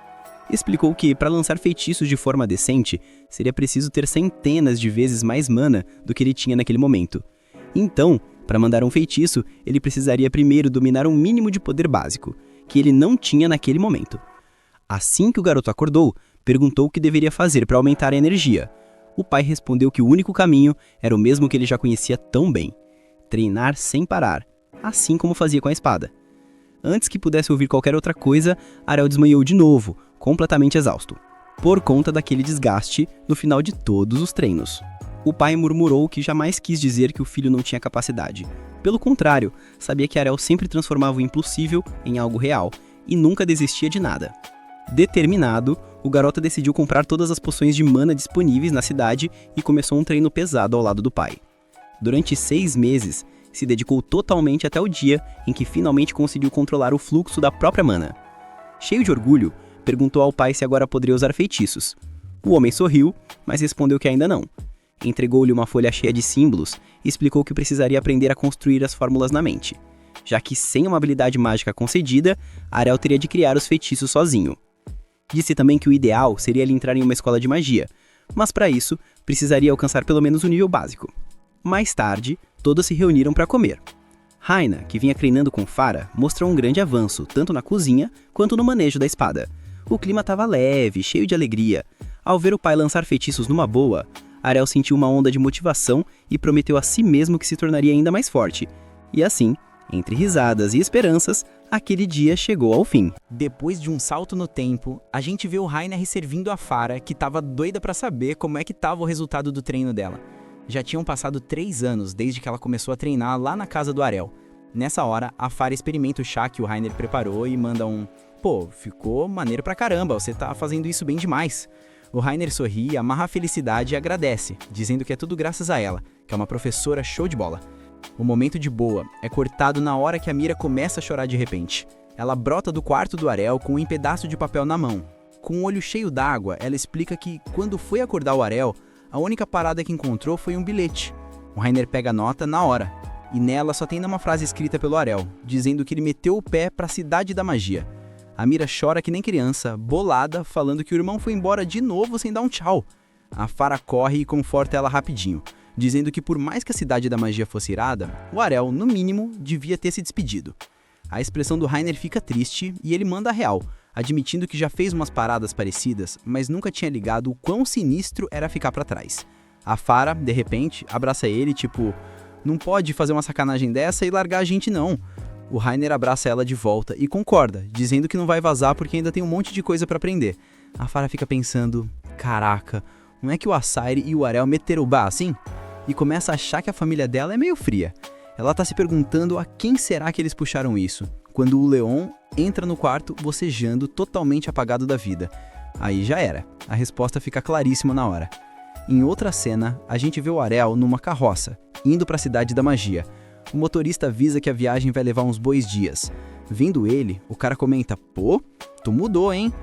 Explicou que, para lançar feitiços de forma decente, seria preciso ter centenas de vezes mais mana do que ele tinha naquele momento. Então, para mandar um feitiço, ele precisaria primeiro dominar um mínimo de poder básico, que ele não tinha naquele momento. Assim que o garoto acordou, perguntou o que deveria fazer para aumentar a energia. O pai respondeu que o único caminho era o mesmo que ele já conhecia tão bem: treinar sem parar, assim como fazia com a espada. Antes que pudesse ouvir qualquer outra coisa, Arel desmaiou de novo, completamente exausto, por conta daquele desgaste no final de todos os treinos. O pai murmurou que jamais quis dizer que o filho não tinha capacidade. Pelo contrário, sabia que Arel sempre transformava o impossível em algo real e nunca desistia de nada. Determinado, o garoto decidiu comprar todas as poções de mana disponíveis na cidade e começou um treino pesado ao lado do pai. Durante 6 meses, se dedicou totalmente até o dia em que finalmente conseguiu controlar o fluxo da própria mana. Cheio de orgulho, perguntou ao pai se agora poderia usar feitiços. O homem sorriu, mas respondeu que ainda não. Entregou-lhe uma folha cheia de símbolos e explicou que precisaria aprender a construir as fórmulas na mente. já que sem uma habilidade mágica concedida, Ariel teria de criar os feitiços sozinho. Disse também que o ideal seria ele entrar em uma escola de magia, mas para isso, precisaria alcançar pelo menos o nível básico. Mais tarde, todos se reuniram para comer. Raina, que vinha treinando com Farah, mostrou um grande avanço, tanto na cozinha quanto no manejo da espada. O clima estava leve, cheio de alegria. Ao ver o pai lançar feitiços numa boa, Ariel sentiu uma onda de motivação e prometeu a si mesmo que se tornaria ainda mais forte. E assim, entre risadas e esperanças, aquele dia chegou ao fim. Depois de um salto no tempo, a gente vê o Rainer servindo a Farah, que estava doida para saber como é que estava o resultado do treino dela. Já tinham passado 3 anos desde que ela começou a treinar lá na casa do Ariel. Nessa hora, a Farah experimenta o chá que o Rainer preparou e manda um: "Pô, ficou maneiro pra caramba, você tá fazendo isso bem demais." O Rainer sorri, amarra a felicidade e agradece, dizendo que é tudo graças a ela, que é uma professora show de bola. O momento de boa é cortado na hora que a Mira começa a chorar de repente. Ela brota do quarto do Ariel com um pedaço de papel na mão. Com o olho cheio d'água, ela explica que, quando foi acordar o Ariel, a única parada que encontrou foi um bilhete. O Rainer pega a nota na hora, e nela só tem uma frase escrita pelo Ariel, dizendo que ele meteu o pé para a cidade da magia. A Mira chora que nem criança, bolada, falando que o irmão foi embora de novo sem dar um tchau. A Farah corre e conforta ela rapidinho, dizendo que por mais que a cidade da magia fosse irada, o Ariel, no mínimo, devia ter se despedido. A expressão do Rainer fica triste e ele manda a real, admitindo que já fez umas paradas parecidas, mas nunca tinha ligado o quão sinistro era ficar pra trás. A Farah, de repente, abraça ele, tipo: "Não pode fazer uma sacanagem dessa e largar a gente não." O Rainer abraça ela de volta e concorda, dizendo que não vai vazar porque ainda tem um monte de coisa pra aprender. A Farah fica pensando: caraca, não é que o Asairi e o Ariel meteram o bar assim? E começa a achar que a família dela é meio fria. Ela tá se perguntando a quem será que eles puxaram isso, quando o Leon entra no quarto bocejando, totalmente apagado da vida. Aí já era, a resposta fica claríssima na hora. Em outra cena, a gente vê o Ariel numa carroça, indo para a cidade da magia. O motorista avisa que a viagem vai levar uns bons dias. Vendo ele, o cara comenta: "Pô, tu mudou, hein?"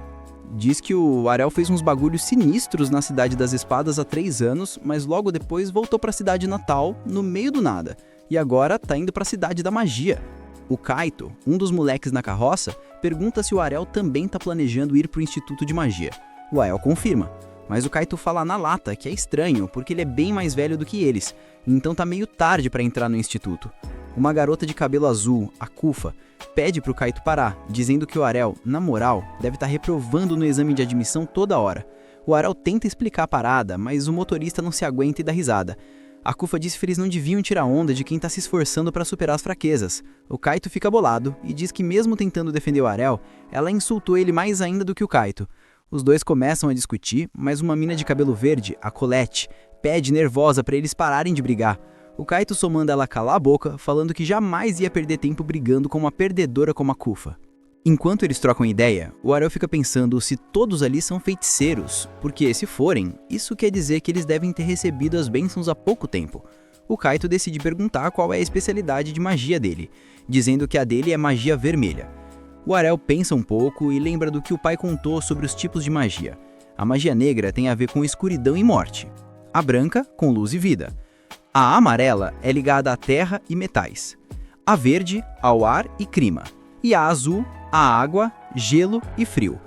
Diz que o Ariel fez uns bagulhos sinistros na Cidade das Espadas há 3 anos, mas logo depois voltou para a cidade natal, no meio do nada. E agora tá indo para a Cidade da Magia. O Kaito, um dos moleques na carroça, pergunta se o Ariel também tá planejando ir pro Instituto de Magia. O Ariel confirma, mas o Kaito fala na lata que é estranho porque ele é bem mais velho do que eles, então tá meio tarde para entrar no instituto. Uma garota de cabelo azul, a Kufa, pede pro Kaito parar, dizendo que o Ariel, na moral, deve estar reprovando no exame de admissão toda hora. O Ariel tenta explicar a parada, mas o motorista não se aguenta e dá risada. A Kufa diz que eles não deviam tirar onda de quem tá se esforçando para superar as fraquezas. O Kaito fica bolado e diz que mesmo tentando defender o Ariel, ela insultou ele mais ainda do que o Kaito. Os dois começam a discutir, mas uma mina de cabelo verde, a Colette, pede nervosa para eles pararem de brigar. O Kaito só manda ela calar a boca, falando que jamais ia perder tempo brigando com uma perdedora como a Kufa. Enquanto eles trocam ideia, o Ariel fica pensando se todos ali são feiticeiros, porque se forem, isso quer dizer que eles devem ter recebido as bênçãos há pouco tempo. O Kaito decide perguntar qual é a especialidade de magia dele, dizendo que a dele é magia vermelha. O Ariel pensa um pouco e lembra do que o pai contou sobre os tipos de magia. A magia negra tem a ver com escuridão e morte, a branca com luz e vida, a amarela é ligada à terra e metais, a verde ao ar e clima, e a azul a água, gelo e frio.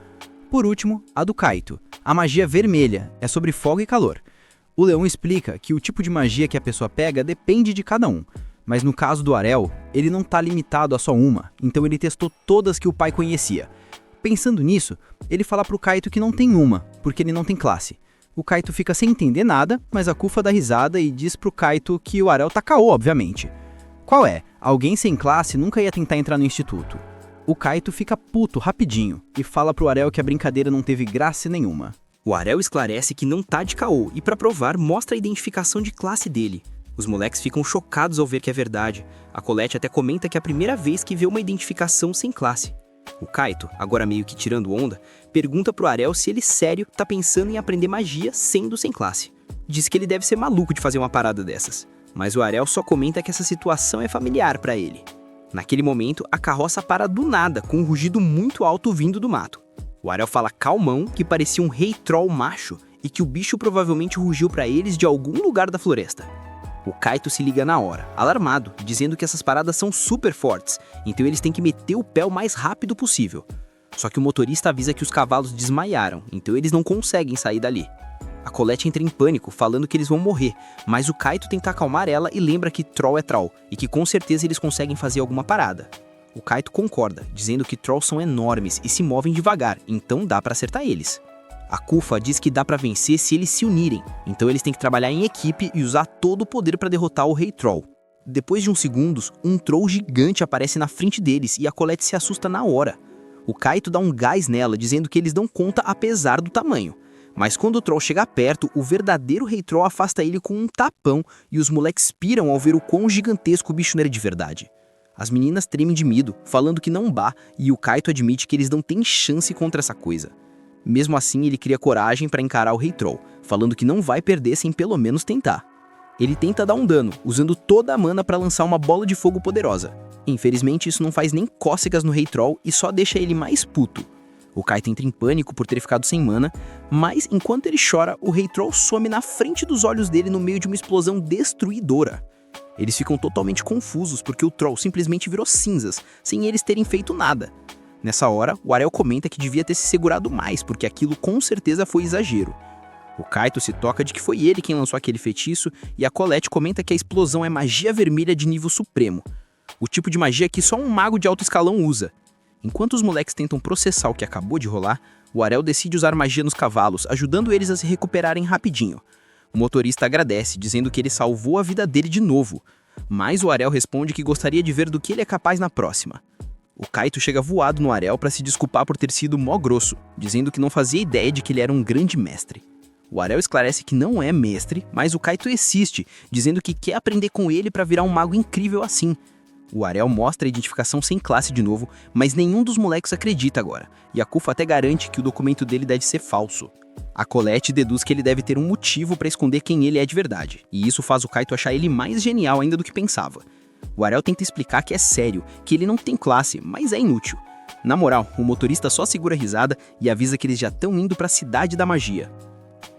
Por último, a do Kaito, a magia vermelha, é sobre fogo e calor. O Leon explica que o tipo de magia que a pessoa pega depende de cada um, mas no caso do Ariel, ele não está limitado a só uma, então ele testou todas que o pai conhecia. Pensando nisso, ele fala pro Kaito que não tem uma, porque ele não tem classe. O Kaito fica sem entender nada, mas a Kufa dá risada e diz pro Kaito que o Ariel tá caô, obviamente. Qual é? Alguém sem classe nunca ia tentar entrar no instituto. O Kaito fica puto rapidinho e fala pro Ariel que a brincadeira não teve graça nenhuma. O Ariel esclarece que não tá de caô e pra provar mostra a identificação de classe dele. Os moleques ficam chocados ao ver que é verdade. A Colette até comenta que é a primeira vez que vê uma identificação sem classe. O Kaito, agora meio que tirando onda, pergunta pro Ariel se ele sério tá pensando em aprender magia sendo sem classe. Diz que ele deve ser maluco de fazer uma parada dessas, mas o Ariel só comenta que essa situação é familiar pra ele. Naquele momento, a carroça para do nada, com um rugido muito alto vindo do mato. O Ariel fala calmão que parecia um rei troll macho e que o bicho provavelmente rugiu pra eles de algum lugar da floresta. O Kaito se liga na hora, alarmado, dizendo que essas paradas são super fortes, então eles têm que meter o pé o mais rápido possível. Só que o motorista avisa que os cavalos desmaiaram, então eles não conseguem sair dali. A Colette entra em pânico, falando que eles vão morrer, mas o Kaito tenta acalmar ela e lembra que Troll é Troll, e que com certeza eles conseguem fazer alguma parada. O Kaito concorda, dizendo que Trolls são enormes e se movem devagar, então dá pra acertar eles. A Kufa diz que dá pra vencer se eles se unirem, então eles têm que trabalhar em equipe e usar todo o poder pra derrotar o Rei Troll. Depois de uns segundos, um Troll gigante aparece na frente deles e a Colette se assusta na hora. O Kaito dá um gás nela, dizendo que eles dão conta apesar do tamanho. Mas quando o Troll chega perto, o verdadeiro Rei Troll afasta ele com um tapão e os moleques piram ao ver o quão gigantesco o bicho era de verdade. As meninas tremem de medo, falando que não dá, e o Kaito admite que eles não têm chance contra essa coisa. Mesmo assim, ele cria coragem para encarar o Rei Troll, falando que não vai perder sem pelo menos tentar. Ele tenta dar um dano, usando toda a mana para lançar uma bola de fogo poderosa. Infelizmente, isso não faz nem cócegas no Rei Troll e só deixa ele mais puto. O Kaito entra em pânico por ter ficado sem mana, mas enquanto ele chora, o Rei Troll some na frente dos olhos dele no meio de uma explosão destruidora. Eles ficam totalmente confusos porque o Troll simplesmente virou cinzas, sem eles terem feito nada. Nessa hora, o Arel comenta que devia ter se segurado mais, porque aquilo com certeza foi exagero. O Kaito se toca de que foi ele quem lançou aquele feitiço, e a Colette comenta que a explosão é magia vermelha de nível supremo. O tipo de magia que só um mago de alto escalão usa. Enquanto os moleques tentam processar o que acabou de rolar, o Arel decide usar magia nos cavalos, ajudando eles a se recuperarem rapidinho. O motorista agradece, dizendo que ele salvou a vida dele de novo, mas o Arel responde que gostaria de ver do que ele é capaz na próxima. O Kaito chega voado no Arel para se desculpar por ter sido mó grosso, dizendo que não fazia ideia de que ele era um grande mestre. O Arel esclarece que não é mestre, mas o Kaito insiste, dizendo que quer aprender com ele para virar um mago incrível assim. O Arel mostra a identificação sem classe de novo, mas nenhum dos moleques acredita agora, e a Kufa até garante que o documento dele deve ser falso. A Colette deduz que ele deve ter um motivo para esconder quem ele é de verdade, e isso faz o Kaito achar ele mais genial ainda do que pensava. O Arel tenta explicar que é sério, que ele não tem classe, mas é inútil. Na moral, o motorista só segura a risada e avisa que eles já estão indo para a Cidade da Magia.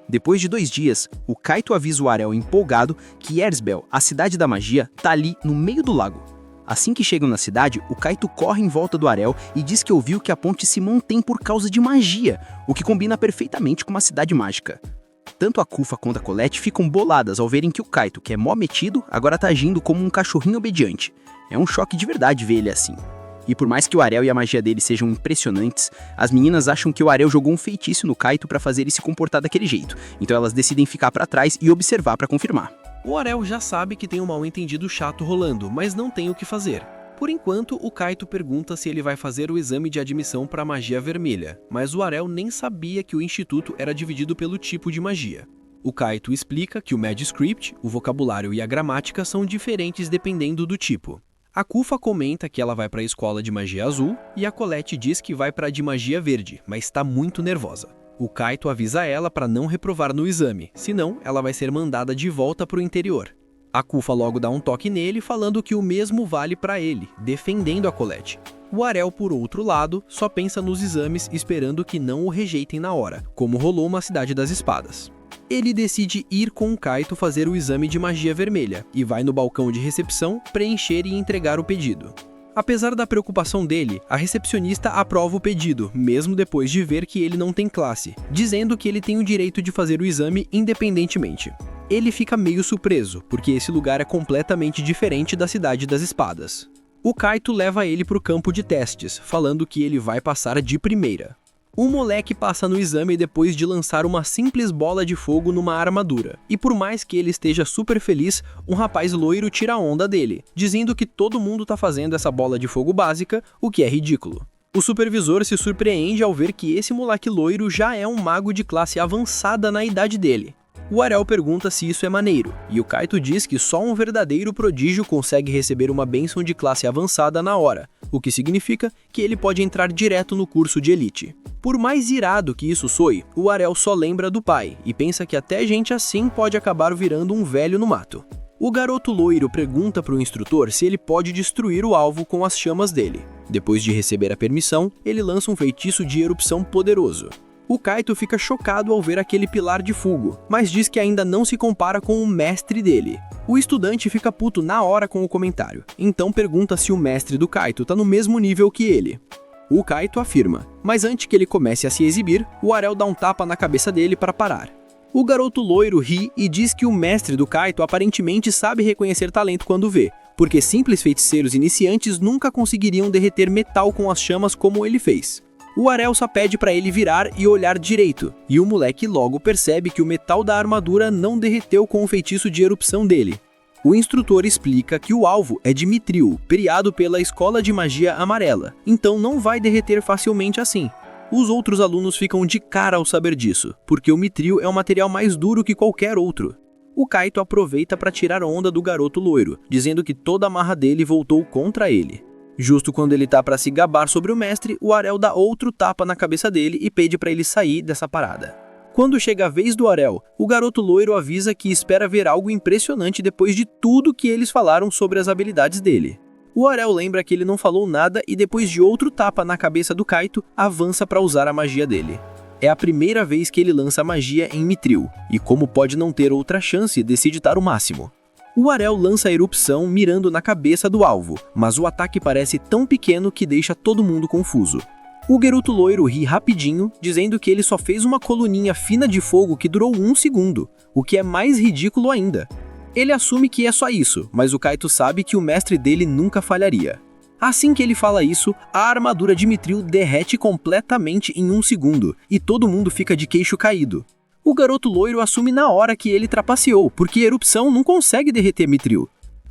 Depois de 2 dias, o Kaito avisa o Arel empolgado que Erzbel, a Cidade da Magia, tá ali no meio do lago. Assim que chegam na cidade, o Kaito corre em volta do Arel e diz que ouviu que a ponte se mantém por causa de magia, o que combina perfeitamente com uma cidade mágica. Tanto a Kufa quanto a Colette ficam boladas ao verem que o Kaito, que é mó metido, agora tá agindo como um cachorrinho obediente. É um choque de verdade ver ele assim. E por mais que o Arel e a magia dele sejam impressionantes, as meninas acham que o Arel jogou um feitiço no Kaito pra fazer ele se comportar daquele jeito, então elas decidem ficar pra trás e observar pra confirmar. O Arel já sabe que tem um mal-entendido chato rolando, mas não tem o que fazer. Por enquanto, o Kaito pergunta se ele vai fazer o exame de admissão para magia vermelha, mas o Arel nem sabia que o instituto era dividido pelo tipo de magia. O Kaito explica que o Magiscript, o vocabulário e a gramática são diferentes dependendo do tipo. A Kufa comenta que ela vai para a escola de magia azul e a Colette diz que vai para a de magia verde, mas está muito nervosa. O Kaito avisa ela para não reprovar no exame, senão ela vai ser mandada de volta para o interior. A Kufa logo dá um toque nele, falando que o mesmo vale para ele, defendendo a Colette. O Arel, por outro lado, só pensa nos exames esperando que não o rejeitem na hora, como rolou na Cidade das Espadas. Ele decide ir com o Kaito fazer o exame de magia vermelha e vai no balcão de recepção preencher e entregar o pedido. Apesar da preocupação dele, a recepcionista aprova o pedido, mesmo depois de ver que ele não tem classe, dizendo que ele tem o direito de fazer o exame independentemente. Ele fica meio surpreso, porque esse lugar é completamente diferente da Cidade das Espadas. O Kaito leva ele para o campo de testes, falando que ele vai passar de primeira. O moleque passa no exame depois de lançar uma simples bola de fogo numa armadura. E por mais que ele esteja super feliz, um rapaz loiro tira a onda dele, dizendo que todo mundo tá fazendo essa bola de fogo básica, o que é ridículo. O supervisor se surpreende ao ver que esse moleque loiro já é um mago de classe avançada na idade dele. O Arel pergunta se isso é maneiro, e o Kaito diz que só um verdadeiro prodígio consegue receber uma bênção de classe avançada na hora, o que significa que ele pode entrar direto no curso de elite. Por mais irado que isso soe, o Arel só lembra do pai, e pensa que até gente assim pode acabar virando um velho no mato. O garoto loiro pergunta para o instrutor se ele pode destruir o alvo com as chamas dele. Depois de receber a permissão, ele lança um feitiço de erupção poderoso. O Kaito fica chocado ao ver aquele pilar de fogo, mas diz que ainda não se compara com o mestre dele. O estudante fica puto na hora com o comentário, então pergunta se o mestre do Kaito tá no mesmo nível que ele. O Kaito afirma, mas antes que ele comece a se exibir, o Arel dá um tapa na cabeça dele para parar. O garoto loiro ri e diz que o mestre do Kaito aparentemente sabe reconhecer talento quando vê, porque simples feiticeiros iniciantes nunca conseguiriam derreter metal com as chamas como ele fez. O Arel só pede para ele virar e olhar direito, e o moleque logo percebe que o metal da armadura não derreteu com o feitiço de erupção dele. O instrutor explica que o alvo é de mitril, criado pela Escola de Magia Amarela, então não vai derreter facilmente assim. Os outros alunos ficam de cara ao saber disso, porque o mitril é um material mais duro que qualquer outro. O Kaito aproveita para tirar onda do garoto loiro, dizendo que toda a marra dele voltou contra ele. Justo quando ele tá para se gabar sobre o mestre, o Arel dá outro tapa na cabeça dele e pede para ele sair dessa parada. Quando chega a vez do Arel, o garoto loiro avisa que espera ver algo impressionante depois de tudo que eles falaram sobre as habilidades dele. O Arel lembra que ele não falou nada e depois de outro tapa na cabeça do Kaito, avança para usar a magia dele. É a primeira vez que ele lança a magia em mitril, e como pode não ter outra chance, decide dar o máximo. O Arel lança a erupção mirando na cabeça do alvo, mas o ataque parece tão pequeno que deixa todo mundo confuso. O garoto loiro ri rapidinho, dizendo que ele só fez uma coluninha fina de fogo que durou 1 segundo, o que é mais ridículo ainda. Ele assume que é só isso, mas o Kaito sabe que o mestre dele nunca falharia. Assim que ele fala isso, a armadura de mitril derrete completamente em 1 segundo, e todo mundo fica de queixo caído. O garoto loiro assume na hora que ele trapaceou, porque erupção não consegue derreter mitril.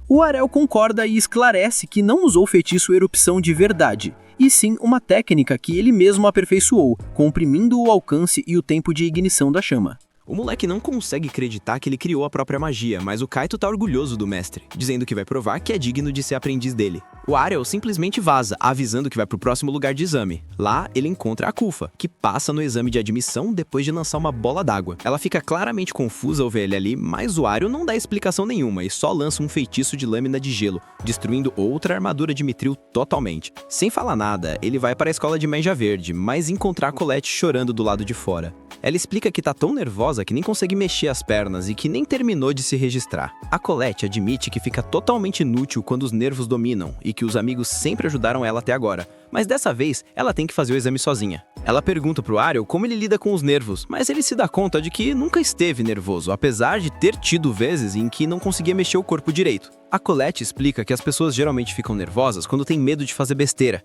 O Arel concorda e esclarece que não usou feitiço erupção de verdade, e sim uma técnica que ele mesmo aperfeiçoou, comprimindo o alcance e o tempo de ignição da chama. O moleque não consegue acreditar que ele criou a própria magia, mas o Kaito tá orgulhoso do mestre, dizendo que vai provar que é digno de ser aprendiz dele. O Arel simplesmente vaza, avisando que vai pro próximo lugar de exame. Lá, ele encontra a Kufa, que passa no exame de admissão depois de lançar uma bola d'água. Ela fica claramente confusa ao ver ele ali, mas o Arel não dá explicação nenhuma e só lança um feitiço de lâmina de gelo, destruindo outra armadura de mitril totalmente. Sem falar nada, ele vai para a escola de Magia Verde, mas encontrar a Colette chorando do lado de fora. Ela explica que tá tão nervosa que nem consegue mexer as pernas e que nem terminou de se registrar. A Colette admite que fica totalmente inútil quando os nervos dominam e que os amigos sempre ajudaram ela até agora, mas dessa vez ela tem que fazer o exame sozinha. Ela pergunta pro Arel como ele lida com os nervos, mas ele se dá conta de que nunca esteve nervoso, apesar de ter tido vezes em que não conseguia mexer o corpo direito. A Colette explica que as pessoas geralmente ficam nervosas quando têm medo de fazer besteira.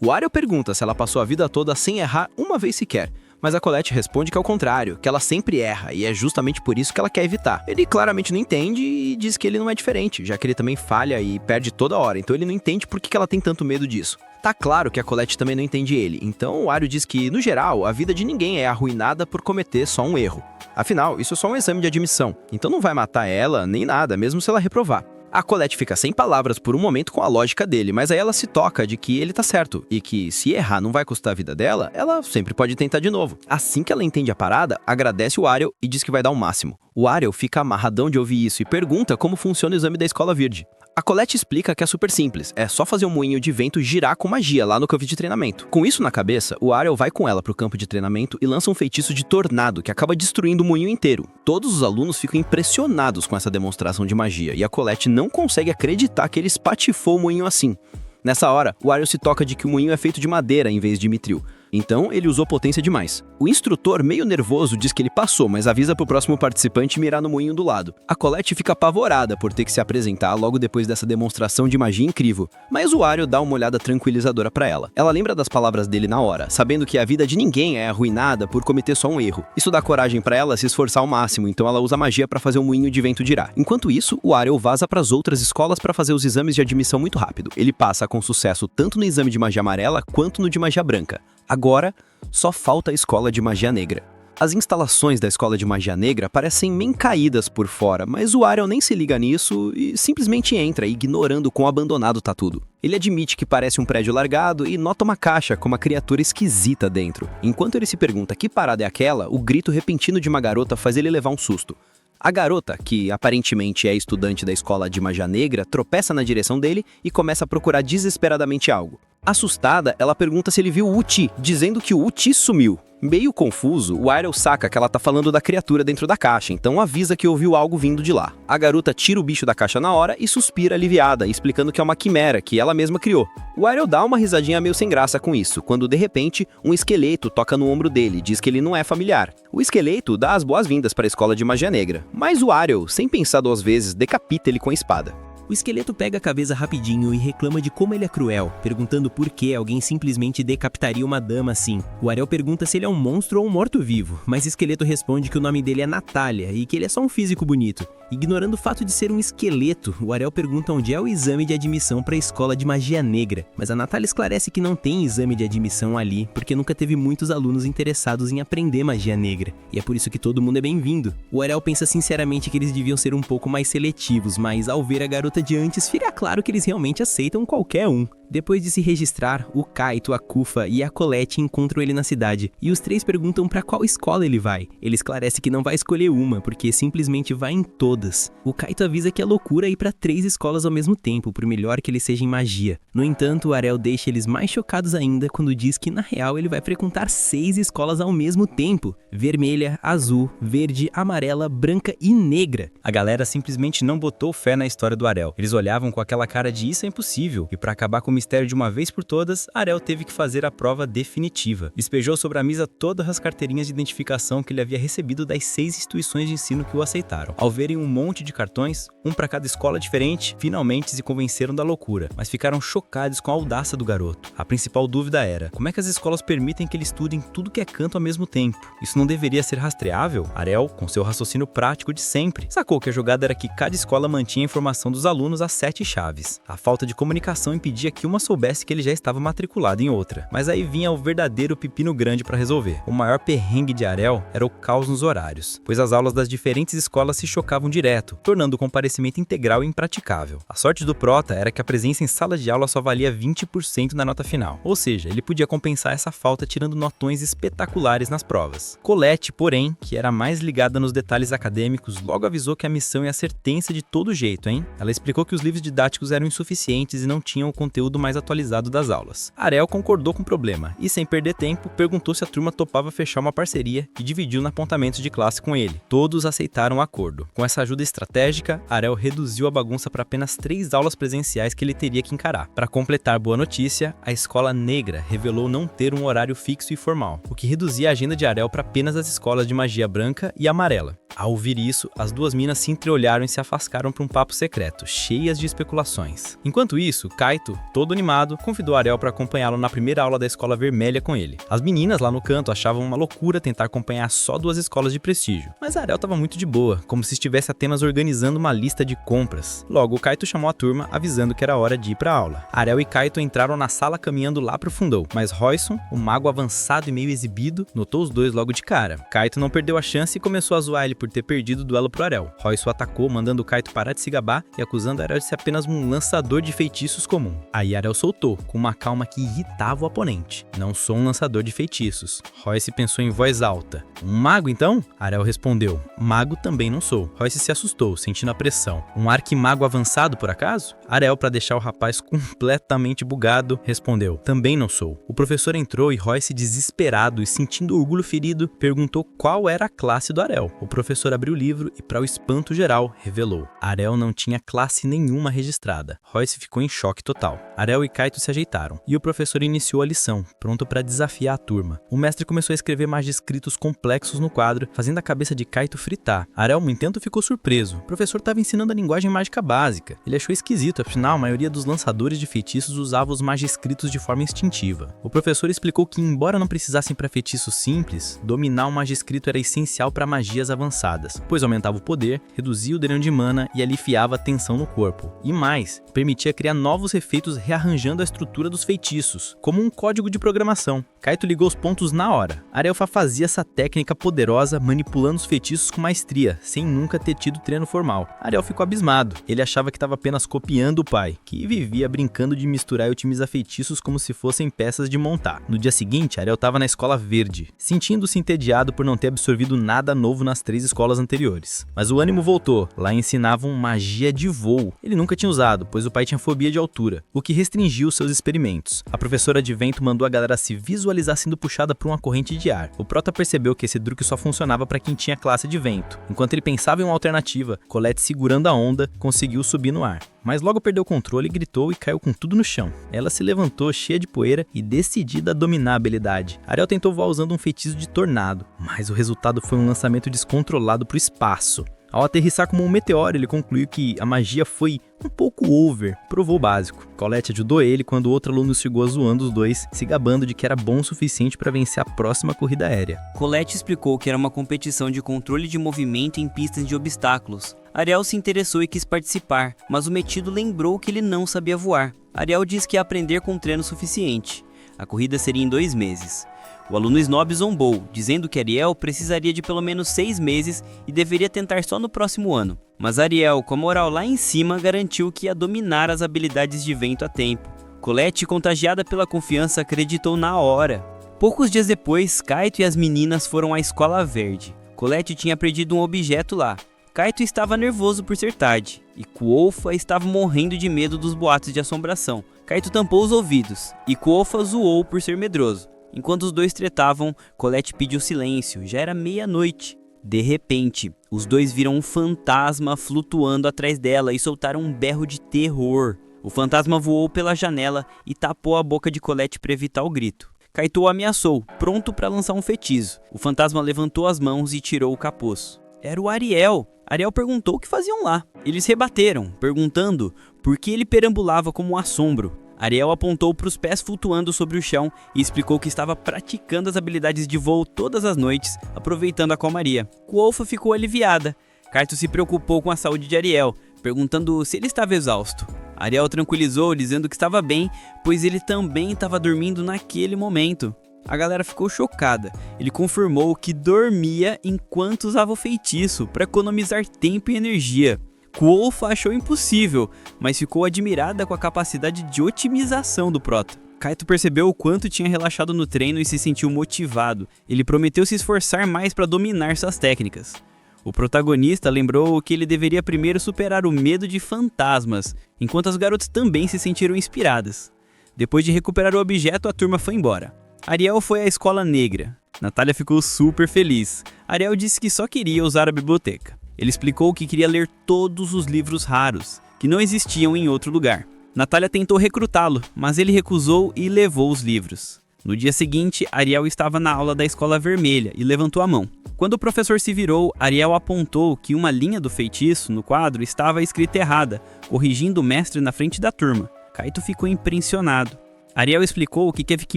O Arel pergunta se ela passou a vida toda sem errar uma vez sequer, mas a Colette responde que é o contrário, que ela sempre erra, e é justamente por isso que ela quer evitar. Ele claramente não entende e diz que ele não é diferente, já que ele também falha e perde toda hora, então ele não entende por que ela tem tanto medo disso. Tá claro que a Colette também não entende ele, então o Arel diz que, no geral, a vida de ninguém é arruinada por cometer só um erro. Afinal, isso é só um exame de admissão, então não vai matar ela nem nada, mesmo se ela reprovar. A Colette fica sem palavras por um momento com a lógica dele, mas aí ela se toca de que ele tá certo, e que se errar não vai custar a vida dela, ela sempre pode tentar de novo. Assim que ela entende a parada, agradece o Arel e diz que vai dar o máximo. O Arel fica amarradão de ouvir isso e pergunta como funciona o exame da Escola Verde. A Colette explica que é super simples, é só fazer um moinho de vento girar com magia lá no campo de treinamento. Com isso na cabeça, o Arel vai com ela pro campo de treinamento e lança um feitiço de tornado que acaba destruindo o moinho inteiro. Todos os alunos ficam impressionados com essa demonstração de magia e a Colette não consegue acreditar que ele espatifou o moinho assim. Nessa hora, o Arel se toca de que o moinho é feito de madeira em vez de mitril. Então, ele usou potência demais. O instrutor, meio nervoso, diz que ele passou, mas avisa pro próximo participante mirar no moinho do lado. A Colette fica apavorada por ter que se apresentar logo depois dessa demonstração de magia incrível, mas o Arel dá uma olhada tranquilizadora pra ela. Ela lembra das palavras dele na hora, sabendo que a vida de ninguém é arruinada por cometer só um erro. Isso dá coragem pra ela se esforçar ao máximo, então ela usa magia pra fazer um moinho de vento girar. Enquanto isso, o Arel vaza pras outras escolas pra fazer os exames de admissão muito rápido. Ele passa com sucesso tanto no exame de magia amarela quanto no de magia branca. Agora, só falta a escola de magia negra. As instalações da escola de magia negra parecem meio caídas por fora, mas o Arel nem se liga nisso e simplesmente entra, ignorando quão abandonado tá tudo. Ele admite que parece um prédio largado e nota uma caixa com uma criatura esquisita dentro. Enquanto ele se pergunta que parada é aquela, o grito repentino de uma garota faz ele levar um susto. A garota, que aparentemente é estudante da escola de magia negra, tropeça na direção dele e começa a procurar desesperadamente algo. Assustada, ela pergunta se ele viu o Uchi, dizendo que o Uchi sumiu. Meio confuso, o Ariel saca que ela tá falando da criatura dentro da caixa, então avisa que ouviu algo vindo de lá. A garota tira o bicho da caixa na hora e suspira aliviada, explicando que é uma quimera que ela mesma criou. O Ariel dá uma risadinha meio sem graça com isso, quando de repente um esqueleto toca no ombro dele e diz que ele não é familiar. O esqueleto dá as boas-vindas para a escola de magia negra, mas o Ariel, sem pensar 2 vezes, decapita ele com a espada. O esqueleto pega a cabeça rapidinho e reclama de como ele é cruel, perguntando por que alguém simplesmente decapitaria uma dama assim. O Ariel pergunta se ele é um monstro ou um morto-vivo, mas o esqueleto responde que o nome dele é Natália e que ele é só um físico bonito. Ignorando o fato de ser um esqueleto, o Ariel pergunta onde é o exame de admissão para a escola de magia negra, mas a Natália esclarece que não tem exame de admissão ali, porque nunca teve muitos alunos interessados em aprender magia negra, e é por isso que todo mundo é bem-vindo. O Ariel pensa sinceramente que eles deviam ser um pouco mais seletivos, mas ao ver a garota de antes, fica claro que eles realmente aceitam qualquer um. Depois de se registrar, o Kaito, a Kufa e a Colette encontram ele na cidade, e os 3 perguntam para qual escola ele vai. Ele esclarece que não vai escolher uma, porque simplesmente vai em todas. O Kaito avisa que é loucura ir para 3 escolas ao mesmo tempo, por melhor que ele seja em magia. No entanto, o Ariel deixa eles mais chocados ainda quando diz que na real ele vai frequentar 6 escolas ao mesmo tempo: vermelha, azul, verde, amarela, branca e negra. A galera simplesmente não botou fé na história do Ariel. Eles olhavam com aquela cara de isso é impossível, e para acabar com o mistério de uma vez por todas, Ariel teve que fazer a prova definitiva. Despejou sobre a mesa todas as carteirinhas de identificação que ele havia recebido das 6 instituições de ensino que o aceitaram. Ao verem um monte de cartões, um para cada escola diferente, finalmente se convenceram da loucura, mas ficaram chocados com a audácia do garoto. A principal dúvida era, como é que as escolas permitem que ele estude em tudo que é canto ao mesmo tempo? Isso não deveria ser rastreável? Ariel, com seu raciocínio prático de sempre, sacou que a jogada era que cada escola mantinha a informação dos alunos às 7 chaves. A falta de comunicação impedia que uma soubesse que ele já estava matriculado em outra. Mas aí vinha o verdadeiro pepino grande para resolver. O maior perrengue de Ariel era o caos nos horários, pois as aulas das diferentes escolas se chocavam direto, tornando o comparecimento integral impraticável. A sorte do Prota era que a presença em sala de aula só valia 20% na nota final, ou seja, ele podia compensar essa falta tirando notões espetaculares nas provas. Colette, porém, que era mais ligada nos detalhes acadêmicos, logo avisou que a missão ia ser tensa de todo jeito, hein? Ela explicou que os livros didáticos eram insuficientes e não tinham o conteúdo mais atualizado das aulas. Ariel concordou com o problema e, sem perder tempo, perguntou se a turma topava fechar uma parceria e dividiu no apontamento de classe com ele. Todos aceitaram o acordo. Com essa ajuda estratégica, Ariel reduziu a bagunça para apenas 3 aulas presenciais que ele teria que encarar. Para completar boa notícia, a escola negra revelou não ter um horário fixo e formal, o que reduzia a agenda de Ariel para apenas as escolas de magia branca e amarela. Ao ouvir isso, as 2 minas se entreolharam e se afascaram para um papo secreto, cheias de especulações. Enquanto isso, Kaito, todo animado, convidou Ariel para acompanhá-lo na primeira aula da escola vermelha com ele. As meninas lá no canto achavam uma loucura tentar acompanhar só 2 escolas de prestígio, mas Ariel estava muito de boa, como se estivesse apenas organizando uma lista de compras. Logo, Kaito chamou a turma, avisando que era hora de ir para a aula. Ariel e Kaito entraram na sala caminhando lá pro fundão, mas Royson, o mago avançado e meio exibido, notou os 2 logo de cara. Kaito não perdeu a chance e começou a zoar ele por ter perdido o duelo pro Ariel. Royce o atacou, mandando o Kaito parar de se gabar e acusando Ariel de ser apenas um lançador de feitiços comum. Aí Ariel soltou, com uma calma que irritava o oponente. Não sou um lançador de feitiços. Royce pensou em voz alta. Um mago então? Ariel respondeu. Mago também não sou. Royce se assustou, sentindo a pressão. Um arquimago avançado por acaso? Ariel, para deixar o rapaz completamente bugado, respondeu. Também não sou. O professor entrou e Royce, desesperado e sentindo o orgulho ferido, perguntou qual era a classe do Ariel. O professor abriu o livro e, para o espanto geral, revelou. Ariel não tinha classe nenhuma registrada. Royce ficou em choque total. Ariel e Kaito se ajeitaram, e o professor iniciou a lição, pronto para desafiar a turma. O mestre começou a escrever manuscritos complexos no quadro, fazendo a cabeça de Kaito fritar. Ariel, no entanto, ficou surpreso. O professor estava ensinando a linguagem mágica básica. Ele achou esquisito, afinal, a maioria dos lançadores de feitiços usava os manuscritos de forma instintiva. O professor explicou que, embora não precisassem para feitiços simples, dominar um manuscrito era essencial para magias avançadas, pois aumentava o poder, reduzia o dreno de mana e aliviava a tensão no corpo. E mais, permitia criar novos efeitos rearranjando a estrutura dos feitiços, como um código de programação. Kaito ligou os pontos na hora. Ariel fazia essa técnica poderosa, manipulando os feitiços com maestria, sem nunca ter tido treino formal. Ariel ficou abismado. Ele achava que estava apenas copiando o pai, que vivia brincando de misturar e otimizar feitiços como se fossem peças de montar. No dia seguinte, Ariel estava na escola verde, sentindo-se entediado por não ter absorvido nada novo nas 3 escolas anteriores. Mas o ânimo voltou, lá ensinavam magia de voo. Ele nunca tinha usado, pois o pai tinha fobia de altura, o que restringiu seus experimentos. A professora de vento mandou a galera se visualizar sendo puxada por uma corrente de ar. O Prota percebeu que esse truque só funcionava para quem tinha classe de vento. Enquanto ele pensava em uma alternativa, Colette, segurando a onda, conseguiu subir no ar. Mas logo perdeu o controle, gritou e caiu com tudo no chão. Ela se levantou cheia de poeira e decidida a dominar a habilidade. Ariel tentou voar usando um feitiço de tornado, mas o resultado foi um lançamento descontrolado para o espaço. Ao aterrissar como um meteoro, ele concluiu que a magia foi um pouco over, provou o básico. Colette ajudou ele quando outro aluno chegou zoando os dois, se gabando de que era bom o suficiente para vencer a próxima corrida aérea. Colette explicou que era uma competição de controle de movimento em pistas de obstáculos. Ariel se interessou e quis participar, mas o metido lembrou que ele não sabia voar. Ariel disse que ia aprender com um treino suficiente. A corrida seria em 2 meses. O aluno Snob zombou, dizendo que Ariel precisaria de pelo menos 6 meses e deveria tentar só no próximo ano. Mas Ariel, com a moral lá em cima, garantiu que ia dominar as habilidades de vento a tempo. Colette, contagiada pela confiança, acreditou na hora. Poucos dias depois, Kaito e as meninas foram à Escola Verde. Colette tinha perdido um objeto lá. Kaito estava nervoso por ser tarde, e Kuofa estava morrendo de medo dos boatos de assombração. Kaito tampou os ouvidos, e Kuofa zoou por ser medroso. Enquanto os dois tretavam, Colette pediu silêncio, já era meia-noite. De repente, os dois viram um fantasma flutuando atrás dela e soltaram um berro de terror. O fantasma voou pela janela e tapou a boca de Colette para evitar o grito. Kaito o ameaçou, pronto para lançar um feitiço. O fantasma levantou as mãos e tirou o capuz. Era o Ariel. Ariel perguntou o que faziam lá. Eles rebateram, perguntando por que ele perambulava como um assombro. Ariel apontou para os pés flutuando sobre o chão e explicou que estava praticando as habilidades de voo todas as noites, aproveitando a calmaria. Kuofa ficou aliviada. Kaito se preocupou com a saúde de Ariel, perguntando se ele estava exausto. Ariel tranquilizou, dizendo que estava bem, pois ele também estava dormindo naquele momento. A galera ficou chocada. Ele confirmou que dormia enquanto usava o feitiço para economizar tempo e energia. Kuofa achou impossível, mas ficou admirada com a capacidade de otimização do Prota. Kaito percebeu o quanto tinha relaxado no treino e se sentiu motivado. Ele prometeu se esforçar mais para dominar suas técnicas. O protagonista lembrou que ele deveria primeiro superar o medo de fantasmas, enquanto as garotas também se sentiram inspiradas. Depois de recuperar o objeto, a turma foi embora. Ariel foi à escola negra. Natália ficou super feliz. Ariel disse que só queria usar a biblioteca. Ele explicou que queria ler todos os livros raros, que não existiam em outro lugar. Natália tentou recrutá-lo, mas ele recusou e levou os livros. No dia seguinte, Ariel estava na aula da Escola Vermelha e levantou a mão. Quando o professor se virou, Ariel apontou que uma linha do feitiço no quadro estava escrita errada, corrigindo o mestre na frente da turma. Kaito ficou impressionado. Ariel explicou que teve que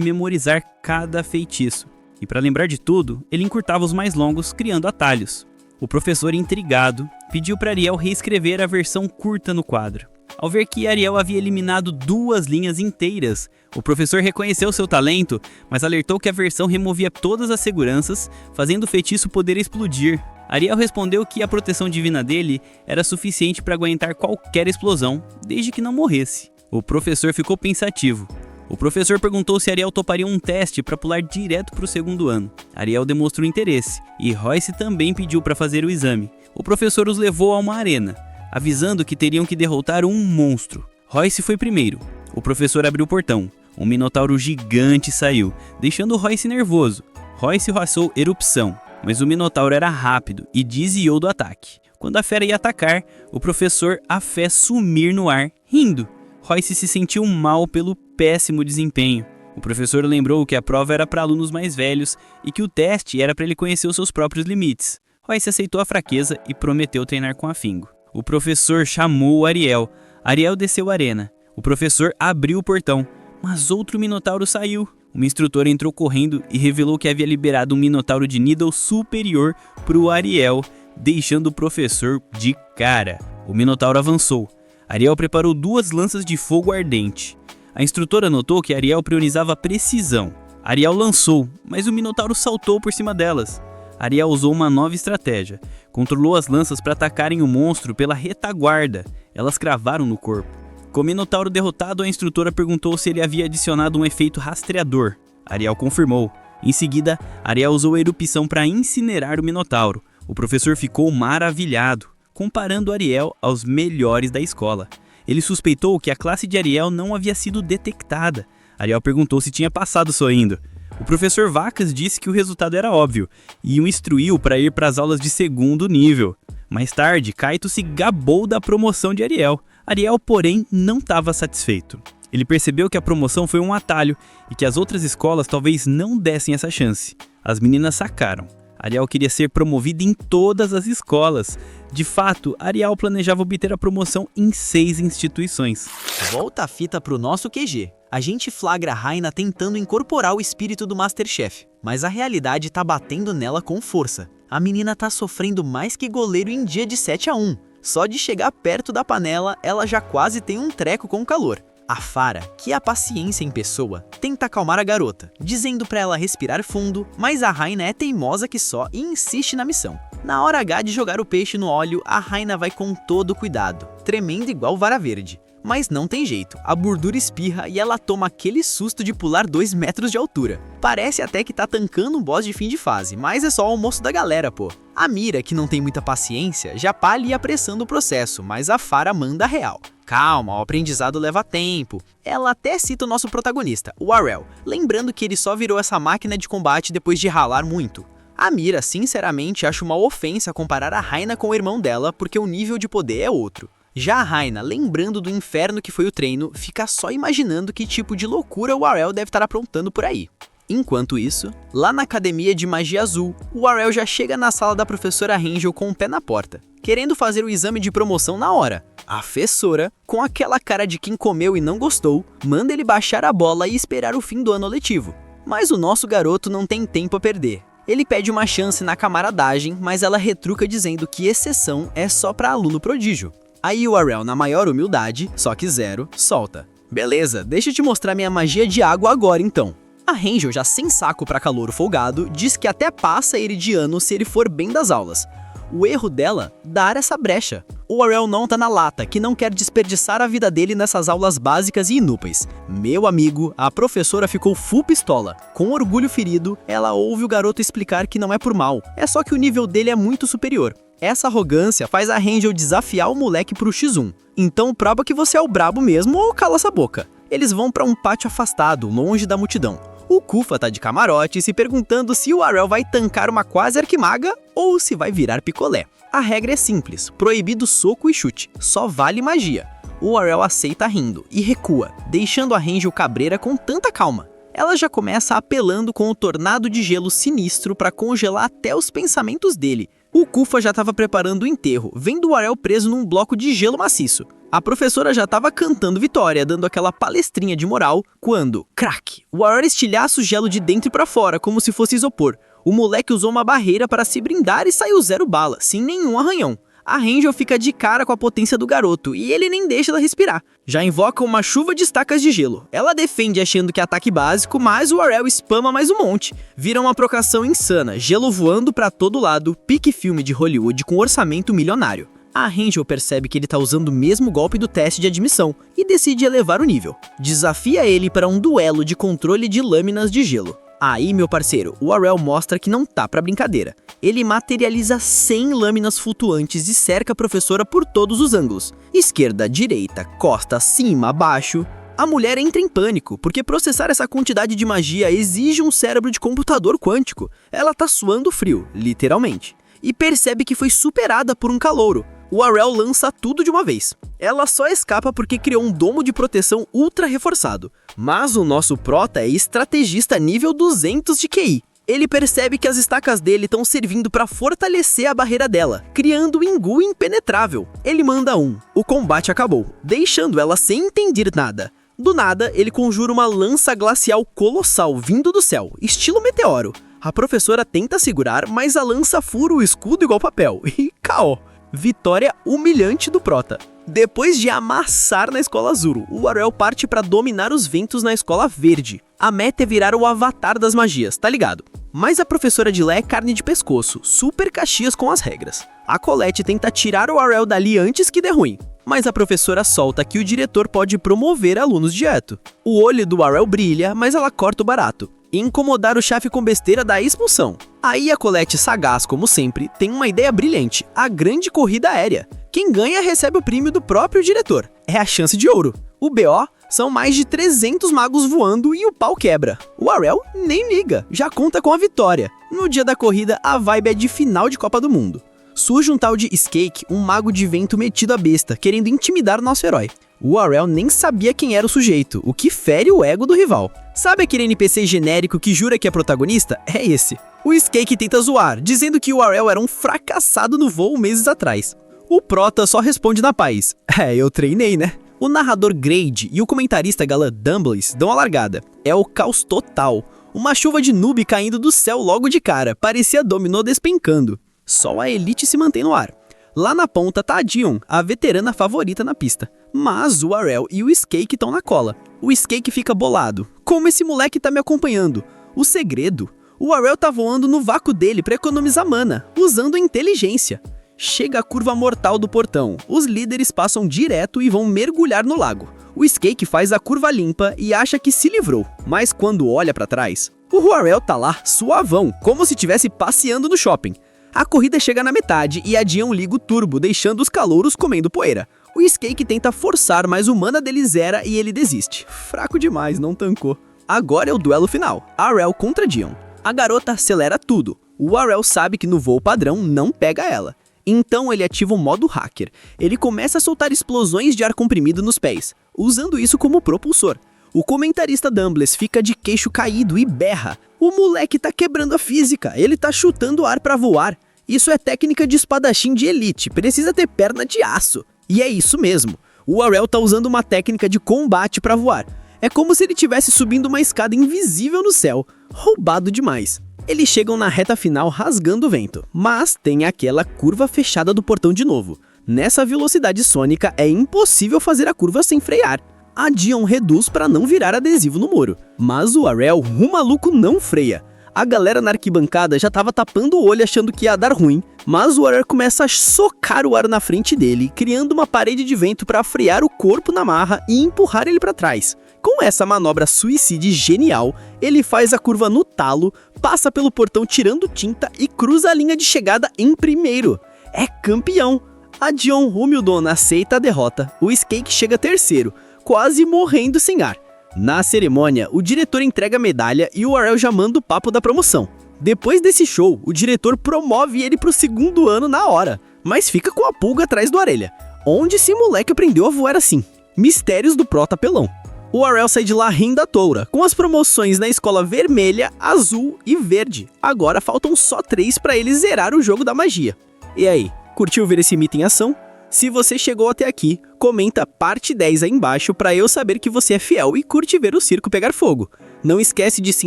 memorizar cada feitiço, e para lembrar de tudo, ele encurtava os mais longos, criando atalhos. O professor, intrigado, pediu para Ariel reescrever a versão curta no quadro. Ao ver que Ariel havia eliminado 2 linhas inteiras, o professor reconheceu seu talento, mas alertou que a versão removia todas as seguranças, fazendo o feitiço poder explodir. Ariel respondeu que a proteção divina dele era suficiente para aguentar qualquer explosão, desde que não morresse. O professor ficou pensativo. O professor perguntou se Ariel toparia um teste para pular direto para o 2º ano. Ariel demonstrou interesse, e Royce também pediu para fazer o exame. O professor os levou a uma arena, avisando que teriam que derrotar um monstro. Royce foi primeiro. O professor abriu o portão. Um minotauro gigante saiu, deixando Royce nervoso. Royce roçou erupção, mas o minotauro era rápido e desviou do ataque. Quando a fera ia atacar, o professor a fez sumir no ar, rindo. Royce se sentiu mal pelo péssimo desempenho. O professor lembrou que a prova era para alunos mais velhos e que o teste era para ele conhecer os seus próprios limites. Royce aceitou a fraqueza e prometeu treinar com afinco. O professor chamou Ariel. Ariel desceu a arena. O professor abriu o portão, mas outro minotauro saiu. Uma instrutora entrou correndo e revelou que havia liberado um minotauro de nível superior para o Ariel, deixando o professor de cara. O minotauro avançou. Ariel preparou 2 lanças de fogo ardente. A instrutora notou que Ariel priorizava a precisão. Ariel lançou, mas o minotauro saltou por cima delas. Ariel usou uma nova estratégia. Controlou as lanças para atacarem o monstro pela retaguarda. Elas cravaram no corpo. Com o minotauro derrotado, a instrutora perguntou se ele havia adicionado um efeito rastreador. Ariel confirmou. Em seguida, Ariel usou a erupção para incinerar o minotauro. O professor ficou maravilhado, comparando Ariel aos melhores da escola. Ele suspeitou que a classe de Ariel não havia sido detectada. Ariel perguntou se tinha passado sorrindo. O professor Vacas disse que o resultado era óbvio e o instruiu para ir para as aulas de segundo nível. Mais tarde, Kaito se gabou da promoção de Ariel. Ariel, porém, não estava satisfeito. Ele percebeu que a promoção foi um atalho e que as outras escolas talvez não dessem essa chance. As meninas sacaram. Ariel queria ser promovida em todas as escolas. De fato, Ariel planejava obter a promoção em 6 instituições. Volta a fita pro nosso QG. A gente flagra a Raina tentando incorporar o espírito do Masterchef, mas a realidade tá batendo nela com força. A menina tá sofrendo mais que goleiro em dia de 7-1. Só de chegar perto da panela, ela já quase tem um treco com o calor. A Fara, que é a paciência em pessoa, tenta acalmar a garota, dizendo pra ela respirar fundo, mas a Raina é teimosa que só e insiste na missão. Na hora H de jogar o peixe no óleo, a Raina vai com todo cuidado, tremendo igual vara verde. Mas não tem jeito, a bordura espirra e ela toma aquele susto de pular 2 metros de altura. Parece até que tá tancando um boss de fim de fase, mas é só o almoço da galera, pô. A Mira, que não tem muita paciência, já pá ali apressando o processo, mas a Fara manda real. Calma, o aprendizado leva tempo. Ela até cita o nosso protagonista, o Arel, lembrando que ele só virou essa máquina de combate depois de ralar muito. A Mira, sinceramente, acha uma ofensa comparar a Raina com o irmão dela, porque o nível de poder é outro. Já a Raina, lembrando do inferno que foi o treino, fica só imaginando que tipo de loucura o Arel deve estar aprontando por aí. Enquanto isso, lá na Academia de Magia Azul, o Arel já chega na sala da professora Angel com o pé na porta, querendo fazer o exame de promoção na hora. A professora, com aquela cara de quem comeu e não gostou, manda ele baixar a bola e esperar o fim do ano letivo. Mas o nosso garoto não tem tempo a perder. Ele pede uma chance na camaradagem, mas ela retruca dizendo que exceção é só para aluno prodígio. Aí o Arel, na maior humildade, só que zero, solta. Beleza, deixa eu te mostrar minha magia de água agora então. A Angel, já sem saco pra calouro folgado, diz que até passa ele de ano se ele for bem das aulas. O erro dela, dar essa brecha. O Arel não tá na lata, que não quer desperdiçar a vida dele nessas aulas básicas e inúteis. Meu amigo, a professora ficou full pistola. Com orgulho ferido, ela ouve o garoto explicar que não é por mal, é só que o nível dele é muito superior. Essa arrogância faz a Angel desafiar o moleque pro X1. Então prova que você é o brabo mesmo ou cala essa boca. Eles vão pra um pátio afastado, longe da multidão. O Kufa tá de camarote se perguntando se o Arel vai tancar uma quase arquimaga ou se vai virar picolé. A regra é simples, proibido soco e chute, só vale magia. O Arel aceita rindo e recua, deixando a Angel cabreira com tanta calma. Ela já começa apelando com o tornado de gelo sinistro para congelar até os pensamentos dele. O Kufa já estava preparando o enterro, vendo o Arel preso num bloco de gelo maciço. A professora já estava cantando vitória, dando aquela palestrinha de moral, quando, crack, o Arel estilhaça o gelo de dentro para fora, como se fosse isopor. O moleque usou uma barreira para se brindar e saiu 0 bala, sem nenhum arranhão. A Angel fica de cara com a potência do garoto e ele nem deixa ela respirar. Já invoca uma chuva de estacas de gelo. Ela defende achando que é ataque básico, mas o Arel spama mais um monte. Vira uma procação insana, gelo voando pra todo lado, pique filme de Hollywood com orçamento milionário. A Angel percebe que ele tá usando o mesmo golpe do teste de admissão e decide elevar o nível. Desafia ele para um duelo de controle de lâminas de gelo. Aí, meu parceiro, o Arel mostra que não tá pra brincadeira. Ele materializa 100 lâminas flutuantes e cerca a professora por todos os ângulos. Esquerda, direita, costa, cima, baixo. A mulher entra em pânico, porque processar essa quantidade de magia exige um cérebro de computador quântico. Ela tá suando frio, literalmente. E percebe que foi superada por um calouro. O Arel lança tudo de uma vez. Ela só escapa porque criou um domo de proteção ultra reforçado. Mas o nosso prota é estrategista nível 200 de QI. Ele percebe que as estacas dele estão servindo para fortalecer a barreira dela, criando um engu impenetrável. Ele manda um. O combate acabou, deixando ela sem entender nada. Do nada, ele conjura uma lança glacial colossal vindo do céu, estilo meteoro. A professora tenta segurar, mas a lança fura o escudo igual papel. E KO. Vitória humilhante do prota. Depois de amassar na escola azul, o Arel parte para dominar os ventos na escola verde. A meta é virar o avatar das magias, tá ligado? Mas a professora de lá é carne de pescoço, super caxias com as regras. A Colette tenta tirar o Arel dali antes que dê ruim. Mas a professora solta que o diretor pode promover alunos direto. O olho do Arel brilha, mas ela corta o barato. Incomodar o chefe com besteira dá expulsão. Aí a Colette, sagaz como sempre, tem uma ideia brilhante, a grande corrida aérea. Quem ganha recebe o prêmio do próprio diretor. É a chance de ouro. O BO são mais de 300 magos voando e o pau quebra. O Arel nem liga, já conta com a vitória. No dia da corrida, a vibe é de final de Copa do Mundo. Surge um tal de Skake, um mago de vento metido a besta, querendo intimidar nosso herói. O Arel nem sabia quem era o sujeito, o que fere o ego do rival. Sabe aquele NPC genérico que jura que é protagonista? É esse. O Skake tenta zoar, dizendo que o Arel era um fracassado no voo meses atrás. O Prota só responde na paz. Eu treinei, né? O narrador Grade e o comentarista galã Dumbles dão a largada. É o caos total. Uma chuva de noob caindo do céu logo de cara, parecia dominó despencando. Só a elite se mantém no ar. Lá na ponta tá a Dion, a veterana favorita na pista. Mas o Arel e o Skake estão na cola. O Skake fica bolado. Como esse moleque tá me acompanhando? O segredo? O Arel tá voando no vácuo dele pra economizar mana, usando inteligência. Chega a curva mortal do portão. Os líderes passam direto e vão mergulhar no lago. O Skake faz a curva limpa e acha que se livrou. Mas quando olha pra trás, o Arel tá lá, suavão, como se estivesse passeando no shopping. A corrida chega na metade e a Dion liga o turbo, deixando os calouros comendo poeira. O Skake tenta forçar, mas o mana dele zera e ele desiste. Fraco demais, não tancou. Agora é o duelo final, Arel contra Dion. A garota acelera tudo. O Arel sabe que no voo padrão não pega ela. Então ele ativa o modo hacker. Ele começa a soltar explosões de ar comprimido nos pés, usando isso como propulsor. O comentarista Dumbles fica de queixo caído e berra. O moleque tá quebrando a física, ele tá chutando ar pra voar. Isso é técnica de espadachim de elite, precisa ter perna de aço. E é isso mesmo, o Arel tá usando uma técnica de combate pra voar. É como se ele estivesse subindo uma escada invisível no céu. Roubado demais. Eles chegam na reta final rasgando o vento, mas tem aquela curva fechada do portão de novo. Nessa velocidade sônica é impossível fazer a curva sem frear. A Dion reduz para não virar adesivo no muro, mas o Arel, o maluco, não freia. A galera na arquibancada já tava tapando o olho achando que ia dar ruim, mas o Arel começa a socar o ar na frente dele, criando uma parede de vento para frear o corpo na marra e empurrar ele para trás. Com essa manobra suicide genial, ele faz a curva no talo, passa pelo portão tirando tinta e cruza a linha de chegada em primeiro. É campeão! A Dion humildona aceita a derrota, o Skake chega terceiro, quase morrendo sem ar. Na cerimônia, o diretor entrega a medalha e o Arel já manda o papo da promoção. Depois desse show, o diretor promove ele pro segundo ano na hora, mas fica com a pulga atrás da orelha. Onde esse moleque aprendeu a voar assim? Mistérios do Prota Pelão. O Arel sai de lá rindo à toura, com as promoções na escola vermelha, azul e verde. Agora faltam só 3 para ele zerar o jogo da magia. E aí, curtiu ver esse mito em ação? Se você chegou até aqui, comenta parte 10 aí embaixo para eu saber que você é fiel e curte ver o circo pegar fogo. Não esquece de se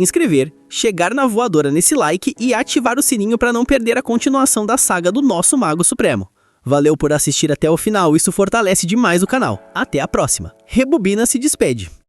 inscrever, chegar na voadora nesse like e ativar o sininho para não perder a continuação da saga do nosso Mago Supremo. Valeu por assistir até o final, isso fortalece demais o canal. Até a próxima. Rebobina se despede.